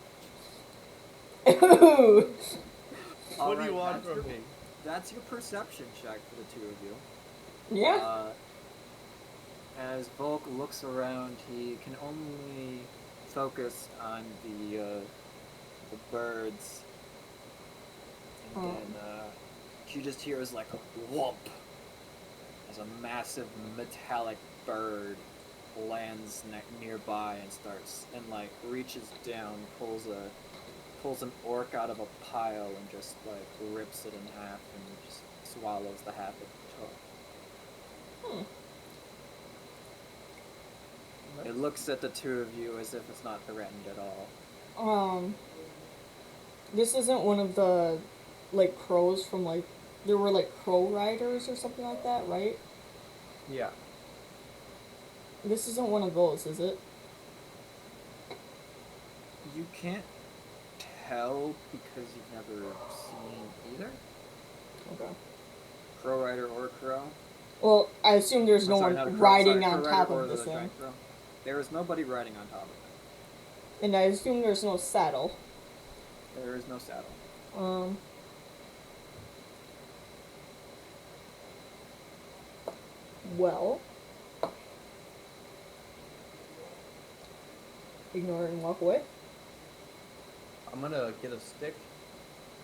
Ooh. What do you want from me? That's your perception check for the two of you. Yeah. As Volk looks around, he can only focus on the birds, and then she just hears like a whoomp as a massive metallic bird lands nearby and reaches down, pulls an orc out of a pile and just like rips it in half and just swallows the half it took. It looks at the two of you as if it's not threatened at all. Um, this isn't one of the, like, crows from, like, there were, like, crow riders or something like that, right? Yeah. This isn't one of those, is it? You can't tell because you've never seen either Okay. Crow Rider or Crow. Well, I assume there's no Sorry, one not a crow. riding Sorry, on Crow Rider top or of this the thing. giant crow. There is nobody riding on top of it. And I assume there's no saddle. There is no saddle. Um. Well. Ignore it and walk away. I'm gonna get a stick.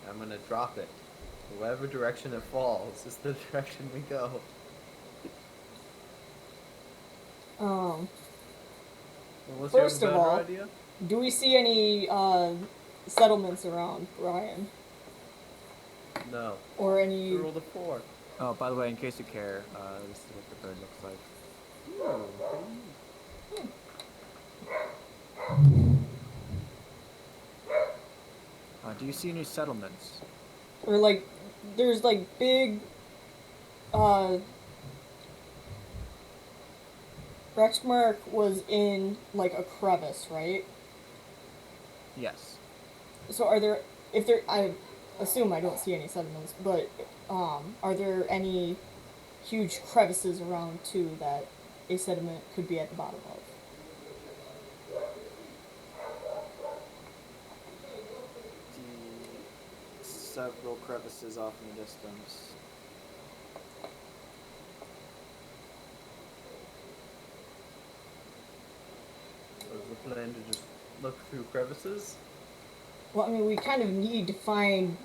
And I'm gonna drop it. Whatever direction it falls is the direction we go. Um. Unless First you of have a better all, idea? do we see any settlements around, Ryan? No. Or any? We rolled a 4. Oh, by the way, in case you care, this is what the bird looks like. Do you see any settlements? Or like, there's like big, Rexmark was in like a crevice, right? Yes. So are there, if there, I assume I don't see any settlements, but, are there any huge crevices around too that a settlement could be at the bottom of? Several crevices off in the distance. Was the plan to just look through crevices? Well, I mean, we kind of need to find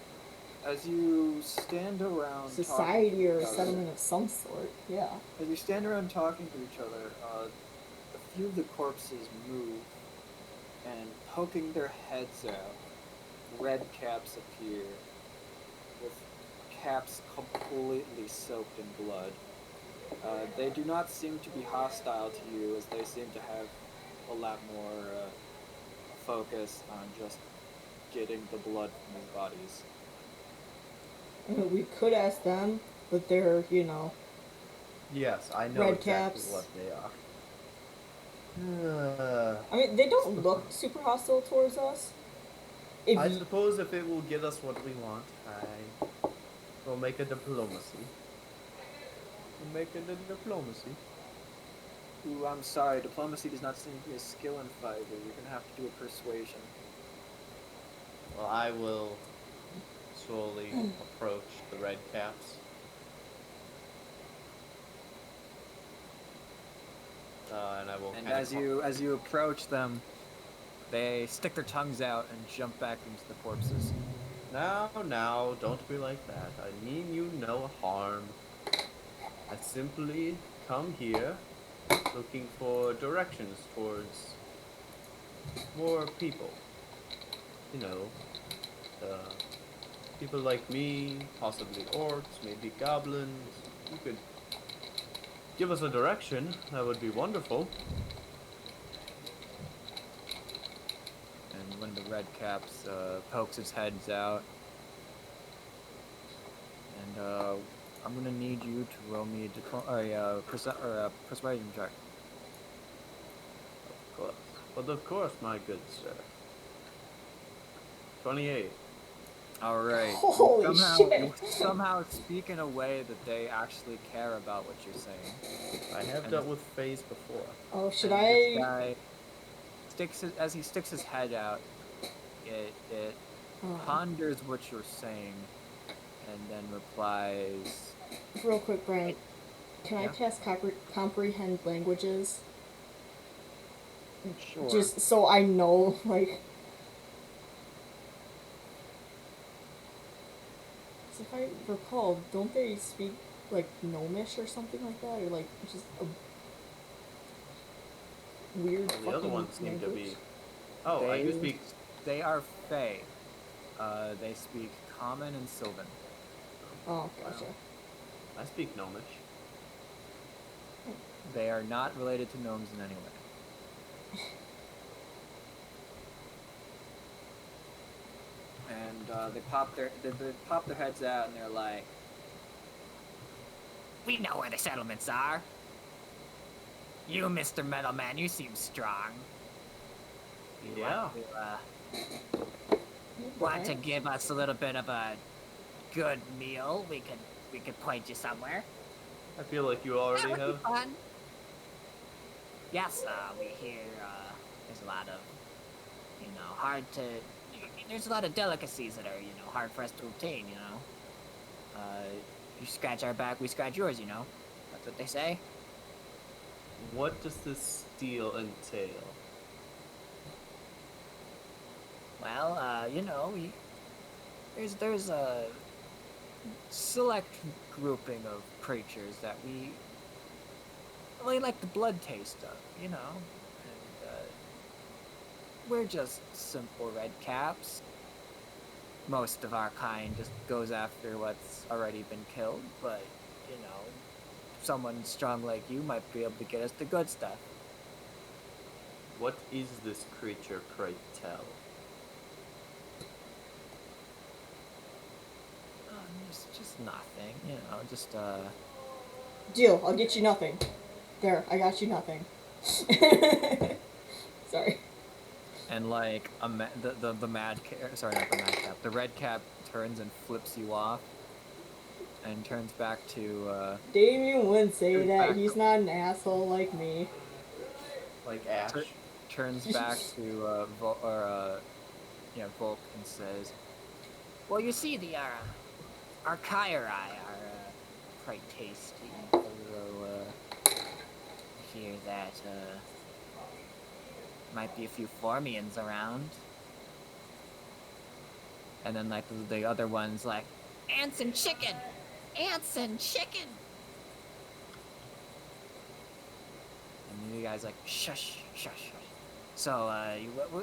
As you stand around society or a talking to each other- settlement of some sort, yeah. As you stand around talking to each other, a few of the corpses move, and poking their heads out, red caps appear, with caps completely soaked in blood. They do not seem to be hostile to you, as they seem to have a lot more focus on just getting the blood from their bodies. I mean, we could ask them, but they're, you know, Yes, I know Red exactly caps. what they are. I mean, they don't look super hostile towards us. If I y- suppose if it will get us what we want, I will make a diplomacy. We'll make it a diplomacy. Ooh, I'm sorry, diplomacy does not seem to be a skill in fighting. You're gonna have to do a persuasion. Well, I will slowly approach the red caps. And I will. And kinda as you approach them, They stick their tongues out and jump back into the corpses. Now, don't be like that. I mean you no harm. I simply come here looking for directions towards more people. You know, people like me, possibly orcs, maybe goblins. You could give us a direction, that would be wonderful. And one of the red caps pokes his heads out. And I'm gonna need you to roll me a persuasion check. Of course. But of course, my good sir. 28. All right. Holy you shit! somehow speak in a way that they actually care about what you're saying. I have And dealt with Faze before. Oh, should And this I? guy as he sticks his head out, it Oh. ponders what you're saying, and then replies. Real quick, Brian. Can I Yeah? cast comprehend languages? Sure. Just so I know, like. 'Cause if I recall, don't they speak like Gnomish or something like that, or like just a weird Well, the other fucking ones seem to language? be. Oh, I do They- speak. They are Fae. They speak Common and Sylvan. Oh, gotcha. I speak Gnomish. They are not related to gnomes in any way. they pop their heads out and they're like, We know where the settlements are. You, Mr. Metalman, you seem strong. You Yeah. want to give us a little bit of a good meal? We could point you somewhere. I feel like you That already would be have. fun. Yes, we hear there's a lot of, hard to. There's a lot of delicacies that are, hard for us to obtain. You scratch our back, we scratch yours. That's what they say. What does this deal entail? Well, there's a select grouping of creatures that we really like the blood taste of, and we're just simple red caps. Most of our kind just goes after what's already been killed, but someone strong like you might be able to get us the good stuff. What is this creature, pray tell? Just nothing, just Deal. I'll get you nothing. There, I got you nothing. Sorry. And like the sorry, not the mad cap. The red cap turns and flips you off, and turns back to. Damien wouldn't say Turns that. back He's to- not an asshole like me. Like Ash? Turns back to Volk and says, well, you see, our Kyrai are quite tasty. Although hear that might be a few Formians around. and then like the other ones like, Ants and chicken! Ants and chicken! and you guys like, Shush, shush, shush. So,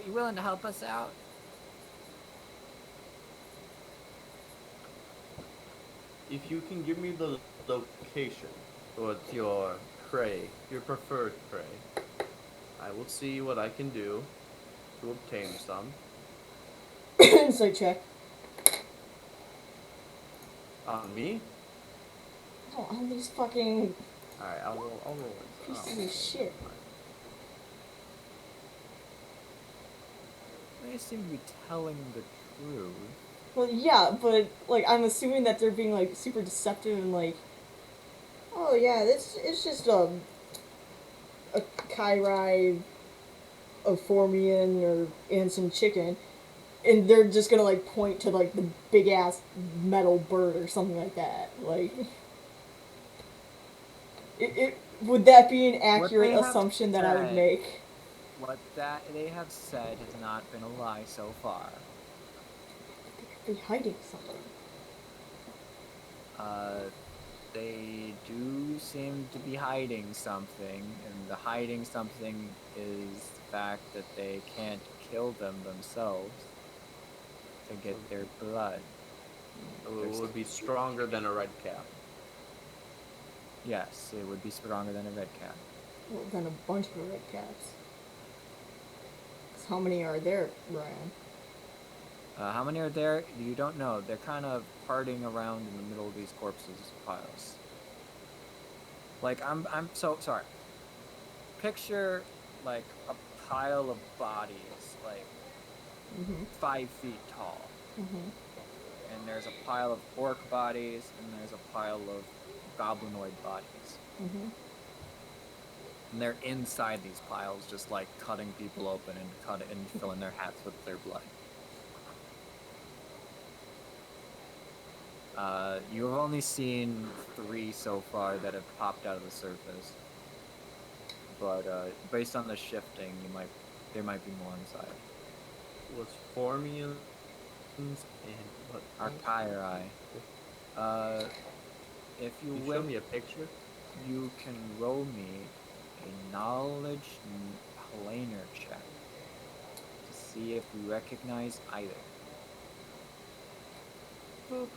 you willing to help us out? If you can give me the location towards your prey, your preferred prey, I will see what I can do to obtain some. Insight check. On me? Oh, on these fucking Alright, I'll roll it. pieces of shit. they seem to be telling the truth. Well, yeah, but like I'm assuming that they're being like super deceptive and like, oh yeah, it's just a Kyrai, a Formian, or Anson chicken, and they're just gonna like point to like the big ass metal bird or something like that. Like, it would that be an accurate they have assumption that I would said- make? What that they have said has not been a lie so far. They could be hiding something. They do seem to be hiding something, and the hiding something is the fact that they can't kill them themselves to get their blood. It would be stronger than a red cap. Yes, it would be stronger than a red cap. Well, then a bunch of red caps. 'Cause how many are there, Brian? How many are there? You don't know. They're kind of partying around in the middle of these corpses piles. Like, I'm so sorry. Picture, like, a pile of bodies, like, Mm-hmm. 5 feet tall. Mm-hmm. And there's a pile of orc bodies, and there's a pile of goblinoid bodies. Mm-hmm. And they're inside these piles, just, like, cutting people open and filling their hats with their blood. You have only seen 3 so far that have popped out of the surface. But based on the shifting, there might be more inside. Was Formians and what? Archirai. If you Can you will, show me a picture? you can roll me a knowledge planar check to see if you recognize either. Oof.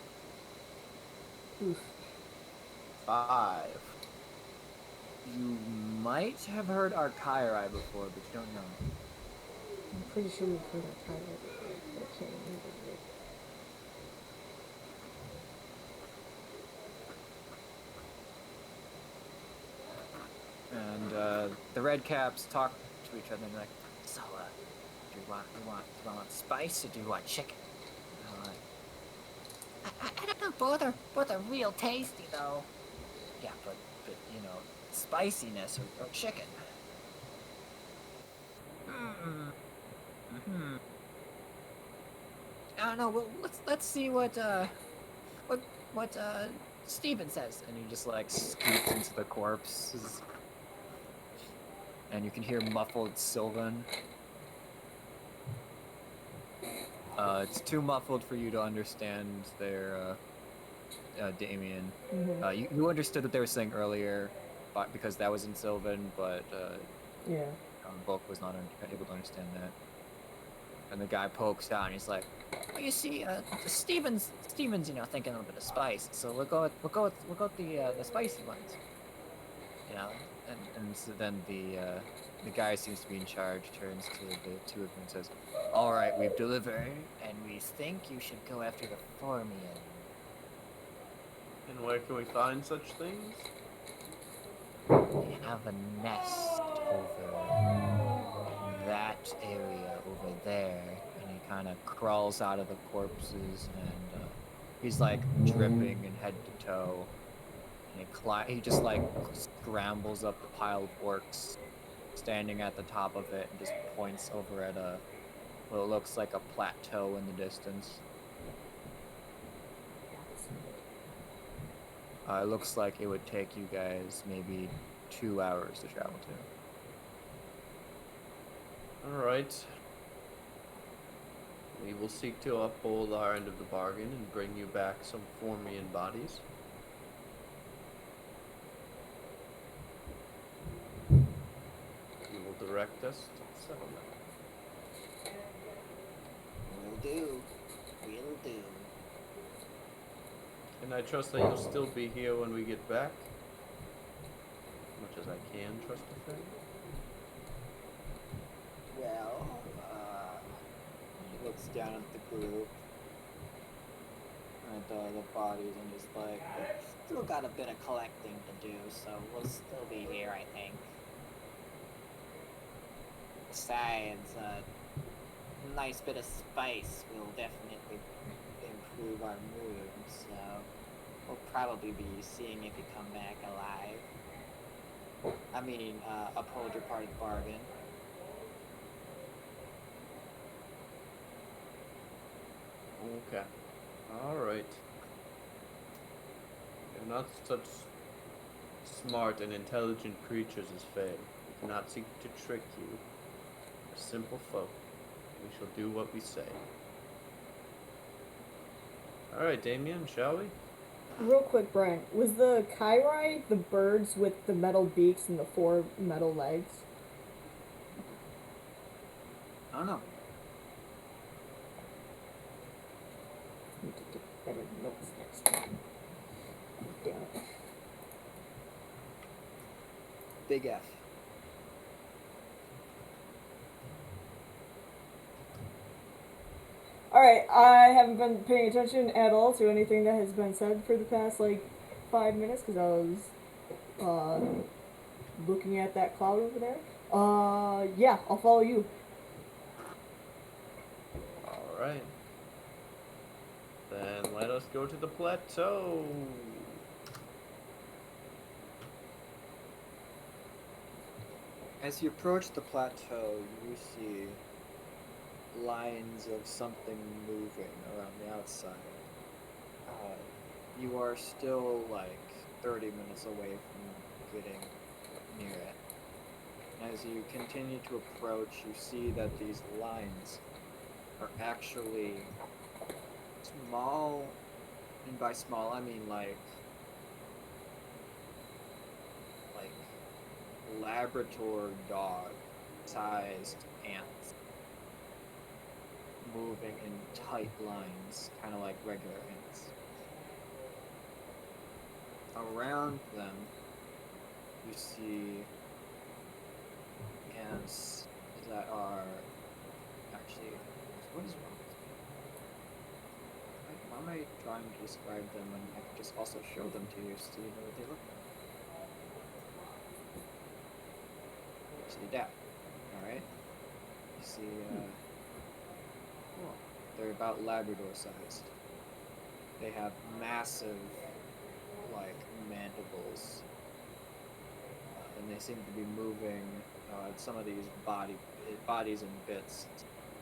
5. You might have heard Archirai before, but you don't know. I'm pretty sure we've heard of Kyra before, but I can't remember it. the red caps talk to each other and they're like, so, do you want spice or do you want chicken? And I don't know. Both are real tasty though. yeah, but you know, spiciness or chicken. Hmm. Hmm. I don't know. Well, let's see what Steven says. And he just like scoots into the corpses, and you can hear muffled Sylvan. It's too muffled for you to understand their Damien. You understood what they were saying earlier, but because that was in Sylvan, but Yeah. Volk was not able to understand that. And the guy pokes down. He's like, Well, you see, Steven's you know thinking a little bit of spice, so we'll go with the spicy ones. you know, and so then the guy seems to be in charge turns to the two of them and says, "All right, we've delivered, and we think you should go after the Formian." And where can we find such things? They have a nest over that area over there, and he kind of crawls out of the corpses, and he's like dripping and head to toe, and he just like scrambles up the pile of orcs, standing at the top of it, and just points over at what looks like a plateau in the distance. It looks like it would take you guys maybe 2 hours to travel to. All right. We will seek to uphold our end of the bargain and bring you back some Formian bodies. You will direct us to the settlement. Will do. Will do. And I trust that you'll still be here when we get back. As much as I can trust a friend. Well, he looks down at the group, at the bodies, and he's like, Still got a bit of collecting to do, so we'll still be here, I think. Besides, a nice bit of spice will definitely improve our mood, so we'll probably be seeing if you come back alive. I mean, uphold your part of the bargain. Okay. Alright. You're not such smart and intelligent creatures as Fae. We cannot seek to trick you. We're simple folk. We shall do what we say. Alright, Damien, shall we? Real quick, Brian, was the Kairai the birds with the metal beaks and the 4 metal legs? I don't know. Need to get better notes next time. Damn it. Big F. Alright, I haven't been paying attention at all to anything that has been said for the past, 5 minutes, because I was, looking at that cloud over there. Yeah, I'll follow you. Alright. Then let us go to the plateau. As you approach the plateau, you see lines of something moving around the outside. You are still like 30 minutes away from getting near it. And as you continue to approach, you see that these lines are actually small, and by small I mean like Labrador dog sized ants moving in tight lines, kind of like regular ants. Around them, you see ants that are actually. What is wrong with me? Why am I trying to describe them when I could just also show them to you so you know what they look like? depth. All right. You see, well, they're about Labrador sized. They have massive, like, mandibles, and they seem to be moving some of these bodies and bits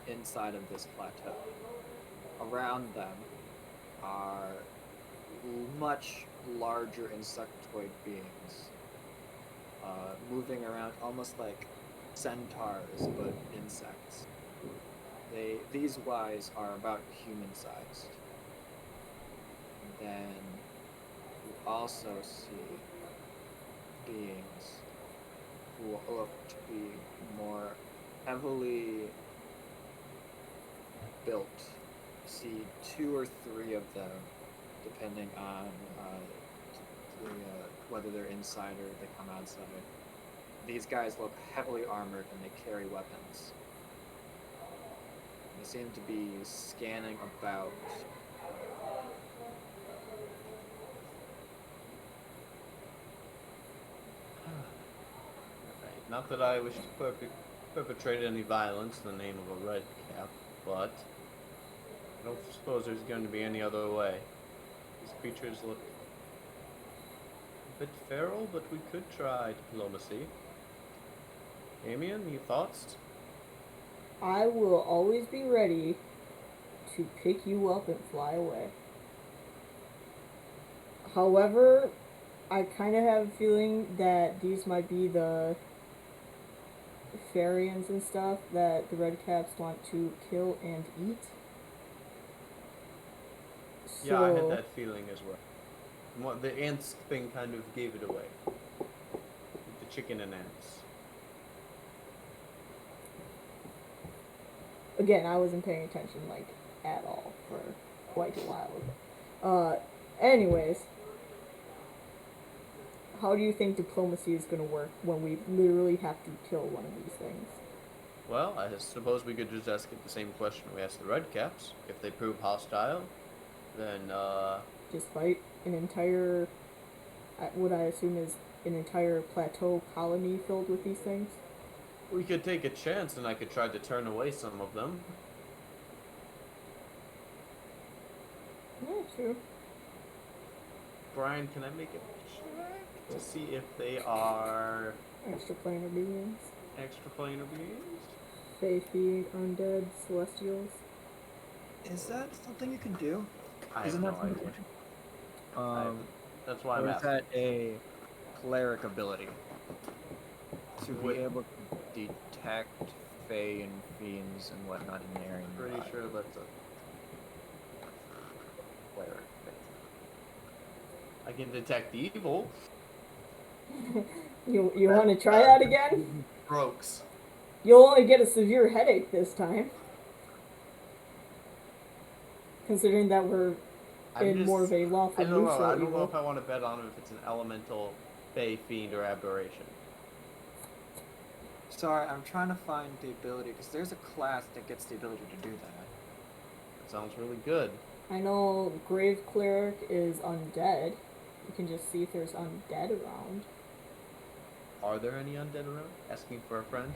inside of this plateau. Around them are much larger insectoid beings, moving around almost like centaurs, but insects. These Ys are about human sized. Then you also see beings who look to be more heavily built. You see 2 or 3 of them, depending on whether they're inside or they come outside. These guys look heavily armored and they carry weapons. They seem to be scanning about. Not that I wish to perpetrate any violence in the name of a red cap, but I don't suppose there's going to be any other way. These creatures look a bit feral, but we could try diplomacy. Damien, any thoughts? I will always be ready to pick you up and fly away. However, I kind of have a feeling that these might be the Farians and stuff that the Redcaps want to kill and eat. Yeah, I had that feeling as well. The ants thing kind of gave it away. The chicken and ants. Again, I wasn't paying attention, like, at all for quite a while. Anyways, how do you think diplomacy is going to work when we literally have to kill one of these things? Well, I suppose we could just ask it the same question we asked the Redcaps. If they prove hostile, then, Just fight an entire, what I assume is an entire plateau colony filled with these things? we could take a chance and I could try to turn away some of them. Yeah, true. Brian, can I make a check to see if they are Extraplanar beings. extraplanar beings? Fae, undead, celestials. Is that something you can do? I Isn't have that no something? idea. That's why I'm or is asking. that a cleric ability? To be Wait. able to detect Fae and fiends and whatnot in their Pretty environment. sure that's a Cleric. I can detect evil. You want to try that again? Brokes. You'll only get a severe headache this time. Considering that we're in more of a lawful I don't know. neutral I don't know evil. if I want to bet on if it's an elemental, Fae, fiend, or aberration. Sorry, I'm trying to find the ability because there's a class that gets the ability to do that. That sounds really good. I know Grave Cleric is undead. You can just see if there's undead around. Are there any undead around? Asking for a friend.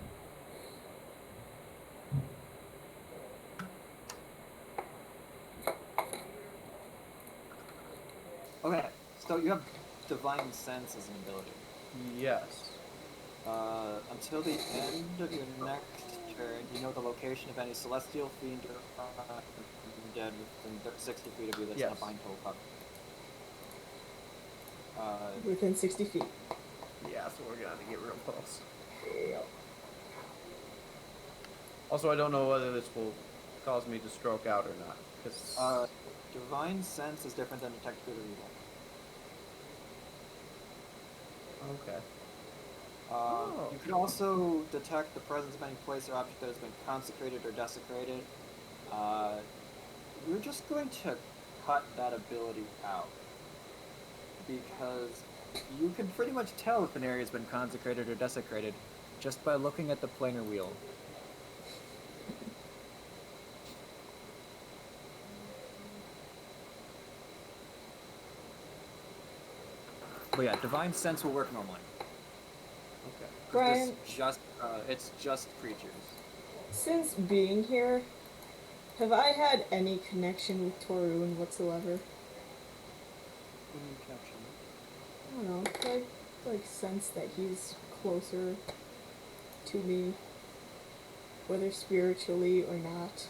Okay, so you have Divine Sense as an ability. Yes. Until the end of your next turn, you know the location of any celestial fiend or undead within 60 feet of you that's Yes. not bind total cover. Within 60 feet. Yeah, so we're gonna get real close. Yep. Also, I don't know whether this will cause me to stroke out or not. 'Cause Divine Sense is different than Detect Good or Evil. okay. You can also detect the presence of any place or object that has been consecrated or desecrated. We're just going to cut that ability out because you can pretty much tell if an area has been consecrated or desecrated just by looking at the planar wheel. But yeah, Divine Sense will work normally. Okay. Brian, This just It's just creatures. Since being here, have I had any connection with Torun whatsoever? I don't know. I like sense that he's closer to me, whether spiritually or not.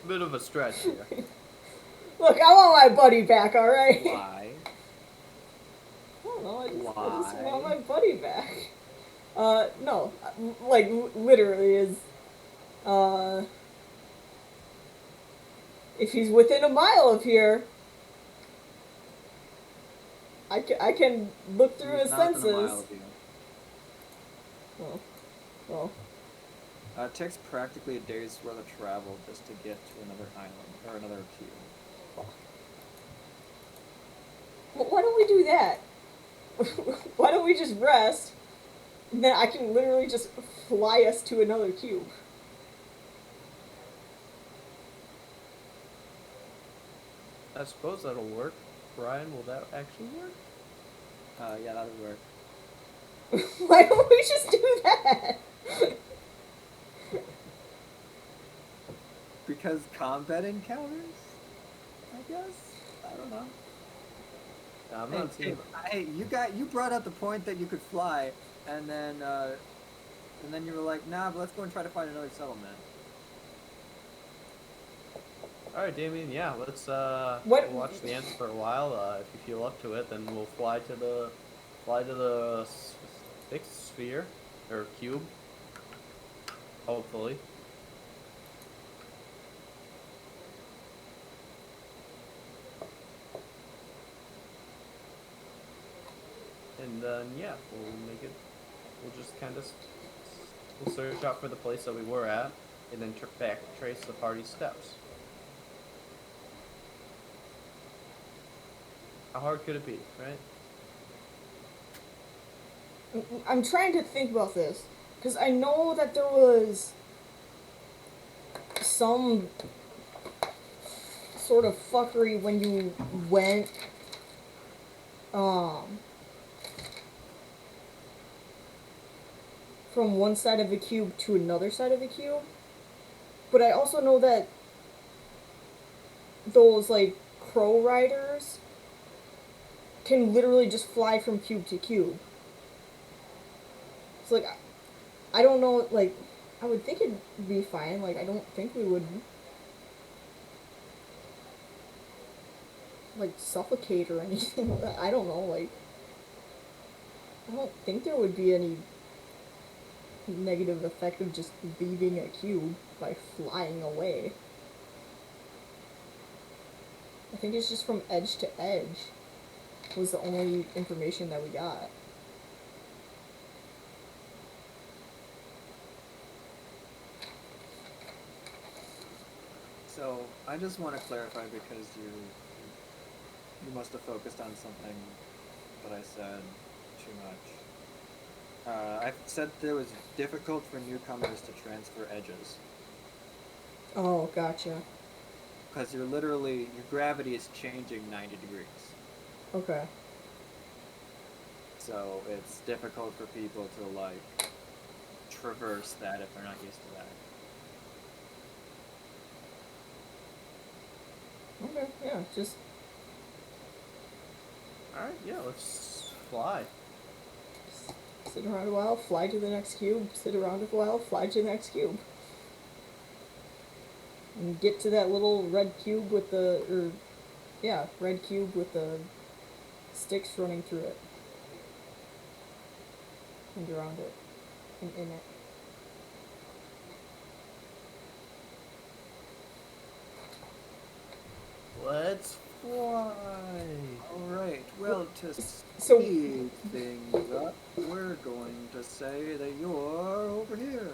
Bit of a stretch here. Look, I want my buddy back, alright? Why? I don't know, I just Why? want my buddy back. No. Like, literally is, if he's within a mile of here, I can look through He's his not within a mile senses. of you. Well, It takes practically a day's worth of travel just to get to another island or another cube. well, why don't we do that? Why don't we just rest? And then I can literally just fly us to another cube. I suppose that'll work. Brian, will that actually work? Yeah, that would work. Why don't we just do that? Because combat encounters? I guess? I don't know. I'm not seeing. Hey, you brought up the point that you could fly, and then you were like, nah, but let's go and try to find another settlement. All right, Damien. Yeah, let's What- watch the ants for a while. If you feel up to it, then we'll fly to the sixth sphere or cube. Hopefully. And then yeah, we'll make it. We'll just kind of we'll search out for the place that we were at, and then trace the party steps. How hard could it be, right? I'm trying to think about this, because I know that there was some sort of fuckery when you went, from one side of the cube to another side of the cube. But I also know that those, like, crow riders can literally just fly from cube to cube. So, like, I don't know, like, I would think it'd be fine. Like, I don't think we would, like, suffocate or anything. I don't know, like, I don't think there would be any negative effect of just leaving a cube by flying away. I think it's just from edge to edge was the only information that we got. So I just want to clarify because you must have focused on something that I said too much. I said that it was difficult for newcomers to transfer edges Oh, gotcha. because you're literally your gravity is changing 90 degrees. Okay. So it's difficult for people to like traverse that if they're not used to that. Okay, yeah, just All right, yeah, let's fly. sit around a while, fly to the next cube, sit around a while, fly to the next cube. And get to that little red cube with the, red cube with the sticks running through it. And around it. And in it. Let's fly. Alright, well, to So- speed things up, we're going to say that you're over here.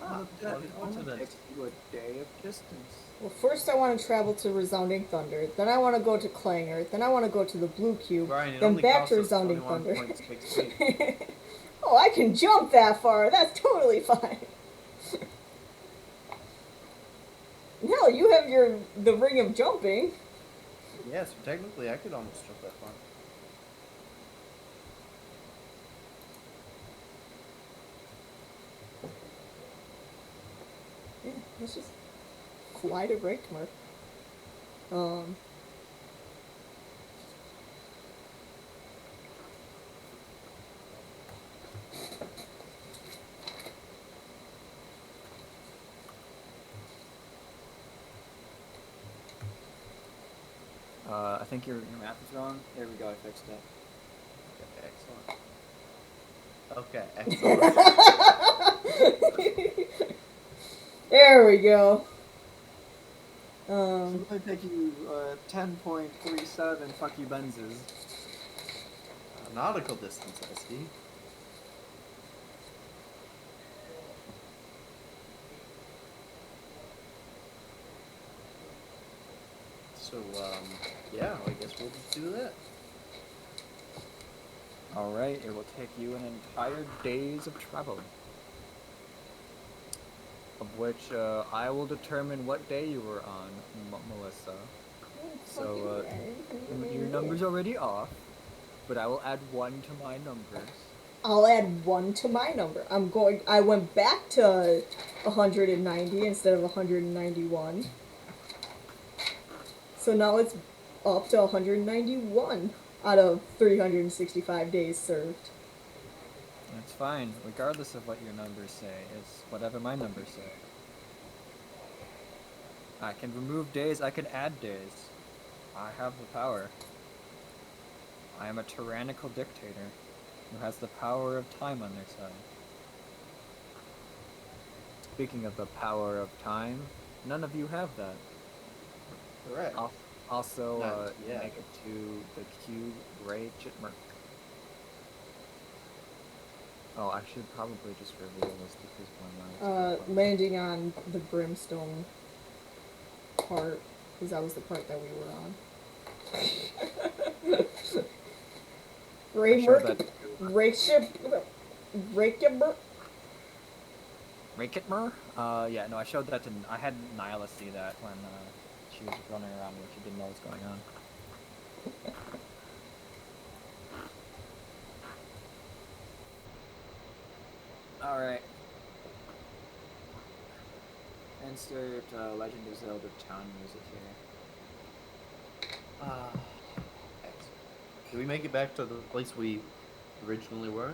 Ah, That what a only coincidence. takes you a day of distance. Well, first I want to travel to Resounding Thunder, then I want to go to Clangor, then I want to go to the Blue Cube, Brian, it then only back costs to us Resounding Thunder. 21.68. Oh, I can jump that far. That's totally fine. Hell, you have the ring of jumping. Yeah, so technically I could almost jump that far. Let's just quite a Reichmark. I think your math is wrong. There we go. I fixed it. Okay, excellent. There we go. So I take you 10.37. Fuck you, Benzes. Nautical distance, I see. So, yeah, I guess we'll just do that. All right, it will take you an entire days of travel, of which I will determine what day you were on, Melissa. So your number's already off, but I will add 1 to my numbers. I'll add 1 to my number. I went back to 190 instead of 191. So now it's up to 191 out of 365 days served. That's fine, regardless of what your numbers say. It's whatever my numbers say. I can remove days, I can add days. I have the power. I am a tyrannical dictator who has the power of time on their side. Speaking of the power of time, none of you have that. Correct. Also, Not yet. make it to the cube Ray Chitmerk. Oh, I should probably just reveal this because one Landing on the brimstone part, because that was the part that we were on. Raymerk, Rakitmer? Yeah, no, I showed that to. I had Nyla see that when she was running around where she didn't know what's going on. Alright. Insert Legend of Zelda town music here. Did we make it back to the place we originally were?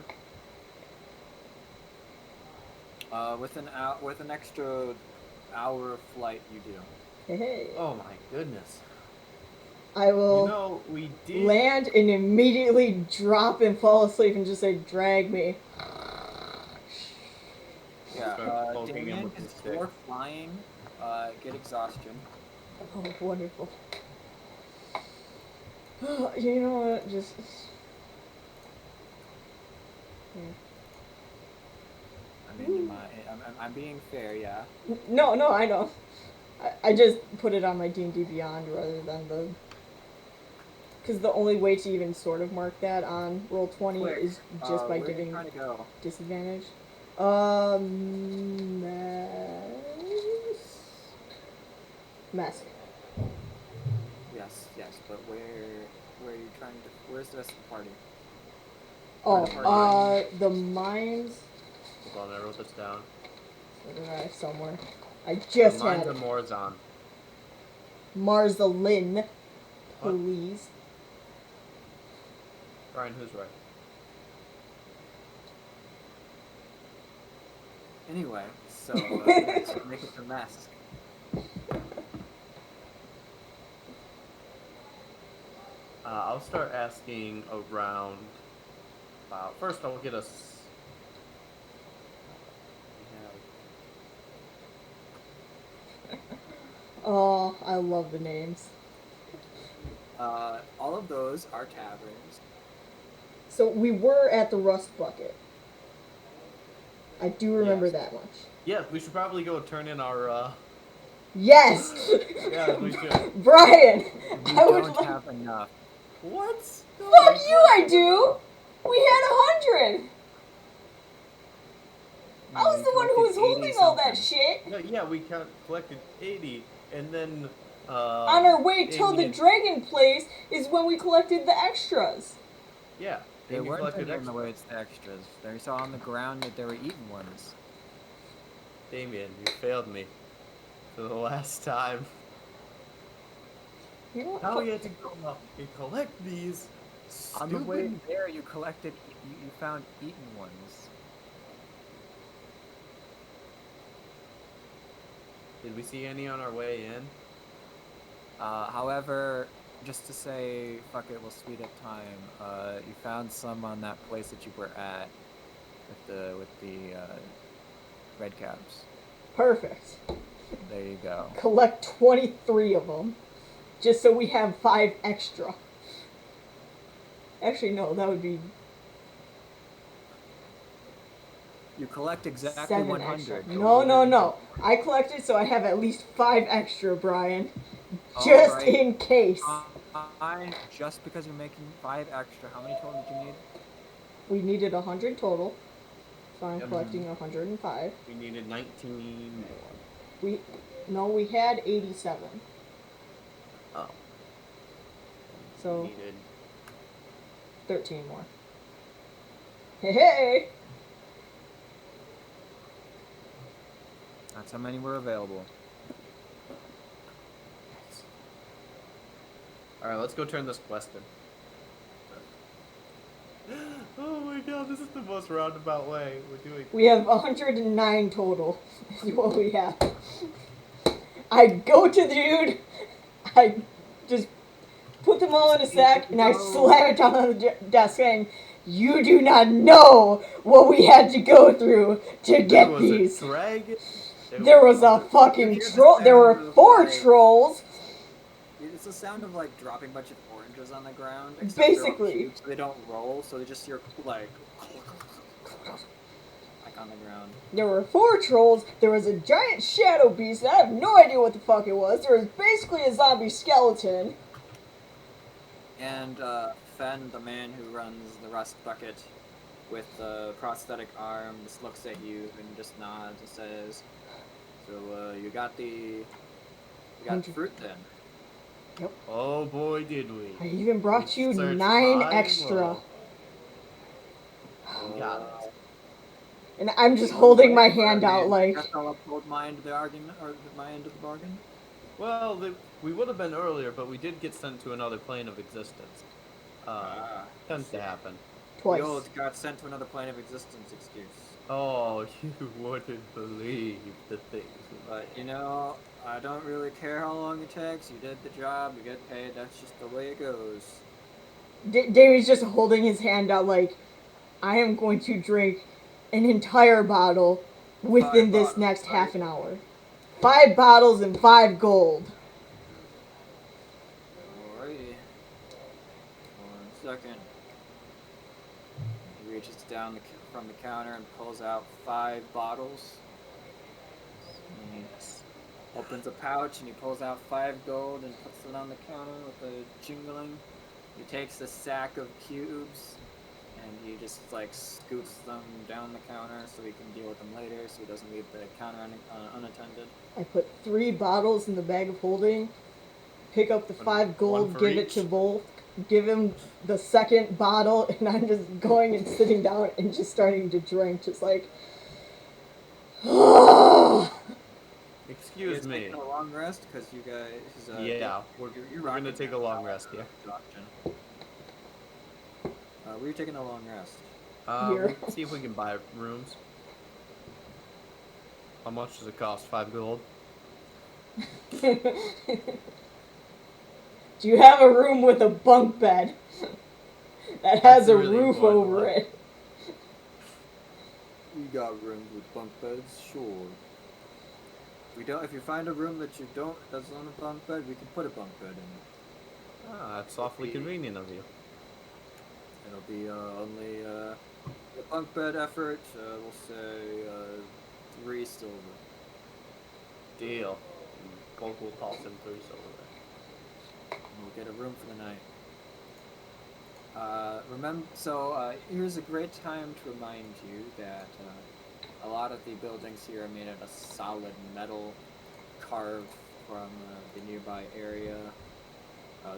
With an extra hour of flight, you do. Hey, Oh my goodness. I will You know, we did. land and immediately drop and fall asleep and just say, drag me. Yeah, Start poking him Damien, with the since stick. you're flying, get exhaustion. Oh, wonderful. You know what? Just. Yeah. I mean, I'm being fair, yeah. No, I know. I just put it on my D&D Beyond rather than the. Because the only way to even sort of mark that on Roll20 Quick, is just by where are you giving trying to go? disadvantage. Mask. Yes, but where are you trying to? Where's the rest of the party? Oh, the mines. Hold on, I wrote this down. Somewhere. I just The mines had of it. Morzon. Marzalin. What? Please. Brian, who's right? Anyway, so let's make it to Mask. I'll start asking around. First, I'll get us. Oh, I love the names. All of those are taverns. So we were at the Rust Bucket. I do remember Yes. that much. Yeah, we should probably go turn in our. Yes! Yeah, we should. Brian! We I would don't have enough. What? No, Fuck we you, I do! We had 100! I was the one who was holding all that shit! No, yeah, we collected 80, and then. On our way till the Damien- dragon place is when we collected the extras. Yeah, They Damien weren't collected taking the extra. way it's the extras. They saw on the ground that they were eating ones. Damien, you failed me. for the last time. You know, Now we had to go up and collect these On the way stupid... there, you collected, you found eaten ones. Did we see any on our way in? However, just to say, fuck it, we'll speed up time. You found some on that place that you were at with the red caps. perfect. There you go. Collect 23 of them, just so we have 5 extra. Actually, no, that would be You collect exactly 7 100. extra. No. I collected so I have at least 5 extra, Brian. All Just right. in case. Fine. Just because you're making 5 extra, how many total did you need? We needed 100 total, so I'm Yep. collecting 105. We needed 19 more. We had 87. Oh. So We needed... 13 more. Hey! That's how many were available. Alright, let's go turn this quest in. Oh my god, this is the most roundabout way we're doing. We have 109 total. Is what we have. I go to the dude. I just put them all in a sack and I slam it down on the desk saying, "You do not know what we had to go through to get these." A dragon. There was a fucking troll. There were 4 trolls. It's the sound of like dropping a bunch of oranges on the ground. Except Basically. they're all cubes, so they don't roll, so they just hear like on the ground. There were 4 trolls. There was a giant shadow beast. And I have no idea what the fuck it was. There was basically a zombie skeleton. And Fen, the man who runs the rust bucket with the prosthetic arm, just looks at you and just nods and says, "So you got the fruit then?" Oh boy, did we. I even brought you Search 9 high and extra. low. We got it. And I'm just holding my hand out like... Guess I'll uphold my end of the argument, or my end of the bargain. Well, we would have been earlier, but we did get sent to another plane of existence. Tends to happen. Twice. The old got sent to another plane of existence excuse. Oh, you wouldn't believe the things. But you know, I don't really care how long it takes. You did the job, you get paid. That's just the way it goes. David's just holding his hand out like, I am going to drink an entire bottle within this next half an hour. 5 bottles and 5 gold. Alrighty. 1 second. He reaches down from the counter and pulls out 5 bottles. And he opens a pouch and he pulls out 5 gold and puts it on the counter with a jingling. He takes a sack of cubes and he just like scoots them down the counter so he can deal with them later, so he doesn't leave the counter unattended. I put 3 bottles in the bag of holding, pick up the 5 gold, give it to Volk, give him the second bottle, and I'm just going and sitting down and just starting to drink, just like... Excuse me. Taking a long rest because you guys. Yeah, we're gonna take a long rest here. We're taking a long rest. We'll see if we can buy rooms. How much does it cost? 5 gold? Do you have a room with a bunk bed that has a really roof important over one. it? We got rooms with bunk beds, sure. We don't. If you find a room that you don't that's on a bunk bed, we can put a bunk bed in it. Ah, that's awfully convenient of you. It'll be only a bunk bed effort. We'll say 3 silver. Deal. Gold will toss him 3 silver. We'll get a room for the night. Here's a great time to remind you that a lot of the buildings here are made out of solid metal carved from the nearby area.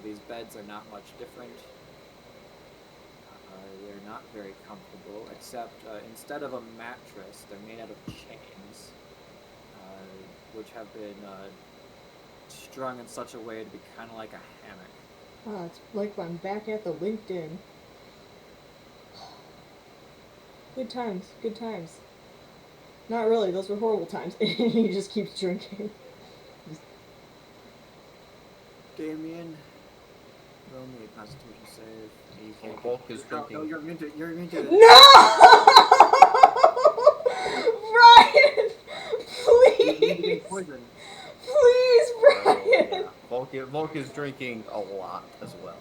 These beds are not much different. They're not very comfortable, except instead of a mattress, they're made out of chains. which have been strung in such a way to be kind of like a hammock. Ah, it's like I'm back at the LinkedIn. Good times, good times. Not really, those were horrible times. He just keeps drinking. Damien, roll me a Constitution save. You can't Volk get. is No, drinking. you're immune to. You're immune to. No! Brian! You're immune to getting Please! poisoned. Please, So, Brian! yeah, Volk is drinking a lot as well.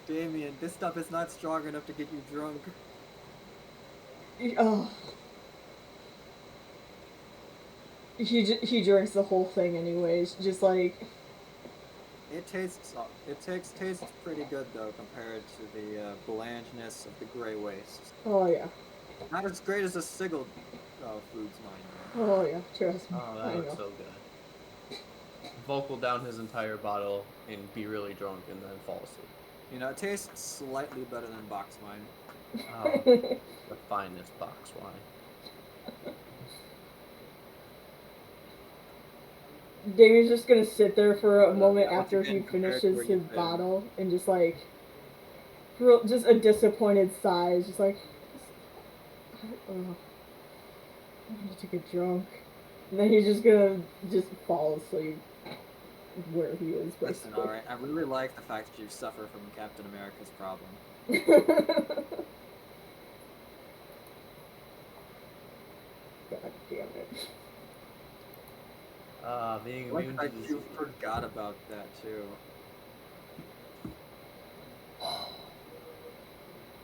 Damien, this stuff is not strong enough to get you drunk. Oh. He drinks the whole thing anyways, just like... It tastes pretty good though compared to the blandness of the Grey Waste. Oh yeah. Not as great as the Sigil foods, mind you. Oh yeah, trust me. Oh, I that looks know. so good. Volk will down his entire bottle and be really drunk and then fall asleep. You know, it tastes slightly better than box wine. Oh, the finest box wine. David's just gonna sit there for a moment Once after he again, compared to finishes where his you've been. bottle and just like, just a disappointed sigh, just like, I want to get drunk. And then he's just gonna just fall asleep where he is, Listen, basically. alright, I really like the fact that you suffer from Captain America's problem. God damn it. Being I like immune the to fact that you disease. forgot about that too.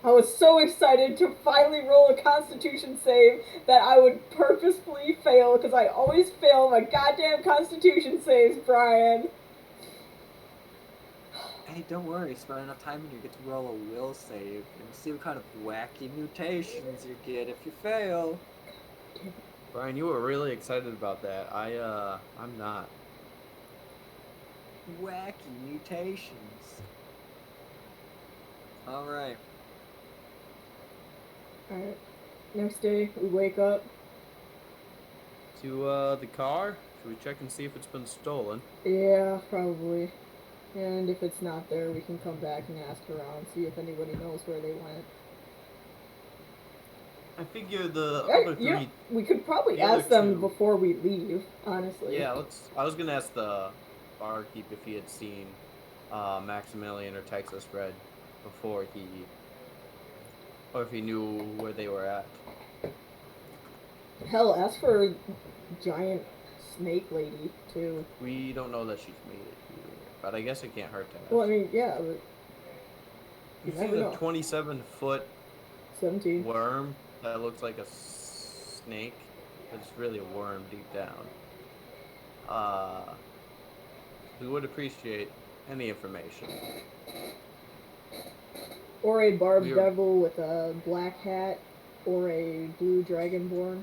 I was so excited to finally roll a Constitution save that I would purposefully fail because I always fail my goddamn Constitution saves, Brian. Hey, don't worry, spend enough time and you get to roll a will save and see what kind of wacky mutations you get if you fail. Brian, you were really excited about that. I'm not. Wacky mutations. Alright. Alright. Next day, we wake up. To, the car? Should we check and see if it's been stolen? Yeah, probably. And if it's not there, we can come back and ask around, see if anybody knows where they went. I figure the Yeah, other yeah, three... we could probably the other ask them two- before we leave, honestly. Yeah, I was gonna ask the barkeep if he had seen Maximilian or Texas Red before he... or if he knew where they were at. Hell, ask for giant snake lady, too. We don't know that she's made it here, but I guess it can't hurt to ask. Well, I mean, yeah, but... You've never seen know. a 27-foot 17. worm that looks like a snake, but it's really a worm deep down. We would appreciate any information. Or a barbed We're- devil with a black hat, or a blue dragonborn,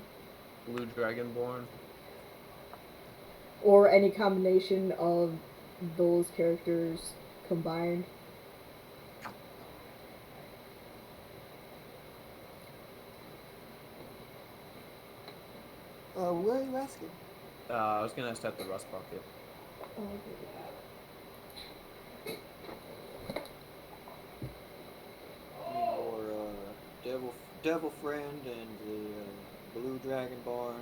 Blue Dragonborn. or any combination of those characters combined. What are you asking? I was gonna ask that the Rust Bucket. Or Devil Friend and the Blue Dragonborn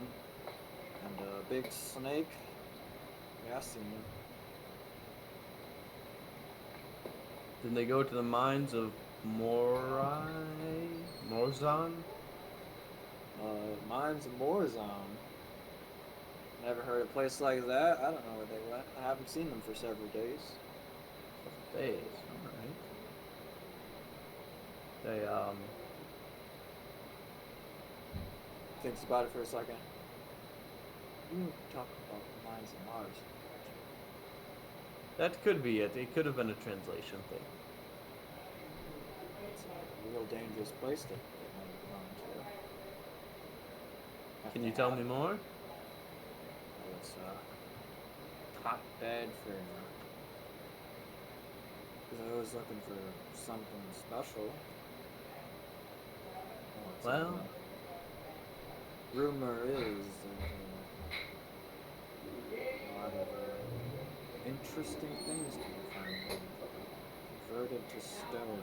and Big Snake. Yeah, I seen them. Then they go to the mines of Morzan? Mines of Morzon. Never heard of a place like that. I don't know where they went. I haven't seen them for several days. Days, alright. They, Thinks about it for a second. You talk about the mines of Mars. that could be it. It could have been a translation thing. It's a real dangerous place that they might have gone to. Can you tell me more? It's a hotbed for. Because I was looking for something special. Well, rumor is that lot of interesting things to be found, converted to stone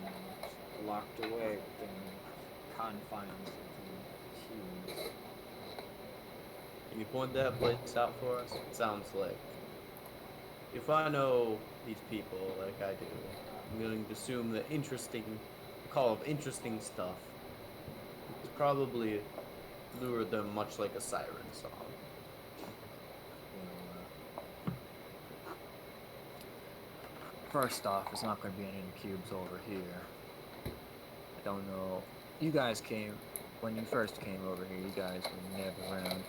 and locked away within the confines of the cubes. Can you point that place out for us? It sounds like if I know these people like I do, I'm going to assume that the call of interesting stuff, it's probably lured them much like a siren song. Well, first off, it's not going to be any cubes over here. I don't know. You guys when you first came over here, you guys were never around.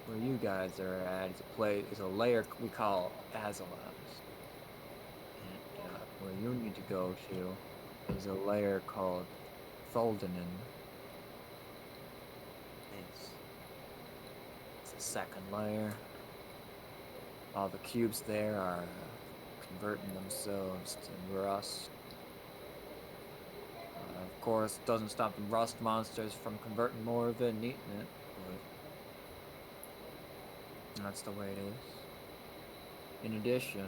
Where you guys are at is a layer we call Azalaz. And where you need to go to is a layer called Tholdanen. It's the second layer. All the cubes there are converting themselves to rust. Of course, it doesn't stop the rust monsters from converting more of it and eating it, but that's the way it is. In addition,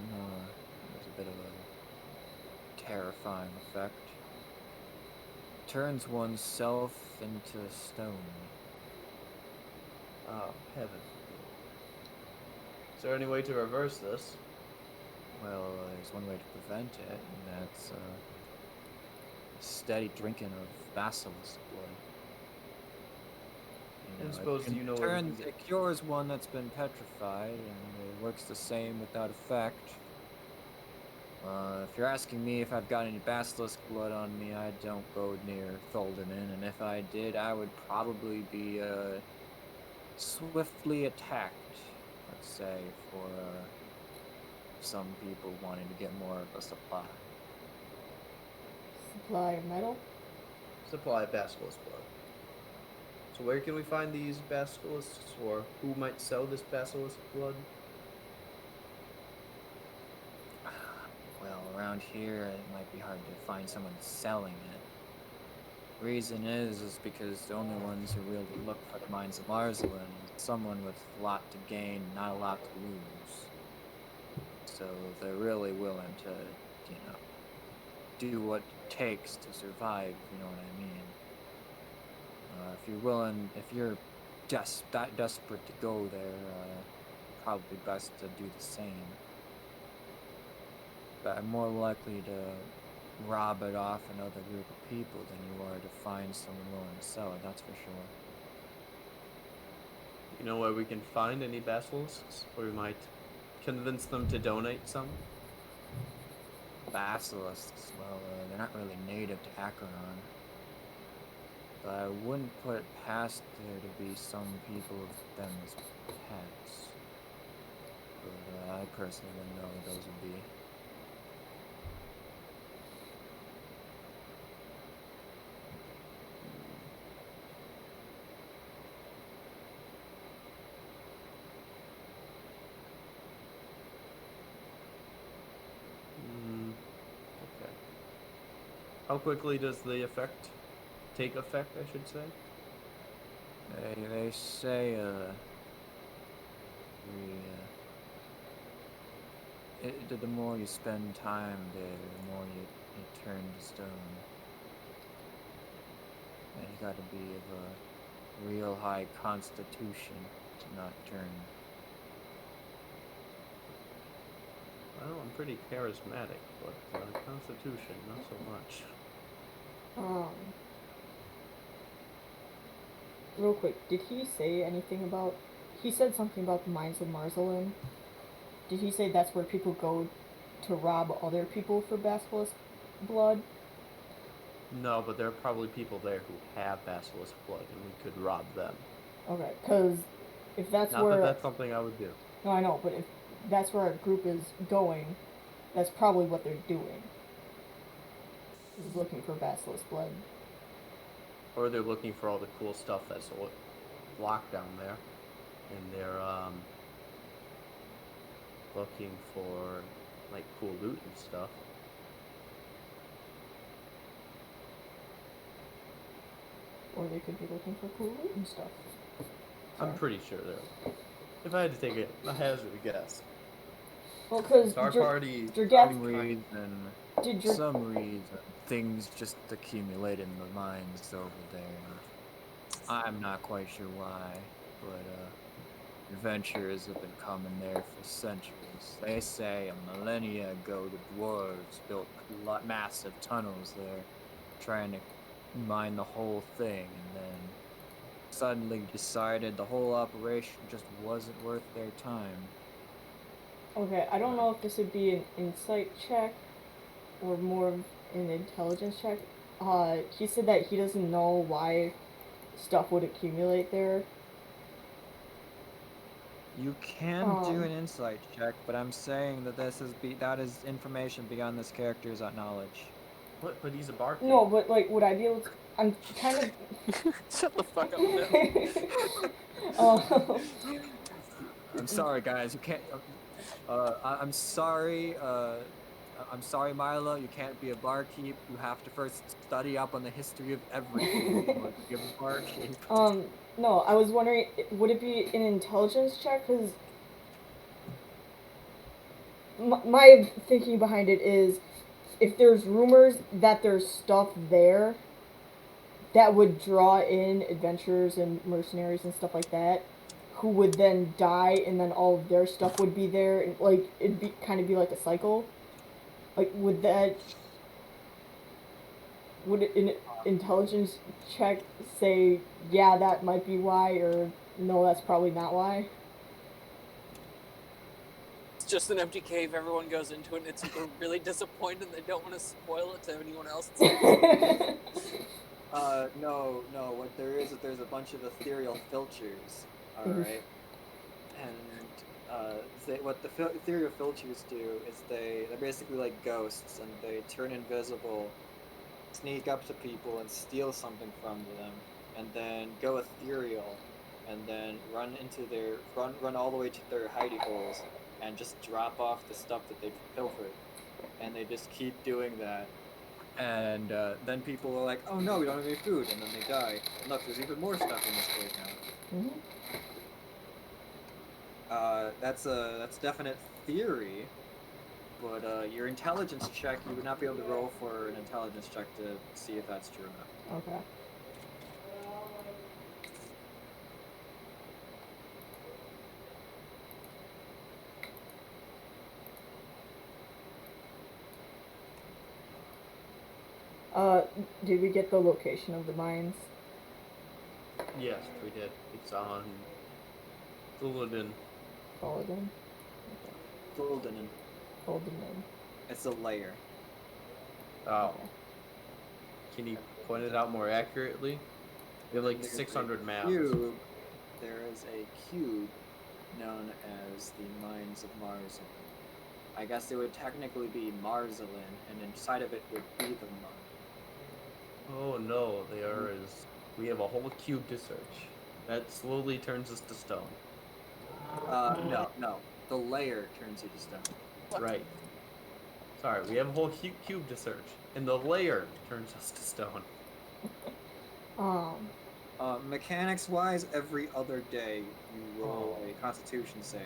there's a bit of a terrifying effect. Turns oneself into stone. Oh, heaven. Is there any way to reverse this? Well, there's one way to prevent it, and that's steady drinking of basilisk blood. I suppose you know where we can get. It cures one that's been petrified, and it works the same without effect. If you're asking me if I've got any basilisk blood on me, I don't go near Tholdanen, and if I did, I would probably be swiftly attacked, let's say, for some people wanting to get more of a supply. Supply of metal? Supply of basilisk blood. So where can we find these basilisks, or who might sell this basilisk blood? Well, around here, it might be hard to find someone selling it. Reason is because the only ones who really look for the mines of Marsland is someone with a lot to gain, not a lot to lose. So they're really willing to, do what it takes to survive, you know what I mean. If you're that desperate to go there, probably best to do the same. But I'm more likely to rob it off another group of people than you are to find someone willing to sell it, that's for sure. You know where we can find any basilisks, or we might convince them to donate some? Basilisks, well, they're not really native to Acheron. But I wouldn't put it past there to be some people with them as pets. But I personally wouldn't know what those would be. Okay. How quickly does the effect take effect, I should say? They say, the more you spend time there, the more you turn to stone. And you gotta be of a real high constitution to not turn. Well, I'm pretty charismatic, but constitution, not so much. Real quick, did he say anything about... He said something about the mines of Marzalin. Did he say that's where people go to rob other people for basilisk blood? No, but there are probably people there who have basilisk blood, and we could rob them. Okay, because if that's Not where... that that's something I would do. No, I know, but if that's where our group is going, that's probably what they're doing. Is looking for basilisk blood. Or they're looking for all the cool stuff that's locked down there. And they're looking for, like, cool loot and stuff. Or they could be looking for cool loot and stuff. I'm pretty sure there. If I had to take a hazard guess, Well, because so our party. Some Dragath, reason, did some reason, things just accumulate in the mines over there. I'm not quite sure why, but adventurers have been coming there for centuries. They say a millennia ago the dwarves built massive tunnels there, trying to mine the whole thing, and then suddenly decided the whole operation just wasn't worth their time. Okay, I don't know if this would be an insight check or more of an intelligence check. He said that he doesn't know why stuff would accumulate there. You can do an insight check, but I'm saying that that is information beyond this character's knowledge. What? But he's a barkeep. No, but like, would I be able to? I'm kind of. Shut the fuck up, Bill. I'm sorry, guys. You can't. I'm sorry. I'm sorry, Milo. You can't be a barkeep. You have to first study up on the history of everything in order to be a barkeep. No, I was wondering, would it be an intelligence check? Because my thinking behind it is, if there's rumors that there's stuff there that would draw in adventurers and mercenaries and stuff like that, who would then die, and then all of their stuff would be there, and like it'd be kind of be like a cycle. Like, would an intelligence check say, yeah, that might be why, or no, that's probably not why? It's just an empty cave. Everyone goes into it, and it's really disappointed. They don't want to spoil it to anyone else. No. What there is there's a bunch of ethereal filters. All right, and what the ethereal filters do is they're basically like ghosts, and they turn invisible, sneak up to people and steal something from them, and then go ethereal, and then run all the way to their hidey holes, and just drop off the stuff that they've pilfered, and they just keep doing that. And then people are like, "Oh no, we don't have any food," and then they die. And look, there's even more stuff in this cave now. That's definite theory, but your intelligence check, you would not be able to roll for an intelligence check to see if that's true or not. Okay. Did we get the location of the mines? Yes, we did. It's on Fullerton. Fullerton? Fullerton. It's a layer. Oh. Okay. Can you point it out more accurately? We have like 600 maps. There is a cube known as the Mines of Mars. I guess it would technically be Marzelin, and inside of it would be the mine. Oh no, we have a whole cube to search. That slowly turns us to stone. No. The layer turns you to stone. Right. Sorry, we have a whole cube to search, and the layer turns us to stone. Mechanics-wise, every other day you roll a Constitution save.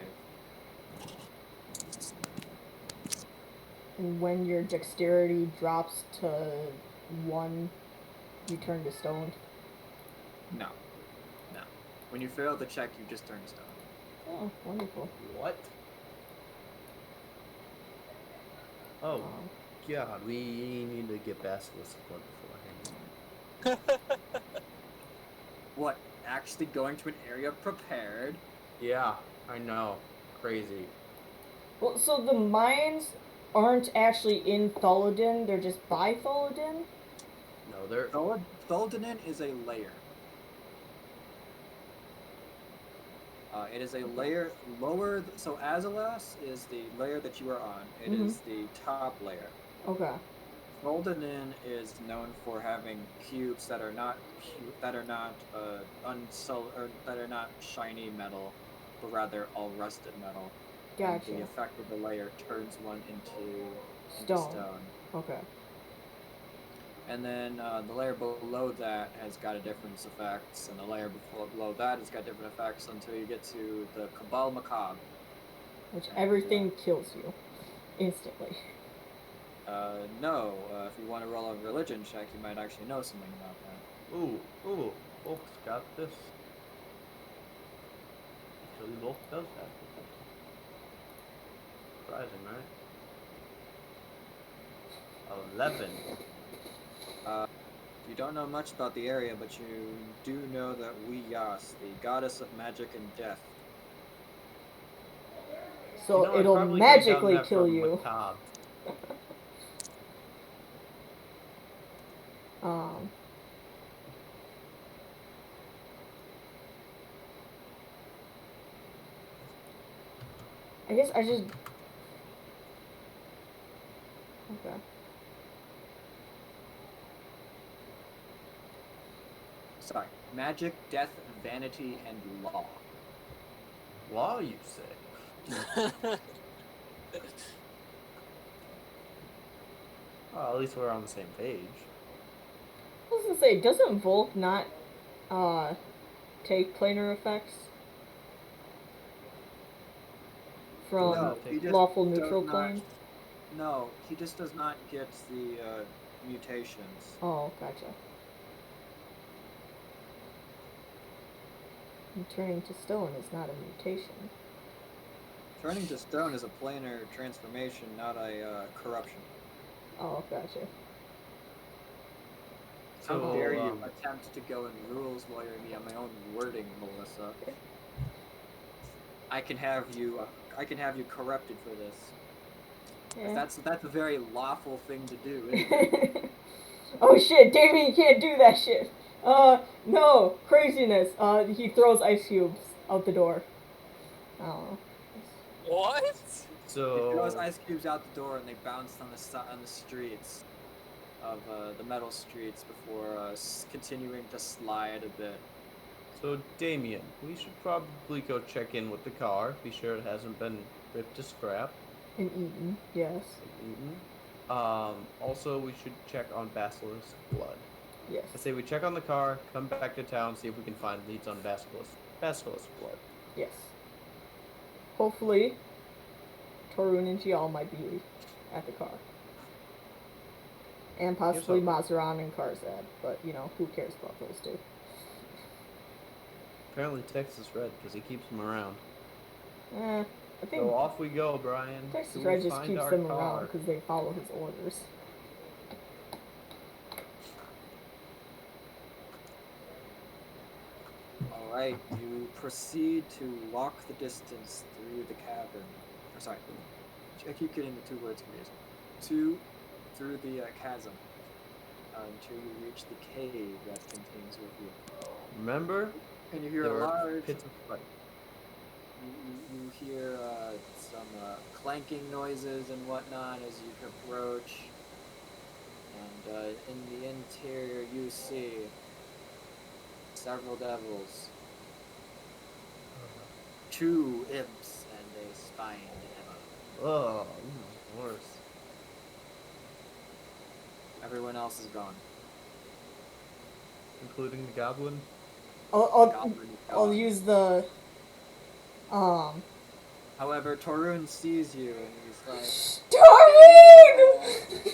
And when your dexterity drops to 1, you turn to stone? No. When you fail the check, you just turn to stone. Oh, wonderful. What? Oh, God, we need to get basilisk support beforehand. What? Actually going to an area prepared? Yeah, I know. Crazy. Well, so the mines aren't actually in Tholadin, they're just by Tholadin? No, they're... Tholadin is a layer. It is a layer lower, so Azalas is the layer that you are on. It is the top layer. Okay. Goldenin is known for having cubes that are not shiny metal, but rather all rusted metal. Gotcha. And the effect of the layer turns one into Stone. stone. Okay. And then the layer below that has got a different effects, and the layer below that has got different effects until you get to the Cabal Macabre. Which And, everything kills you instantly. No, if you want to roll a religion check, you might actually know something about that. Ooh, Volk's got this. Actually, Volk does have this. Surprising, right? 11. You don't know much about the area, but you do know that Yas, the goddess of magic and death. So You know, I it'll probably could've gotten magically that kill from you. Macabre. Um, I guess I just. Okay. Sorry, magic, death, vanity, and law. Law, you say? Well, at least we're on the same page. I was gonna say, doesn't Volk not take planar effects from No, he just lawful does neutral not- plane? No, he just does not get the mutations. Oh, gotcha. And turning to stone is not a mutation. Turning to stone is a planar transformation, not a corruption. Oh, gotcha. How So, dare you attempt to go in rules while you're me on my own wording, Melissa? I can have you corrupted for this. Yeah. That's a very lawful thing to do, isn't it? Oh shit, Damien, you can't do that shit. No, craziness. He throws ice cubes out the door. Oh. What? So He throws ice cubes out the door and they bounce on the streets of the metal streets before continuing to slide a bit. So, Damien, we should probably go check in with the car. Be sure it hasn't been ripped to scrap And eaten, yes. and eaten. Also, we should check on Basilisk blood. Yes. I say we check on the car, come back to town, see if we can find leads on Basilisk blood. Yes. Hopefully, Torun and Gial might be at the car. And possibly Here's Mazaran and Karzad, but you know, who cares about those two? Apparently, Texas Red, because he keeps them around. I think So off we go, Brian. Texas Till Red we just find keeps our them car. around because they follow his orders. Alright, you proceed to walk the distance through the cavern. Or sorry, I keep getting the two words confused. Through the chasm until you reach the cave that contains your vehicle. Remember, And you hear there a were large. pits of fight. You hear some clanking noises and whatnot as you approach. And in the interior, you see several devils, two imps, and a spined devil. Oh, this is worse. Everyone else is gone. Including the goblin. I'll Goblin is I'll gone. use the However, Torun sees you and he's Torun!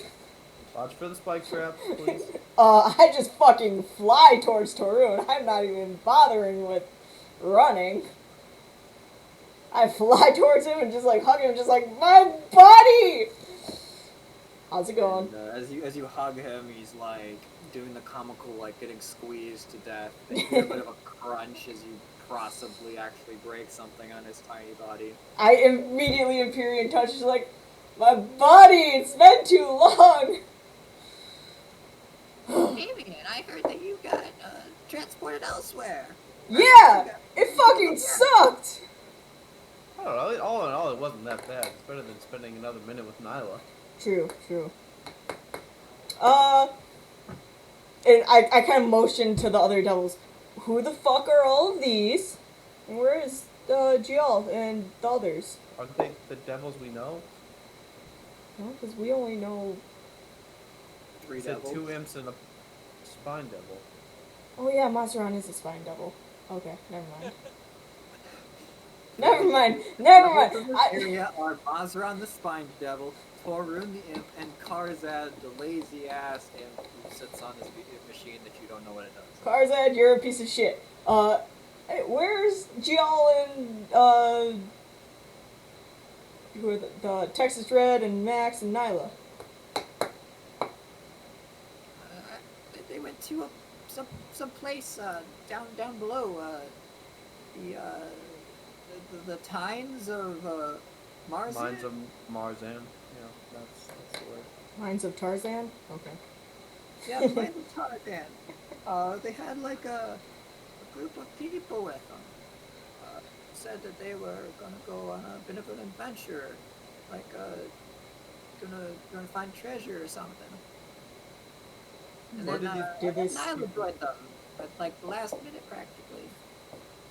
Watch for the spike traps, please. I just fucking fly towards Torun. I'm not even bothering with running. I fly towards him and just like hug him, just like, my body! How's it going? And, as you hug him, he's like doing the comical, like getting squeezed to death. And you hear a bit of a crunch as you possibly actually break something on his tiny body. I immediately Empyrean touch is like, my body, it's been too long! Damien, I heard that you got transported elsewhere. Yeah! It fucking sucked! I don't know. All in all, it wasn't that bad. It's better than spending another minute with Nyla. True. And I kind of motioned to the other devils. Who the fuck are all of these? And where is Gial and the others? Aren't they the devils we know? No, because we only know Free You said devil. 2 imps and a spine devil. Oh yeah, Mazeron is a spine devil. Okay, never mind. Never mind. Never mind. Devils in this area are Mazran the Spine Devil, Torun the Imp, and Karzad the lazy ass imp who sits on his machine that you don't know what it does. Karzad, you're a piece of shit. Hey, where's Gial and who are the Texas Red and Max and Nyla? They went to some place down below. The the Tines of Mars. Mines of Marzan. Yeah, that's the word. Mines of Tarzan. Okay. Yeah, the Mines of Tarzan. They had like a group of people with them. Said that they were gonna go on a bit of an adventure, like gonna find treasure or something. And Where then did they Nyla joined them at like the last minute practically.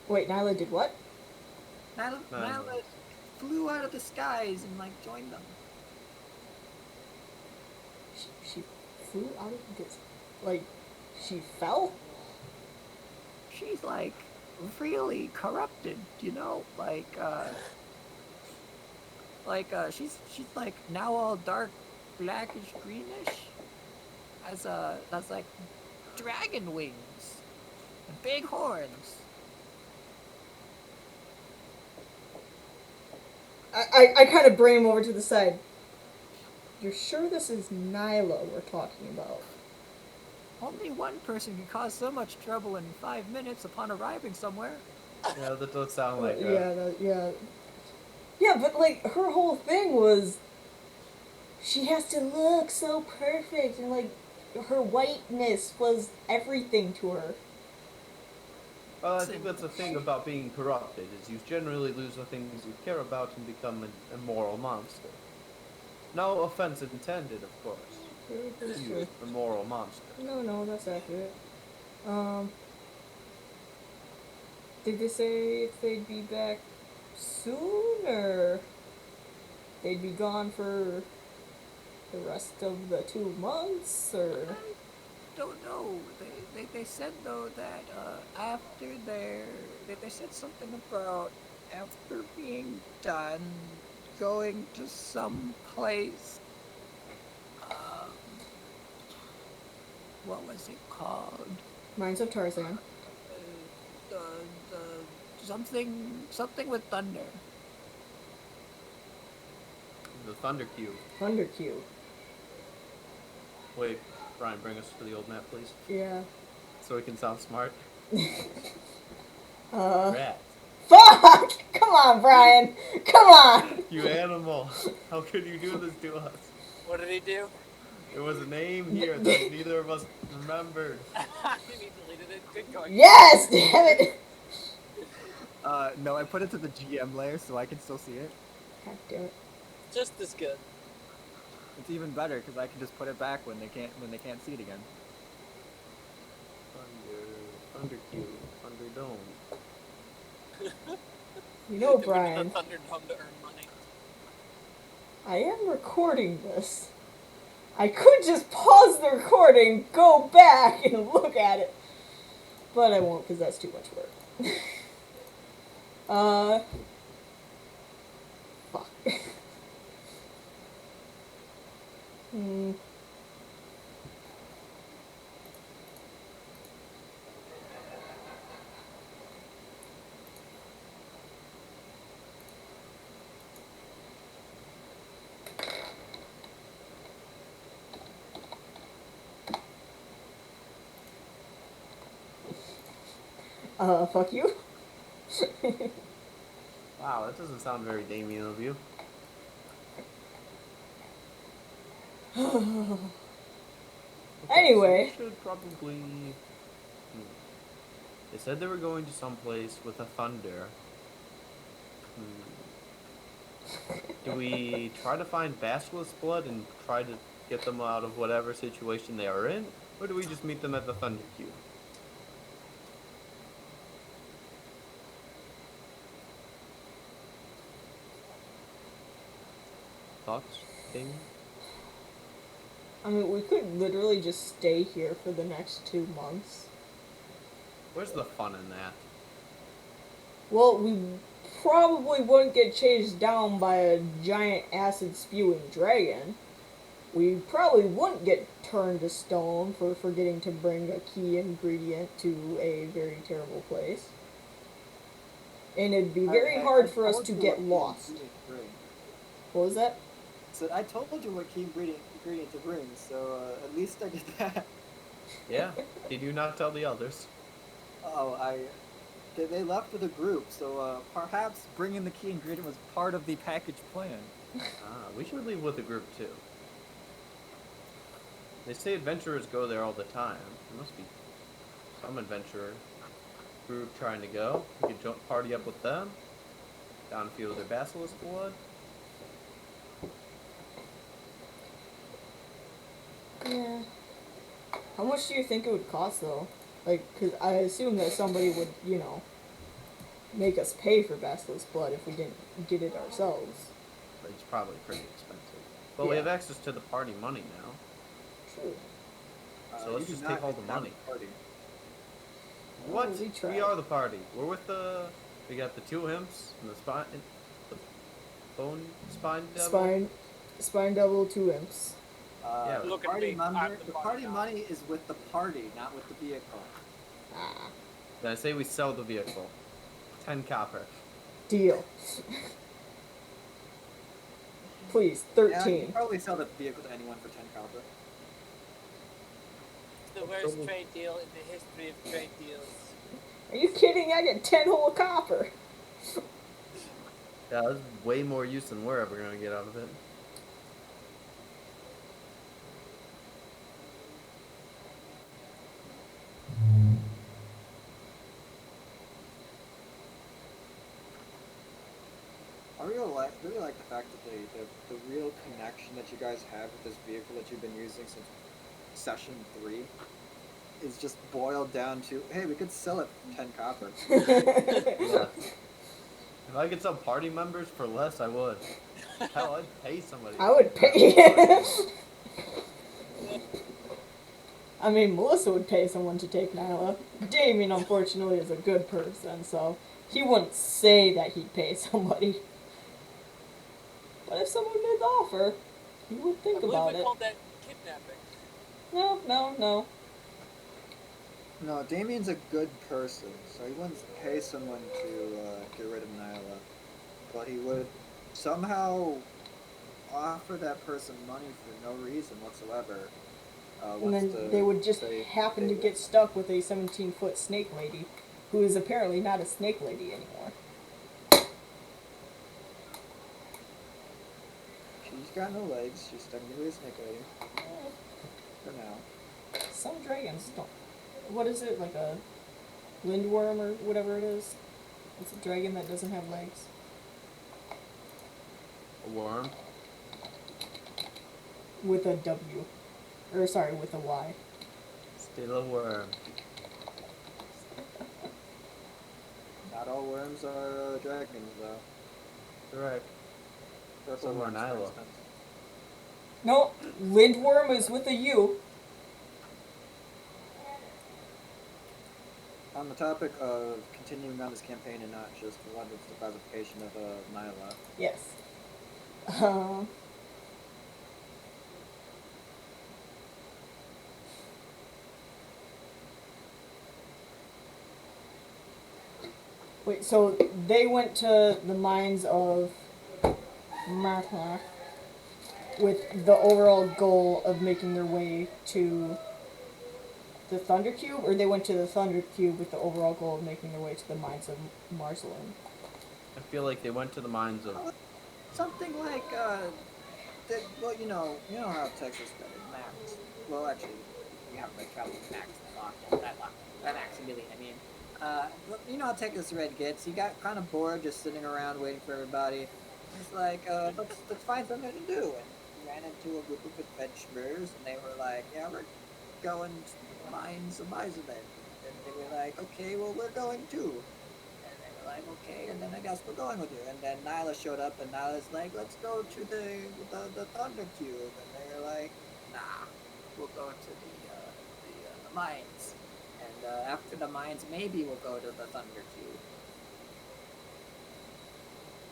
Wait, Nyla did what? Nyla flew out of the skies and like joined them. She flew out of this. Like, she fell? She's like really corrupted, you know, she's like now all dark blackish greenish. Has like dragon wings and big horns. I kind of bring him over to the side. You're sure this is Nyla we're talking about? Only one person can cause so much trouble in 5 minutes upon arriving somewhere. Yeah, that does sound like Yeah, but like her whole thing was she has to look so perfect and like her whiteness was everything to her. Well, I think that's the thing about being corrupted, is you generally lose the things you care about and become an immoral monster. No offense intended, of course. That's You true. immoral monster. No, that's accurate. Did they say if they'd be back soon or they'd be gone for the rest of the 2 months or? I don't know. They said though that after they said something about after being done going to some place. What was it called? Mines of Tarzan. The something with thunder. The Thunder Cube. Thunder Cube. Wait, Brian, bring us to the old map, please. Yeah. So we can sound smart. Uh. Rat. Fuck! Come on, Brian. Come on. You animal. How could you do this to us? What did he do? There was a name here that neither of us remembered. And he deleted it. Good going. Yes, damn it. No, I put it to the GM layer so I can still see it. God damn it. Just as good. It's even better because I can just put it back when they can't see it again. Thunder Cube. Thunder Dome. You know, The Brian, Thunderdome to earn money. I am recording this. I could just pause the recording, go back, and look at it. But I won't because that's too much work. Fuck. Fuck you. Wow, that doesn't sound very Damien of you. Anyway. So we should probably... They said they were going to someplace with a thunder. Do we try to find Basilisk Blood and try to get them out of whatever situation they are in? Or do we just meet them at the Thunder Cube? Thoughts, Damien? I mean, we could literally just stay here for the next 2 months. Where's the fun in that? Well, we probably wouldn't get chased down by a giant acid spewing dragon. We probably wouldn't get turned to stone for forgetting to bring a key ingredient to a very terrible place. And it'd be very hard for us told to you get what key lost. ingredient to bring. What was that? So I told you what key ingredient to bring, so at least I did that. Yeah. Did you not tell the others? Oh, they left with a group, so perhaps bringing the key ingredient was part of the package plan. We should leave with a group too. They say adventurers go there all the time. There must be some adventurer group trying to go. We could party up with them. Down a few of their basilisk blood. Yeah. How much do you think it would cost, though? Like, because I assume that somebody would, make us pay for Basilisk Blood if we didn't get it ourselves. But it's probably pretty expensive. But we Yeah. have access to the party money now. True. So let's you just do take not all the have money. party. What? we tried. We are the party. We're with the. We got the two imps and the spine. The bone spine devil. Spine Devil, 2 imps. Yeah. The Look at party me, I'm member, the the party party now. money is with the party, not with the vehicle. Ah, Then I say we sell the vehicle. 10 copper. deal. Please, Yeah, you 13. can probably sell the vehicle to anyone for 10 copper. The worst trade deal in the history of trade deals. Are you kidding? I get 10 whole copper. Yeah, that's way more use than we're ever gonna get out of it. I really like the fact that the real connection that you guys have with this vehicle that you've been using since session 3 is just boiled down to, hey, we could sell it for 10 copper. Yeah. If I could sell party members for less, I would. Hell, I'd pay somebody. I would pay. I mean, Melissa would pay someone to take Nyla. Damien, unfortunately, is a good person, so he wouldn't say that he'd pay somebody. But if someone made the offer, he would think I believe about we it. called that kidnapping. No. No, Damien's a good person, so he wouldn't pay someone to get rid of Nyla. But he would somehow offer that person money for no reason whatsoever. And then they would just happen to get stuck with a 17-foot snake lady, who is apparently not a snake lady anymore. She's got no legs, she's technically a snake lady. For now. Some dragons don't. What is it, like a lindworm or whatever it is? It's a dragon that doesn't have legs. A worm. With a W. Or, sorry, with a Y. Still a worm. Not all worms are dragons, though. You're right. That's Some are worms, for Nyla. instance. No, lindworm is with a U. On the topic of continuing on this campaign and not just wanting the classification of Nyla, Yes. Wait, so they went to the mines of Martha with the overall goal of making their way to the Thunder Cube, or they went to the Thunder Cube with the overall goal of making their way to the mines of Marceline? I feel like they went to the mines of. something like well, you know how Texas got it, Max. Well, actually, we haven't been traveling Max that Maximilian. I mean, you know how Texas Red gets. He got kind of bored just sitting around waiting for everybody. He's like, let's find something to do. And he ran into a group of adventurers, and they were like, yeah, we're going to mine some Eisenman. And they were like, okay, well, we're going too. And they were like, okay, and then I guess we're going with you. And then Nyla showed up, and Nyla's like, let's go to the Thunder Cube. And they were like, nah, we'll go to the mines, and after the mines, maybe we'll go to the Thunder Cube.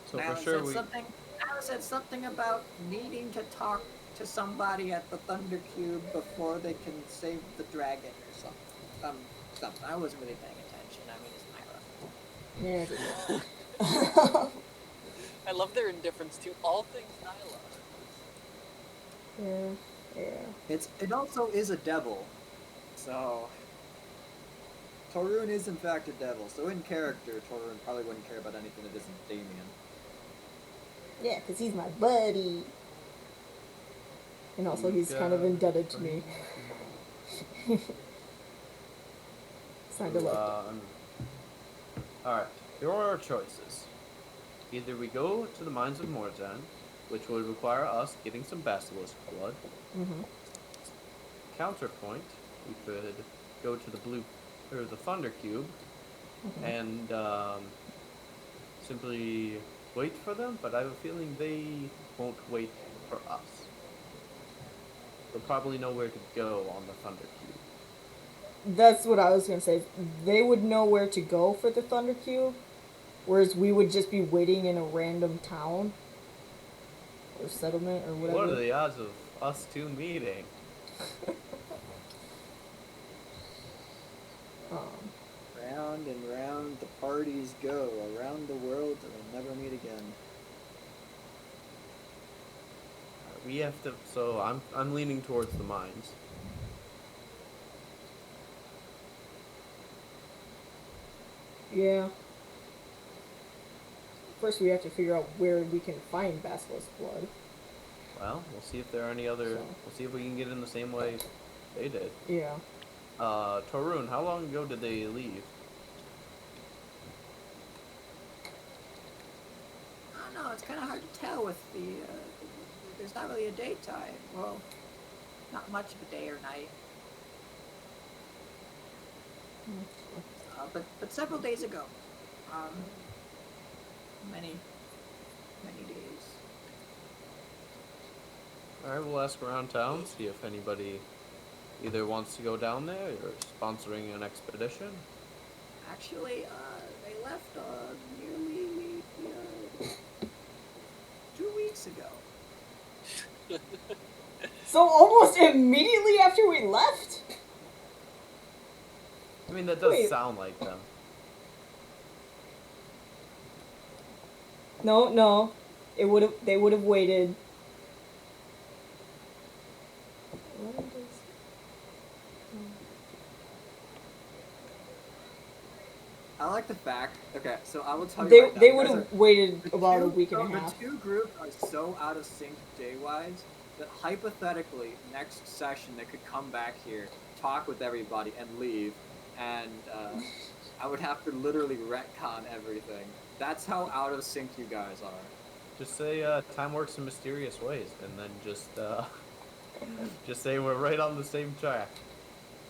So Now for it sure said something. Now it said something about needing to talk to somebody at the Thunder Cube before they can save the dragon or something. Something. I wasn't really paying attention. I mean, it's Yeah. I love their indifference to all things Nyla. Yeah. It also is a devil, so Torun is in fact a devil. So in character, Torun probably wouldn't care about anything that isn't Damien. Yeah, because he's my buddy. And also, he's kind of indebted to me. Signed to like Alright, here are our choices. Either we go to the Mines of Morzan, which would require us getting some basilisk blood. Mm-hmm. Counterpoint, we could go to the Thunder Cube, and simply wait for them, but I have a feeling they won't wait for us. They'll probably know where to go on the Thunder Cube. That's what I was going to say. They would know where to go for the Thunder Cube, whereas we would just be waiting in a random town or settlement or whatever. What are the odds of us two meeting? Round and round the parties go, around the world and they'll never meet again. We have to. So I'm leaning towards the mines. Yeah. First, we have to figure out where we can find basilisk blood. Well, we'll see if there are any other. So. We'll see if we can get in the same way they did. Yeah. Torun, how long ago did they leave? I don't know. It's kind of hard to tell with the. There's not really a daytime. Well, not much of a day or night. But several days ago. Many days. Alright, we'll ask around town, see if anybody either wants to go down there or sponsoring an expedition. Actually, they left nearly 2 weeks ago. So almost immediately after we left? I mean, that does Wait. sound like them. No. They would have waited. I like the fact. Okay, so I will tell you. They right now, they you would guys have are- waited the about a two- week and a no, half. The two groups are so out of sync day-wise that hypothetically, next session they could come back here, talk with everybody, and leave, and I would have to literally retcon everything. That's how out of sync you guys are. Just say time works in mysterious ways, and then just say we're right on the same track.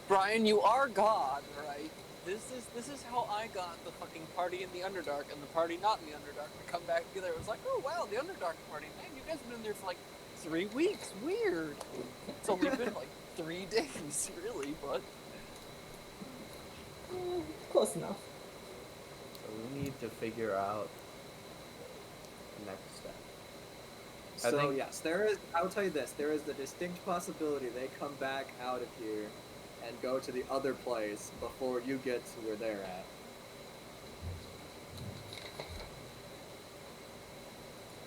Brian, you are God, right? This is how I got the fucking party in the Underdark and the party not in the Underdark to come back together. It was like, oh wow, the Underdark party. Man, you guys have been there for like 3 weeks. Weird. It's only been like 3 days, really, but Close enough. So we need to figure out the next step. I So think- yes, there is. I will tell you this: there is the distinct possibility they come back out of here and go to the other place before you get to where they're at.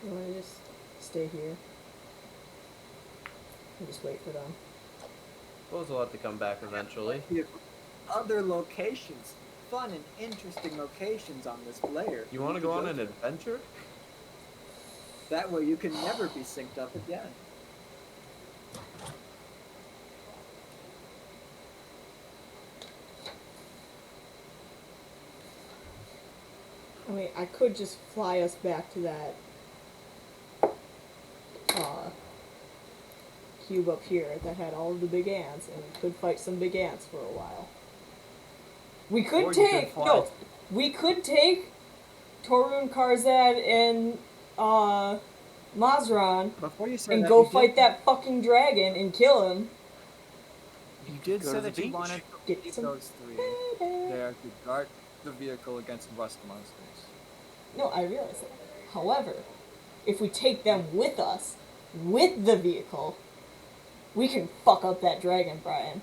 You want to just stay here and just wait for them? Suppose we'll have to come back eventually. We have other locations, fun and interesting locations on this layer. You want to go on an adventure? That way you can never be synced up again. I mean, I could just fly us back to that cube up here that had all of the big ants, and we could fight some big ants for a while. We could Or you could take fly- we could take Torun, Karzad, and Mazran Before you say and that, go you fight did, that fucking dragon and kill him. you did Go say to the that you beach. wanted to Get leave some those three there to guard the vehicle against rust monsters. No, I realize that. However, if we take them with us, with the vehicle, we can fuck up that dragon, Brian.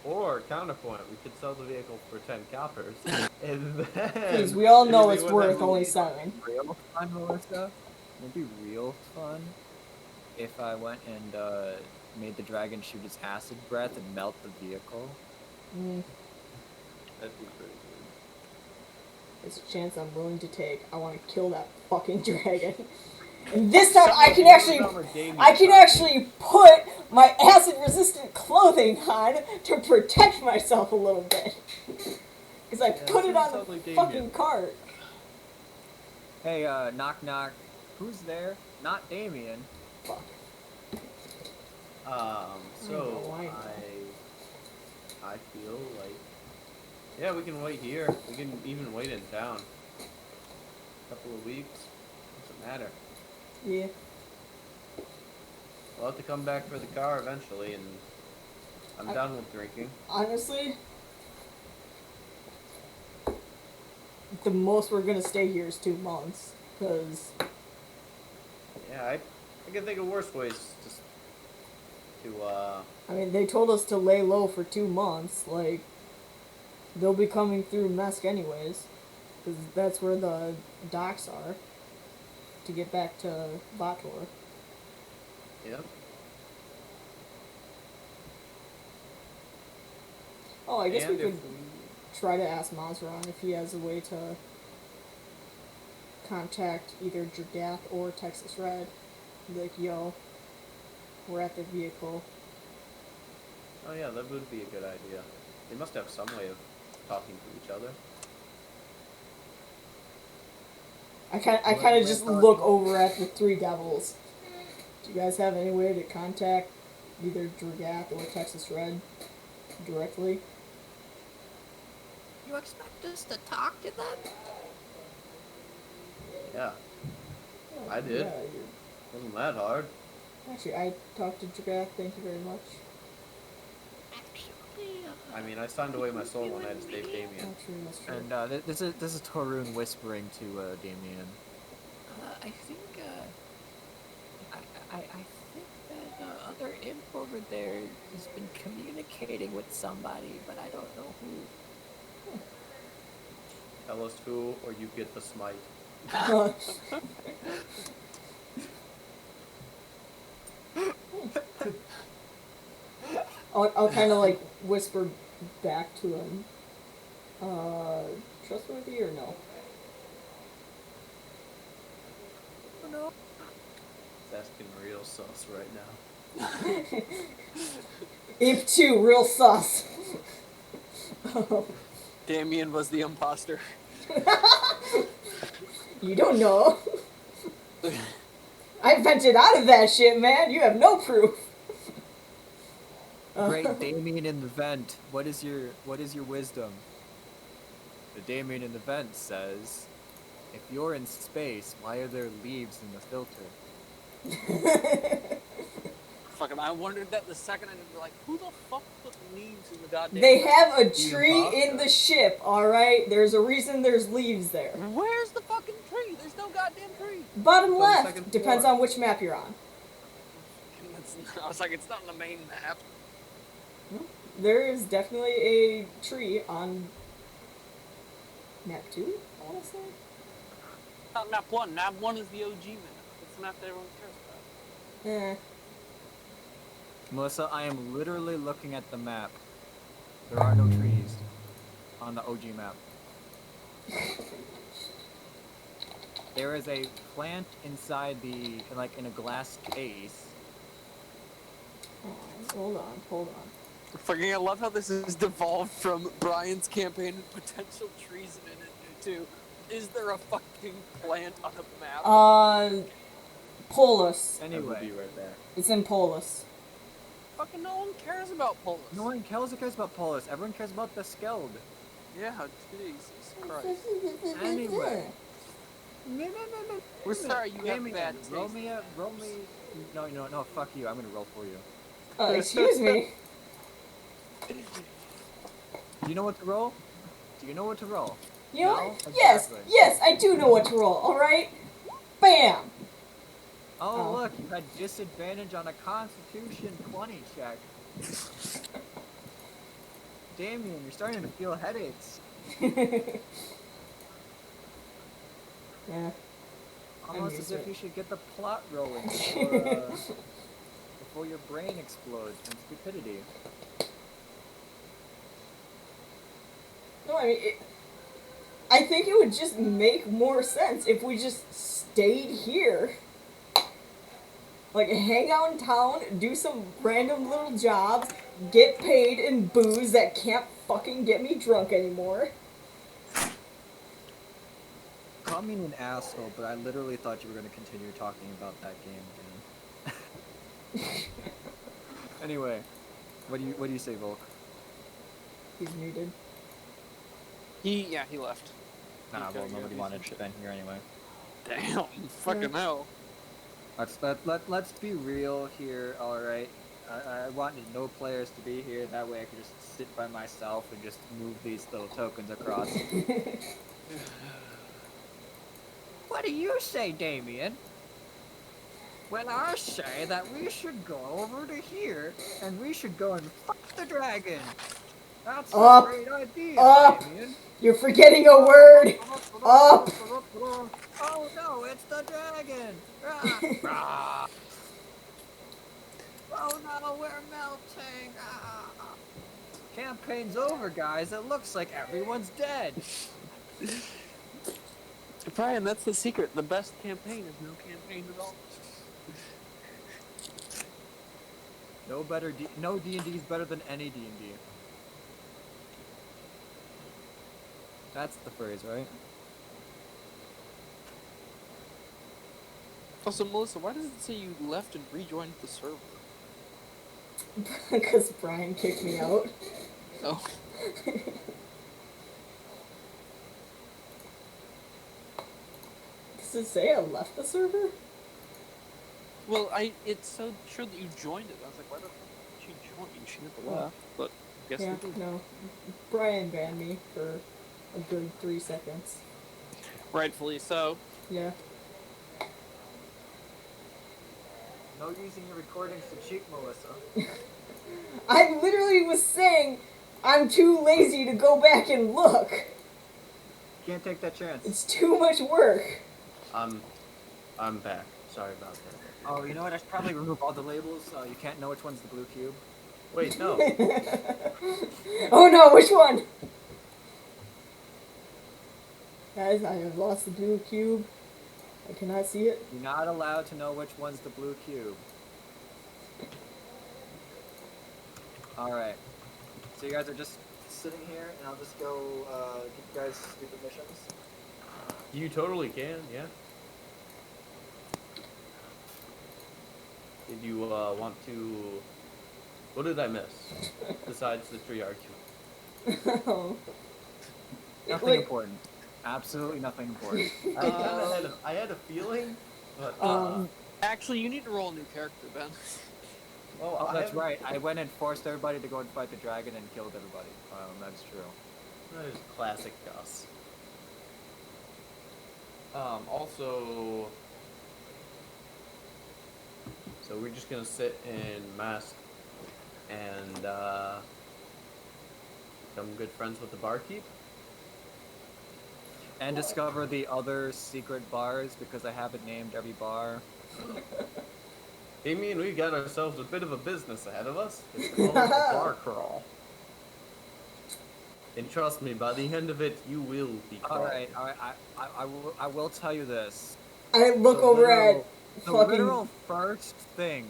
Or counterpoint, we could sell the vehicle for 10 coppers, and then Because we all know we it's wouldn't have worth to only leave. 7. Real fun, Melissa? It'd be real fun if I went and made the dragon shoot its acid breath and melt the vehicle. Mm, That'd be pretty good. it's a chance I'm willing to take. I want to kill that fucking dragon. And this time I can actually put my acid resistant clothing on to protect myself a little bit. Because I put it on the fucking cart. Hey, knock knock. Who's there? Not Damien. Fuck. So why. I feel like, yeah, we can wait here. We can even wait in town. A couple of weeks. Doesn't matter. Yeah. We'll have to come back for the car eventually, and I'm done with drinking. Honestly, the most we're gonna stay here is 2 months. Because, Yeah, I can think of worse ways just to, I mean, they told us to lay low for 2 months. Like, they'll be coming through Mesk anyways. Because that's where the docks are. To get back to Vator. yep. Oh, I guess And we could if we- try to ask Mazron if he has a way to contact either Dragath or Texas Red. Be like, yo, we're at the vehicle. Oh yeah, that would be a good idea. They must have some way of talking to each other. I kind of just look over at the 3 devils. Do you guys have any way to contact either Dragath or Texas Red directly? You expect us to talk to them? Yeah, I did. Yeah, Wasn't that hard? actually, I talked to Dragath. Thank you very much. Actually, I mean, I signed away my soul when I had to save Damien. That's true, that's true. And this is Torun whispering to Damien. I think, I think that other imp over there has been communicating with somebody, but I don't know who. Tell us who, or you get the smite. I'll kind of like whisper back to him. Trustworthy or no? No. He's asking real sus right now. Imp 2, real sus. Damien was the imposter. You don't know. I ventured out of that shit, man. You have no proof. Great Damien in the vent. What is your wisdom? The Damien in the vent says, if you're in space, why are there leaves in the filter? Fucking, I wondered that the second I did, like, who the fuck put leaves in the goddamn... They have a tree in the ship, alright? There's a reason there's leaves there. Where's the fucking tree? There's no goddamn tree. Bottom On the left. second Depends floor. on which map you're on. I was like, it's not on the main map. There is definitely a tree on map 2, I want to say. Not map 1. Map 1 is the OG map. It's the map that everyone cares about. Melissa, I am literally looking at the map. There are no trees on the OG map. There is a plant inside in a glass case. Hold on. Fucking, I love how this has devolved from Brian's campaign and potential treason in it to, is there a fucking plant on a map? Polus. I will Anyway, be right back. It's in Polus. Fucking no one cares about Polis. no one cares about Polus. Everyone cares about the Skeld. Yeah, Jesus Christ. Anyway. We're sorry you have Damien, bad roll taste. me a, roll me. No, fuck you. I'm gonna roll for you. Excuse me. Do you know what to roll? Do you know what to roll? You know No? what? Yes, Exactly. yes, I do know what to roll, alright? Bam! Oh, Oh. look, you had disadvantage on a Constitution 20 check. Damien, you're starting to feel headaches. Yeah. Almost used as to if it. you should get the plot rolling before your brain explodes from stupidity. No, I mean, I think it would just make more sense if we just stayed here. Like, hang out in town, do some random little jobs, get paid in booze that can't fucking get me drunk anymore. Call me an asshole, but I literally thought you were going to continue talking about that game again. Anyway, what do you say, Volk? He's muted. He left. Nah, He's well, gotta go nobody do wanted some to Ben here anyway. Damn, fucking hell. Let's be real here, alright? I wanted no players to be here, that way I could just sit by myself and just move these little tokens across. What do you say, Damien? Well, I say that we should go over to here, and we should go and fuck the dragon. That's a great idea, Up! Damien. You're forgetting a word! Up! Oh no, it's the dragon! Ah, ah. Oh no, we're melting! Ah. Campaign's over, guys. It looks like everyone's dead. Brian, that's the secret. The best campaign is no campaign at all. No D&D is better than any D&D. That's the phrase, right? Also, Melissa, why does it say you left and rejoined the server? Because Brian kicked me out. Oh. Does it say I left the server? Well, it's so sure that you joined it. I was like, why the fuck did she join? She never left. But guess Yeah, you did. no. Brian banned me for a good 3 seconds. Rightfully so. Yeah. No using your recordings to cheat, Melissa. I literally was saying I'm too lazy to go back and look. Can't take that chance. It's too much work. I'm back. Sorry about that. Oh, you know what? I should probably remove all the labels so you can't know which one's the blue cube. Wait, no. Oh no, which one? Guys, I have lost the blue cube. I cannot see it. You're not allowed to know which one's the blue cube. Alright. So you guys are just sitting here, and I'll just go give you guys stupid missions. You totally can, yeah. Did you want to... What did I miss? Besides the tree argument. Oh. Nothing Like- important. Absolutely nothing important. I had a feeling, but... Actually, you need to roll a new character, Ben. Oh, that's right. I went and forced everybody to go and fight the dragon and killed everybody. That's true. That is classic Gus. Also... So we're just gonna sit in mask and become good friends with the barkeep. And discover the other secret bars because I haven't named every bar. I mean, we got ourselves a bit of a business ahead of us. It's called the bar crawl. And trust me, by the end of it, you will be crawling. Alright, I will tell you this. I look over at The fucking... literal first thing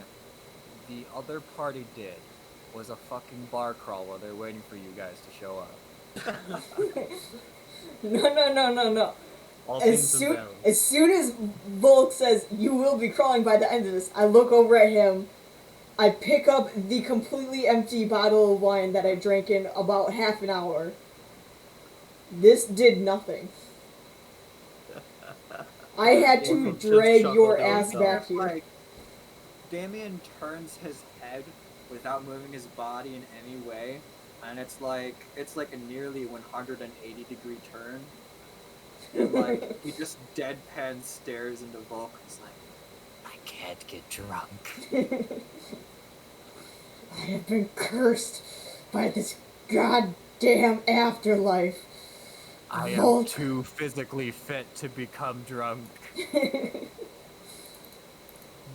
the other party did was a fucking bar crawl while they're waiting for you guys to show up. No. All As things in soon, balance. as soon as Volk says, you will be crawling by the end of this, I look over at him, I pick up the completely empty bottle of wine that I drank in about half an hour. This did nothing. I had to Orko just drag chuckled your to ass himself. back here. Like, Damien turns his head without moving his body in any way, and it's like a nearly 180-degree turn. And like he just deadpan stares into Volk. He's like, I can't get drunk. I have been cursed by this goddamn afterlife. I am Volk. too physically fit to become drunk.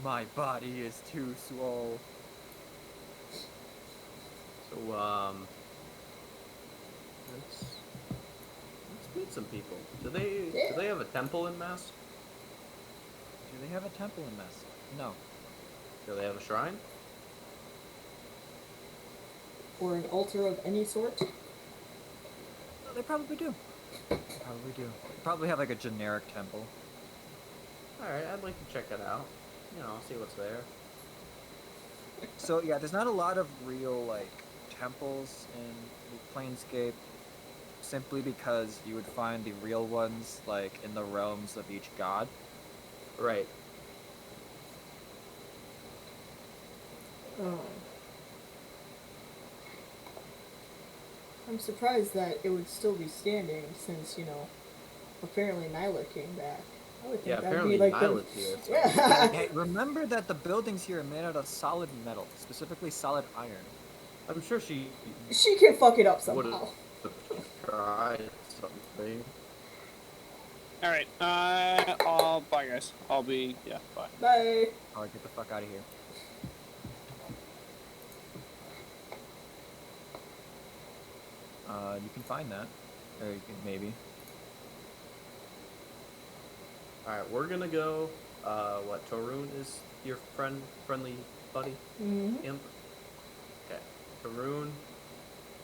My body is too swole. So, let's meet some people. Do they have a temple in Mass? Do they have a temple in Mess? No. Do they have a shrine? Or an altar of any sort. No, they probably do. They probably have like a generic temple. Alright, I'd like to check it out. You know, see what's there. So yeah, there's not a lot of real like temples in Planescape, simply because you would find the real ones like in the realms of each god. Right. I'm surprised that it would still be standing since, apparently Nyla came back. I would think Yeah, that'd apparently be like Nyla's here. So. Yeah. Hey, remember that the buildings here are made out of solid metal, specifically solid iron. I'm sure she She can fuck it up would somehow. have tried something. All right. Bye, guys. I'll be bye. Bye. Alright, get the fuck out of here. You can find that. Or you can maybe. Alright, we're gonna go. What, Torun is your friendly buddy? Mm-hmm. Imp? Okay. Torun,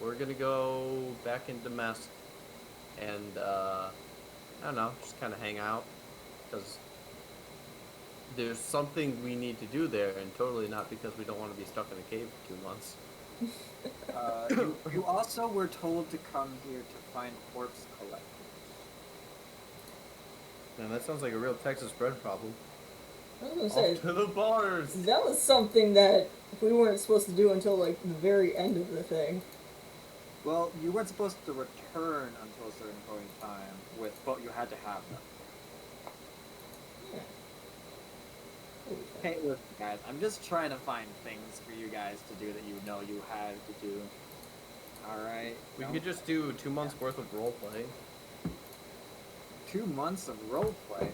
we're gonna go back into Mess and, I don't know, just kind of hang out. Because there's something we need to do there, and totally not because we don't want to be stuck in a cave for 2 months. you also were told to come here to find corpse collectors. Man, that sounds like a real Texas bread problem. I was gonna say, Off to the bars! that was something that we weren't supposed to do until, like, the very end of the thing. Well, you weren't supposed to return until a certain point in time, but you had to have them. Hey, look, guys, I'm just trying to find things for you guys to do that you know you had to do. Alright? We could just do 2 months worth of roleplay. 2 months of roleplay?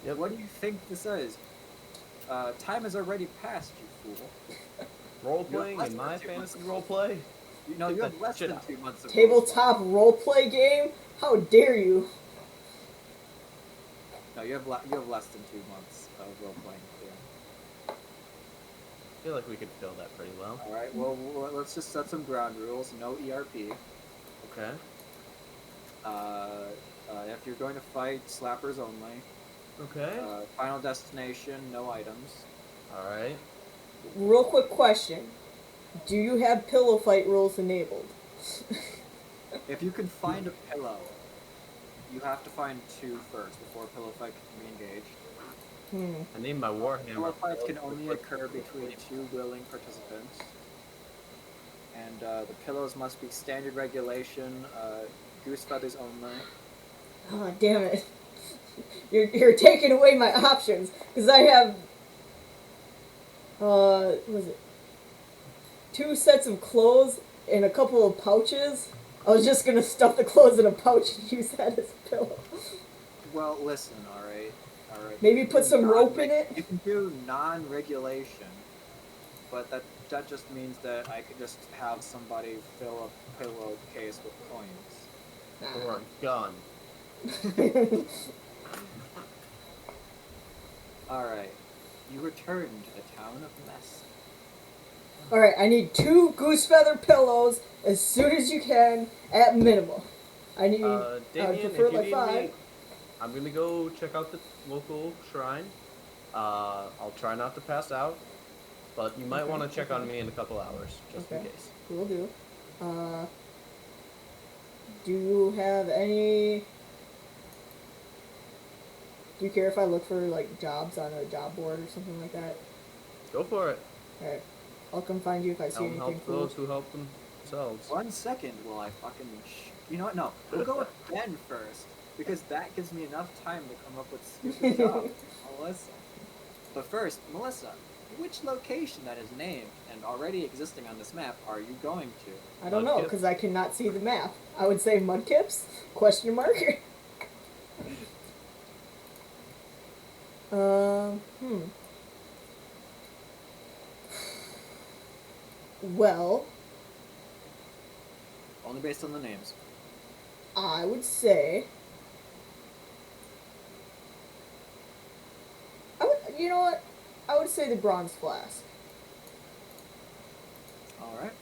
Yep. What do you think this is? Time has already passed, you fool. Roleplaying in my fantasy roleplay? You know, you Get have that less shit than out. 2 months of Tabletop roleplay game? How dare you? No, you have less than 2 months of roleplaying here. I feel like we could fill that pretty well. Alright, well, let's just set some ground rules. No ERP. Okay. If you're going to fight, slappers only. Okay. Final destination, no items. Alright. Real quick question. Do you have pillow fight rules enabled? If you can find a pillow, you have to find 2 first before a pillow fight can be engaged. I need my warhammer. Pillow fights can only occur between 2 willing participants. And the pillows must be standard regulation, goose feathers only. Oh, damn it. You're taking away my options. Because I have... what was it? 2 sets of clothes and a couple of pouches. I was just gonna stuff the clothes in a pouch and use that as a pillow. Well, listen, alright. Maybe put some rope in it? You can do non-regulation, but that just means that I could just have somebody fill a pillowcase with coins. Or a gun. Alright. You return to the town of Mess. Alright, I need 2 goose feather pillows as soon as you can, at minimum. I need, Damien, if prefer you like need 5. me, I'm gonna go check out the local shrine. I'll try not to pass out, but you might want to check on me in a couple hours, just in case. Will do. Do you have any Do you care if I look for like jobs on a job board or something like that? Go for it. Alright. I'll come find you if I see Helm anything help cool. those who help themselves. 1 second while I fucking. You know what? No, we'll go with Ben first because that gives me enough time to come up with stupid jobs. Melissa. But first, Melissa, which location that is named and already existing on this map are you going to? I don't know, Mudkip? because I cannot see the map. I would say Mudkips? Question mark? Hmm. Well, Only based on the names. I would say... you know what? I would say the Bronze Flask. Alright.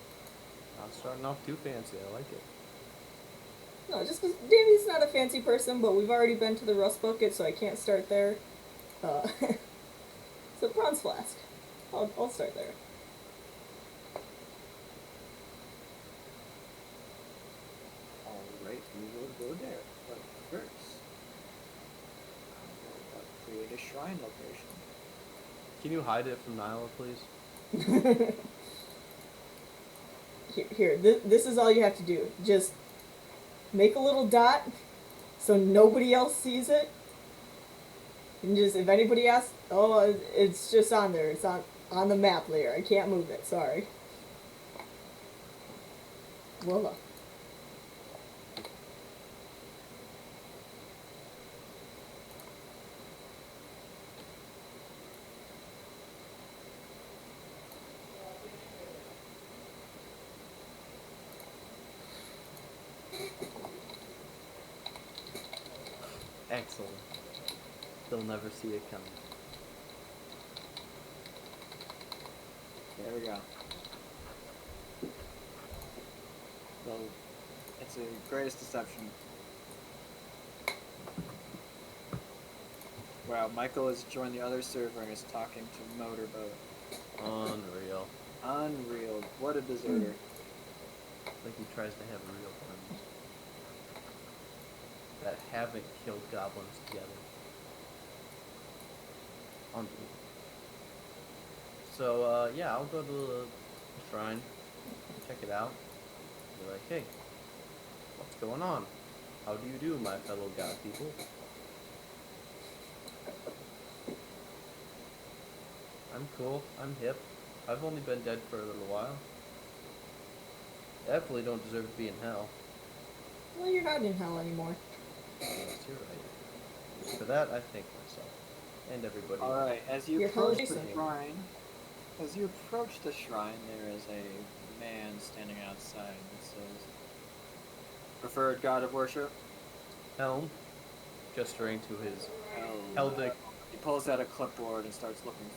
Not starting off too fancy. I like it. No, just because Davey's not a fancy person, but we've already been to the Rust Bucket, so I can't start there. So Bronze Flask. I'll start there. Alright, we will go there. But first, I will create a shrine location. Can you hide it from Nyla, please? Here, this is all you have to do. Just make a little dot so nobody else sees it. And just, if anybody asks, oh, it's just on there. It's on the map layer. I can't move it. Sorry. Voila. Excellent. They'll never see it coming. There we go. So, it's a greatest deception. Wow, Michael has joined the other server and is talking to Motorboat. Unreal. Unreal. What a deserter. Like he tries to have real friends that haven't killed goblins together. Unbelievable. So, yeah, I'll go to the shrine, check it out, be like, hey, what's going on? How do you do, my fellow god people? I'm cool, I'm hip. I've only been dead for a little while. Definitely don't deserve to be in hell. Well, you're not in hell anymore. Yes, you're right. For that, I thank myself. And everybody. Alright, as you You're approach hella the decent. shrine, there is a man standing outside that says, "Preferred god of worship?" Helm, gesturing to his Hell. Heldic. He pulls out a clipboard and starts looking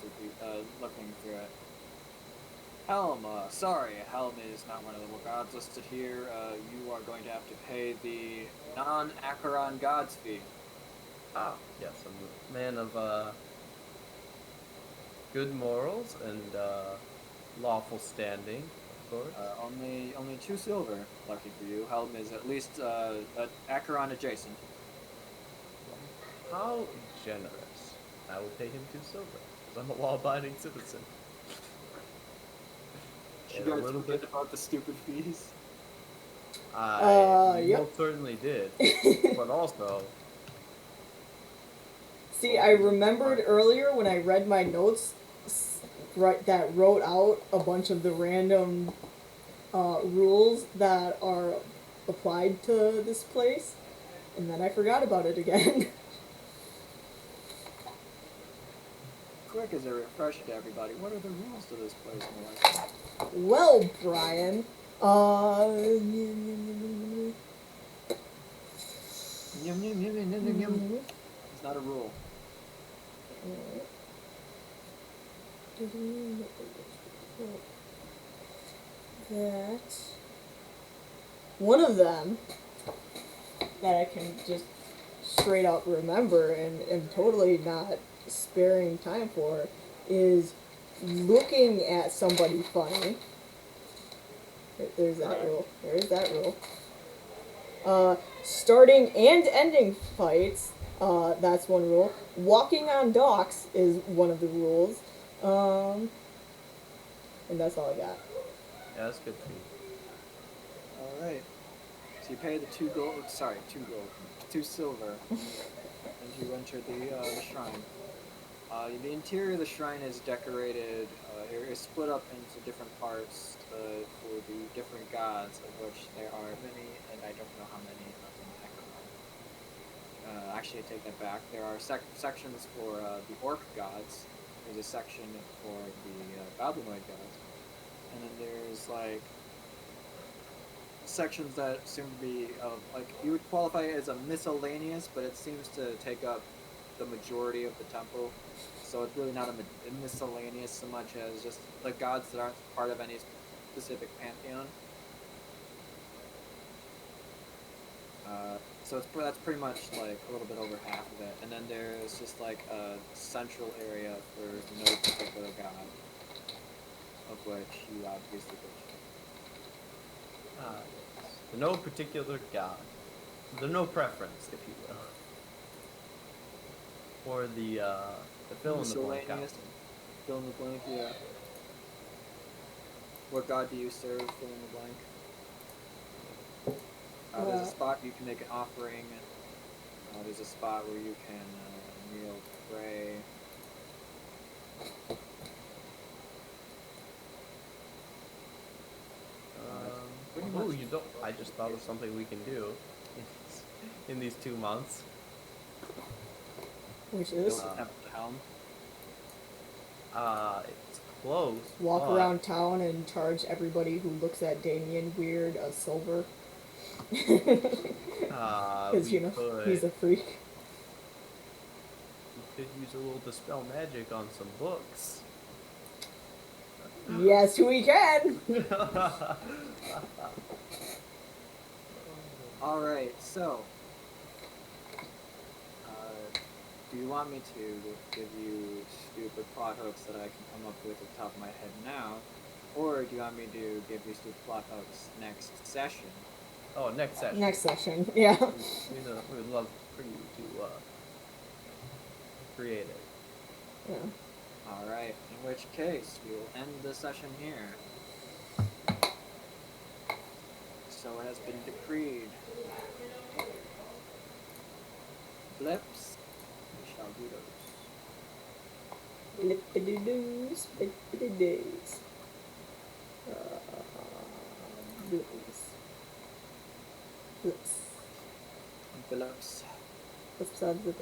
through it. Helm, sorry, Helm is not one of the gods listed here. You are going to have to pay the non-Acheron gods fee. Ah, yes, I'm a man of good morals and lawful standing, of course. Only 2 silver. Lucky for you. Helm is at least Acheron adjacent. How generous. I will pay him 2 silver, because I'm a law-abiding citizen. You And a guys little forget bit. about the stupid fees. I Yep. most certainly did, but also. See, I remembered earlier when I read my notes that wrote out a bunch of the random rules that are applied to this place, and then I forgot about it again. Quick as a refresher to everybody, what are the rules to this place, Melissa? Well, Brian, It's not a rule. that one of them that I can just straight up remember and totally not sparing time for is looking at somebody funny. There's that rule. There's that rule. Starting and ending fights. That's one rule. Walking on docks is one of the rules. And that's all I got. Yeah, that's good for you. All right. So you pay the 2 gold. Sorry, 2 gold, 2 silver, and you enter the shrine. The interior of the shrine is decorated. It is split up into different parts for the different gods, of which there are many, and I don't know how many in Necromunda. Actually, I take that back. There are sections for the orc gods. There's a section for the goblinoid gods, and then there's like sections that seem to be like you would qualify as a miscellaneous, but it seems to take up the majority of the temple. So it's really not a miscellaneous so much as just the gods that aren't part of any specific pantheon. So that's pretty much like a little bit over half of it, and then there's just like a central area for no particular god, of which you obviously go Yes. No particular god. There's no preference, if you will. For the fill in the blank god. miscellaneous. Fill in the blank, yeah. What god do you serve? Fill in the blank. There's a spot you can make an offering. There's a spot where you can kneel, pray. Oh, you don't. I just thought of something we can do in these 2 months. Which Build is a temple helm. It's close. walk but around town and charge everybody who looks at Damien weird a silver. Because, we you know, could, he's a freak. we could use a little dispel magic on some books. Yes, we can! All right, so do you want me to give you stupid plot hooks that I can come up with at the top of my head now, or do you want me to give you stupid plot hooks next session? Oh, next session. Next session, yeah. We would love for you to create it. Yeah. All right, in which case we will end the session here. So it has been decreed. Blips, we shall do those. Lippity-doos, lippity-days. Blips. Blips. Blips. Blips on the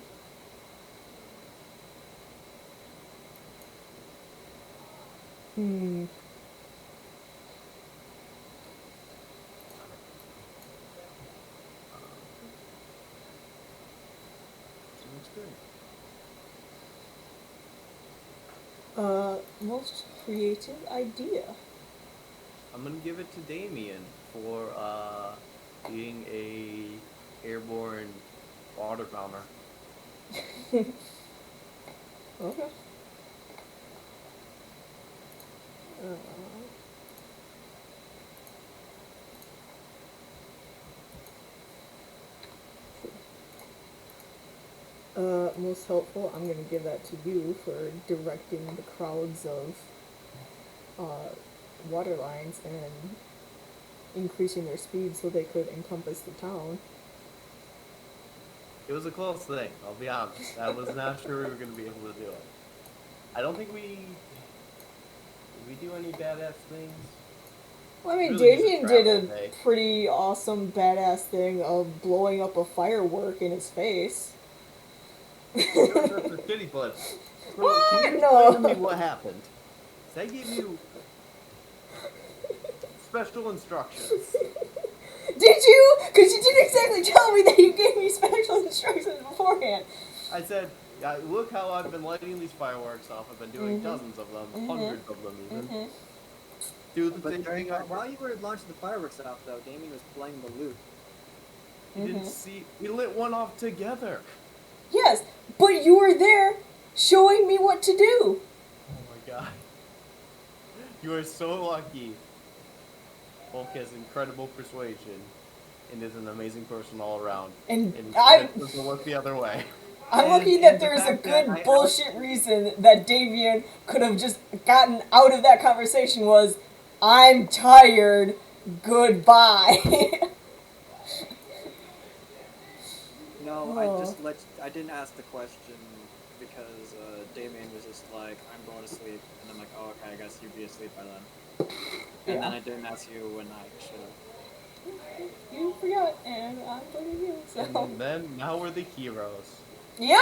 Sounds good. Most creative idea. I'm gonna give it to Damien for being a airborne water bomber. Okay. Most helpful, I'm gonna give that to you for directing the crowds of water lines and increasing their speed so they could encompass the town. It was a close thing, I'll be honest. I was not sure we were gonna be able to do it. I don't think did we do any badass things? Well, I mean, Really just Damien did travel a day. pretty awesome badass thing of blowing up a firework in his face. That's a shitty but What? can you No. explain to me what happened? 'Cause I gave you special instructions. Did you? Because you didn't exactly tell me that you gave me special instructions beforehand. I said, look how I've been lighting these fireworks off. I've been doing dozens of them, hundreds of them even. Do the But same during thing. while you were launching the fireworks out, though, Damien was playing the lute. You didn't see. We lit one off together. Yes, but you were there showing me what to do. Oh my god. You are so lucky. Hulk has incredible persuasion and is an amazing person all around. And And I- it doesn't work the other way. I'm And- looking and that the there's a fact that good I bullshit reason that Damien could have just gotten out of that conversation was, I'm tired, goodbye. No, Oh. I didn't ask the question because Damien was just like, I'm going to sleep, and I'm like, oh okay, I guess you'd be asleep by then. And then Yeah. I didn't ask you when I should have. You forgot, and I'm blaming you, so. And then now we're the heroes. Yep!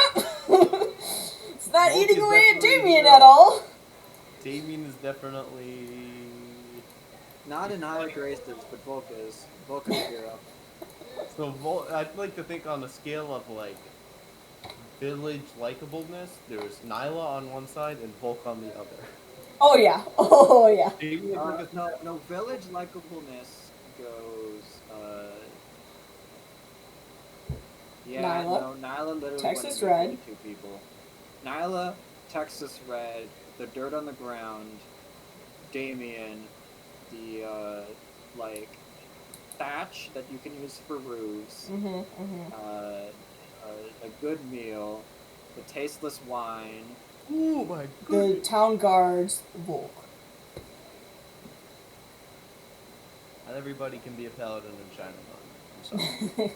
It's not Volk eating is away at definitely a Damien hero. at all. Damien is definitely. Not in higher graces, but Volk is. Volk is a hero. So I'd like to think on a scale of like village likableness, there's Nyla on one side and Volk on the other. Oh yeah. Oh yeah. Damien took us No, village likableness goes, yeah, Nyla, no, Nyla literally Texas went in Red. between two people. Nyla, Texas Red, the dirt on the ground, Damien, the, like, thatch that you can use for roofs, a good meal, the tasteless wine. Oh my The goodness. town guards, Volk. Not everybody can be a paladin in China. I'm sorry.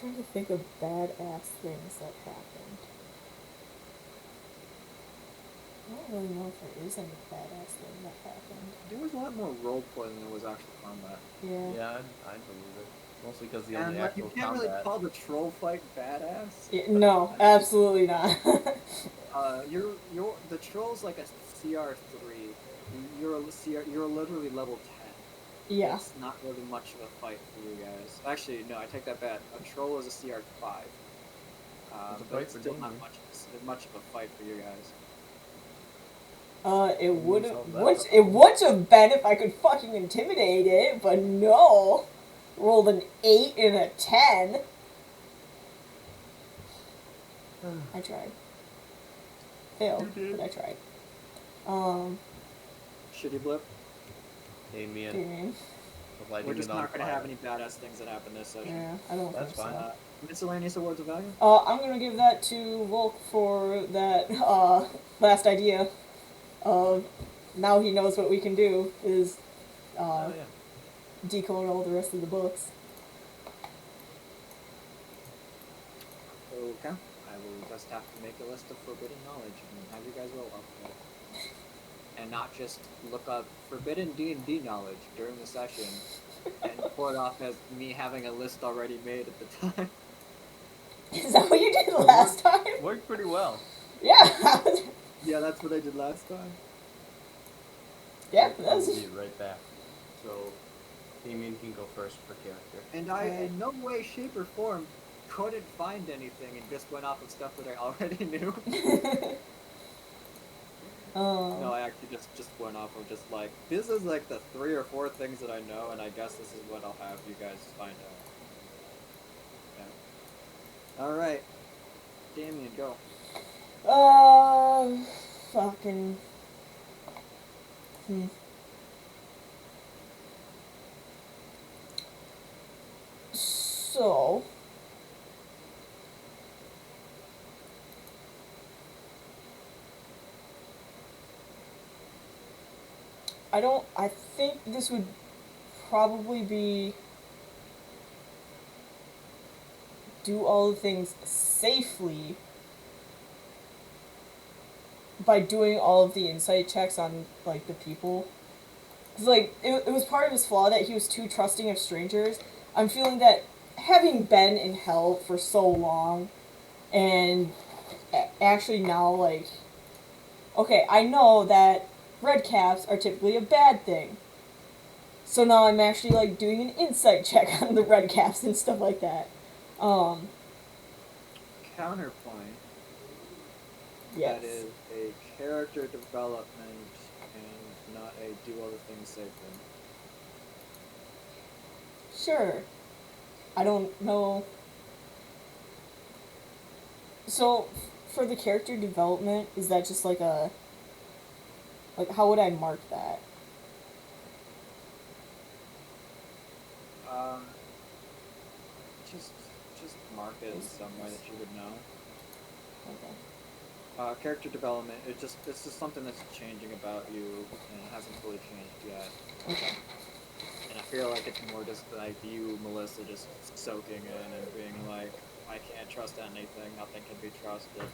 Trying to think of badass things that happened. I don't really know if there is any badass thing that happened. There was a lot more roleplay than there was actual combat. Yeah. Yeah, I believe it. Mostly because the And only like, you actual can't really combat. call the troll fight badass. Yeah, no, absolutely not. The troll's like a CR3. You're literally level 10. Yeah. It's not really much of a fight for you guys. Actually, no, I take that back. A troll is a CR5. It's a But fight it's for still not Damien. much of a fight for you guys. It would solve that would problem. it would have been if I could fucking intimidate it, but no. Rolled an 8 and a 10. I tried. Failed, You did. but I tried. Shitty blip. Damien. Damien. The lighting We're just it on not gonna fire. have any badass things that happen this session. Yeah, I don't That's think fine. so. Miscellaneous awards of value? I'm gonna give that to Volk for that last idea of now he knows what we can do is Oh yeah. decode all the rest of the books. Okay. I will just have to make a list of forbidden knowledge and have you guys roll up for it. And not just look up forbidden D&D knowledge during the session and pull it off as me having a list already made at the time. Is that what you did last time? Worked pretty well. Yeah. Yeah, that's what I did last time. Yeah, I'll that's be right back. So Damien can go first for character. And I, in no way, shape, or form, couldn't find anything and just went off of stuff that I already knew. No, I actually just went off of just like, this is like the 3 or 4 things that I know, and I guess this is what I'll have you guys find out. Yeah. Alright. Damien, go. Fucking. So. I think this would probably be do all the things safely by doing all of the insight checks on, like, the people. 'Cause, like, it was part of his flaw that he was too trusting of strangers. I'm feeling that having been in hell for so long and actually now, like, okay, I know that red caps are typically a bad thing. So now I'm actually, like, doing an insight check on the red caps and stuff like that. Counterpoint. Yes. That is a character development and not a do all the things safely. Sure. I don't know. So, for the character development, is that just like a... Like, how would I mark that? just mark it in some way that you would know. Okay. Character development, it's just something that's changing about you, and it hasn't fully changed yet. Okay. And I feel like it's more just like you, Melissa, just soaking in and being like, I can't trust anything, nothing can be trusted.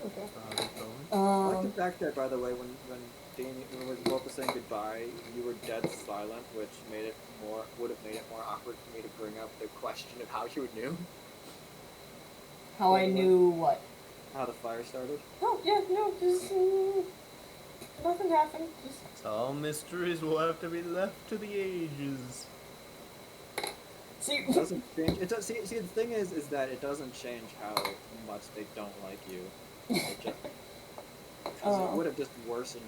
Okay. I like the fact that, by the way, when we both were saying goodbye, you were dead silent, which would have made it more awkward for me to bring up the question of how you knew. How I knew what? How the fire started. Oh, yeah, no, just, nothing happened. Just... Some mysteries will have to be left to the ages. See, It doesn't change. It does. See, the thing is that it doesn't change how much they don't like you. It just, because it would have just worsened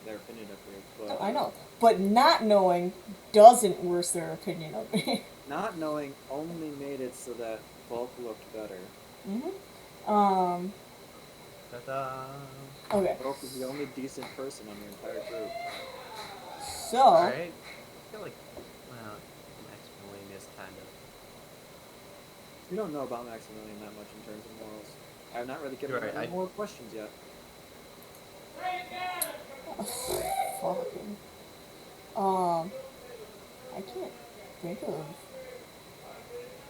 their opinion of you. But I know, but not knowing doesn't worsen their opinion of me. not knowing only made it so that Bulk looked better. Ta-da! Okay. Bulk was the only decent person on the entire group. So. Alright. I feel like, well, Maximilian is kind of. We don't know about Maximilian that much in terms of morals. I have not really given him any moral questions yet. Fucking. I can't think of. Do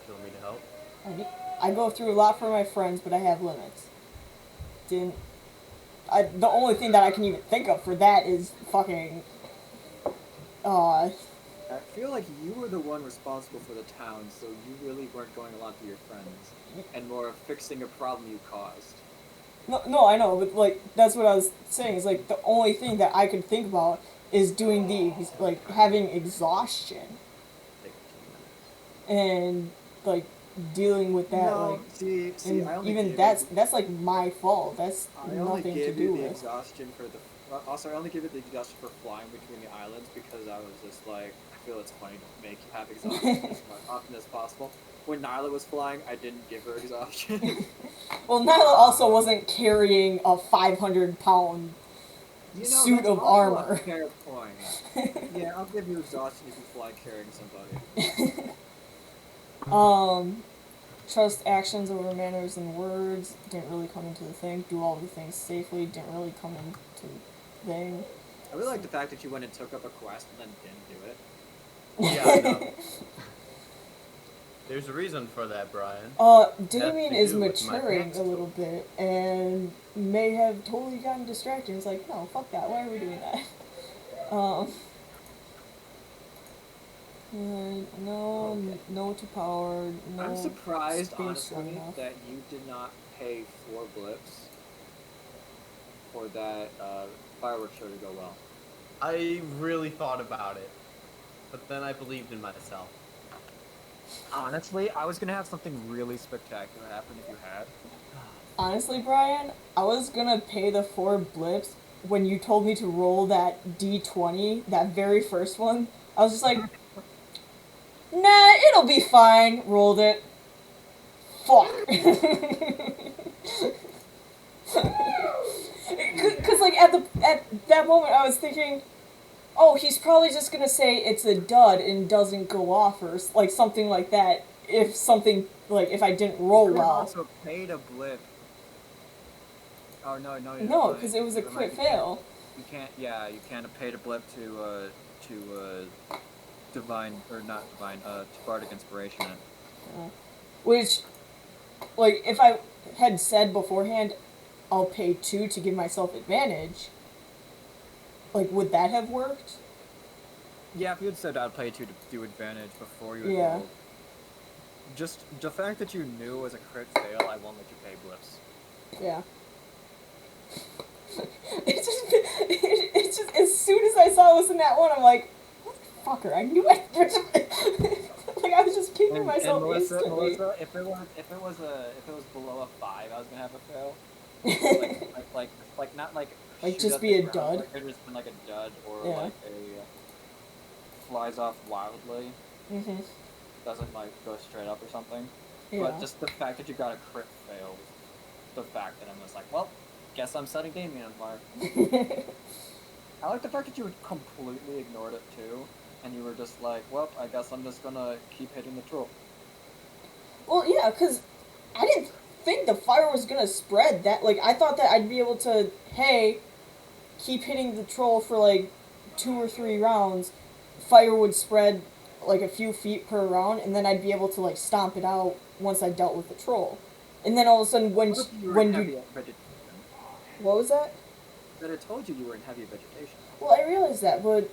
you want me to help? I go through a lot for my friends, but I have limits. The only thing that I can even think of for that is fucking. I feel like you were the one responsible for the town, so you really weren't going along with your friends, and more of fixing a problem you caused. No, I know, but like that's what I was saying. Is like the only thing that I could think about is doing having exhaustion, and like dealing with that. No, like, see, and I only even that's like my fault. That's nothing to do with. Exhaustion for the. Also, I only give it the exhaustion for flying between the islands because I was just like, I feel it's funny to make you have exhaustion as often as possible. When Nyla was flying, I didn't give her exhaustion. Well, Nyla also wasn't carrying a 500-pound suit of armor. Fair point. Yeah, I'll give you exhaustion if you fly carrying somebody. Trust actions over manners and words. Didn't really come into the thing. Do all the things safely. Didn't really come into the thing. I really like the fact that you went and took up a quest and then didn't do it. Yeah, I know. There's a reason for that, Brian. Damien is maturing a little bit and may have totally gotten distracted. He's like, no, fuck that. Why are we doing that? No to power. No. I'm surprised, space honestly, enough. that you did not pay 4 blips for that fireworks show to go well. I really thought about it, but then I believed in myself. Honestly, I was gonna have something really spectacular happen if you had. Honestly, Brian, I was gonna pay the 4 blips when you told me to roll that D20, that very first one. I was just like, nah, it'll be fine. Rolled it. Fuck. Cause like at that moment I was thinking, oh, he's probably just gonna say it's a dud and doesn't go off or like something like that. If something like if I didn't roll well. Also paid a blip. Oh no, No, because it was a crit fail. You can't. Yeah, you can't have paid a blip to divine or not divine. To bardic inspiration. Which, like, if I had said beforehand, I'll pay 2 to give myself advantage. Like, would that have worked? Yeah, if you had said I'd pay 2 to do advantage before you had rolled. Just the fact that you knew it was a crit fail, I won't let you pay blips. Yeah. It's just as soon as I saw it was in that one, I'm like, motherfucker, I knew it. Like I was just kicking myself Melissa, instantly. Melissa, if it was below a 5, I was gonna have a fail. like not like just be a dud. Like it just been like a dud or like a flies off wildly. doesn't like go straight up or something. Yeah. But just the fact that you got a crit fail was the fact that I'm just like, well, guess I'm setting Damien on fire. I like the fact that you completely ignored it too, and you were just like, well, I guess I'm just gonna keep hitting the troll. Well, yeah, because I didn't think the fire was gonna spread that. Like, I thought that I'd be able to, hey, keep hitting the troll for like 2 or 3 rounds. Fire would spread like a few feet per round, and then I'd be able to like stomp it out once I dealt with the troll. And then all of a sudden, What if you were in heavy vegetation? what was that? That I told you were in heavy vegetation. Well, I realize that, but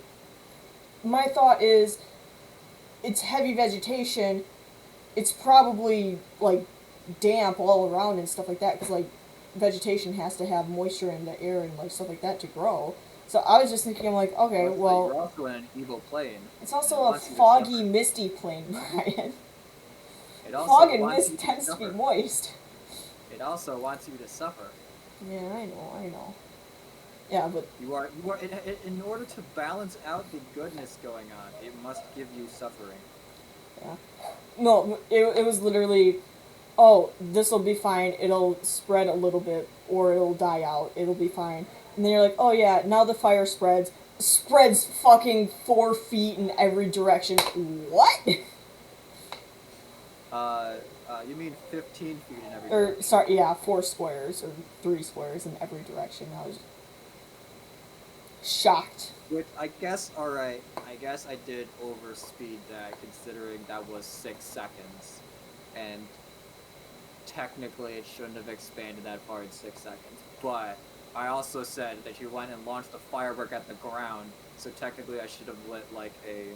my thought is, it's heavy vegetation. It's probably like damp all around and stuff like that, because like vegetation has to have moisture in the air and like stuff like that to grow. So I was just thinking, I'm like, okay, You're well, also in an evil plane. it's also and it a wants you to foggy, suffer. misty plane, Brian. It also Fog and wants you mist to tends to be suffer. moist. It also wants you to suffer. Yeah, I know. Yeah, but You are. In order to balance out the goodness going on, it must give you suffering. yeah. No, it was literally, oh, this will be fine. It'll spread a little bit, or it'll die out. It'll be fine. And then you're like, oh yeah, now the fire spreads. Spreads fucking 4 feet in every direction. What? You mean 15 feet in every Or, direction? sorry, yeah, 4 squares, or 3 squares in every direction. I was shocked. Which I guess, alright, I guess I did overspeed that, considering that was 6 seconds. And technically it shouldn't have expanded that far in 6 seconds. But I also said that you went and launched a firework at the ground, so technically I should have lit like a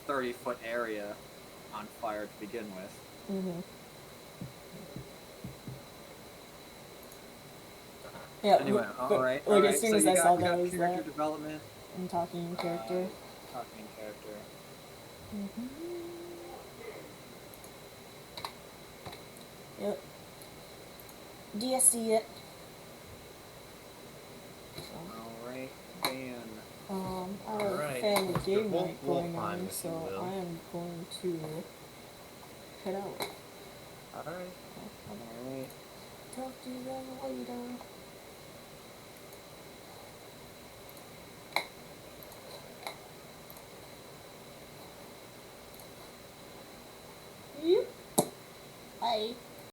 30-foot area on fire to begin with. Mm-hmm. Yeah, Anyway, but, alright. like, as soon So as you I got, saw you that, got I was character like, development. I'm talking in character. Talking in character. Mm-hmm. Yep. Do you see it? Alright, Dan. I have a Alright. family game Wolf- night going wolf time, on, if so you will. I am going to head out. Alright. Alright. Talk to you guys later. Yep. Bye.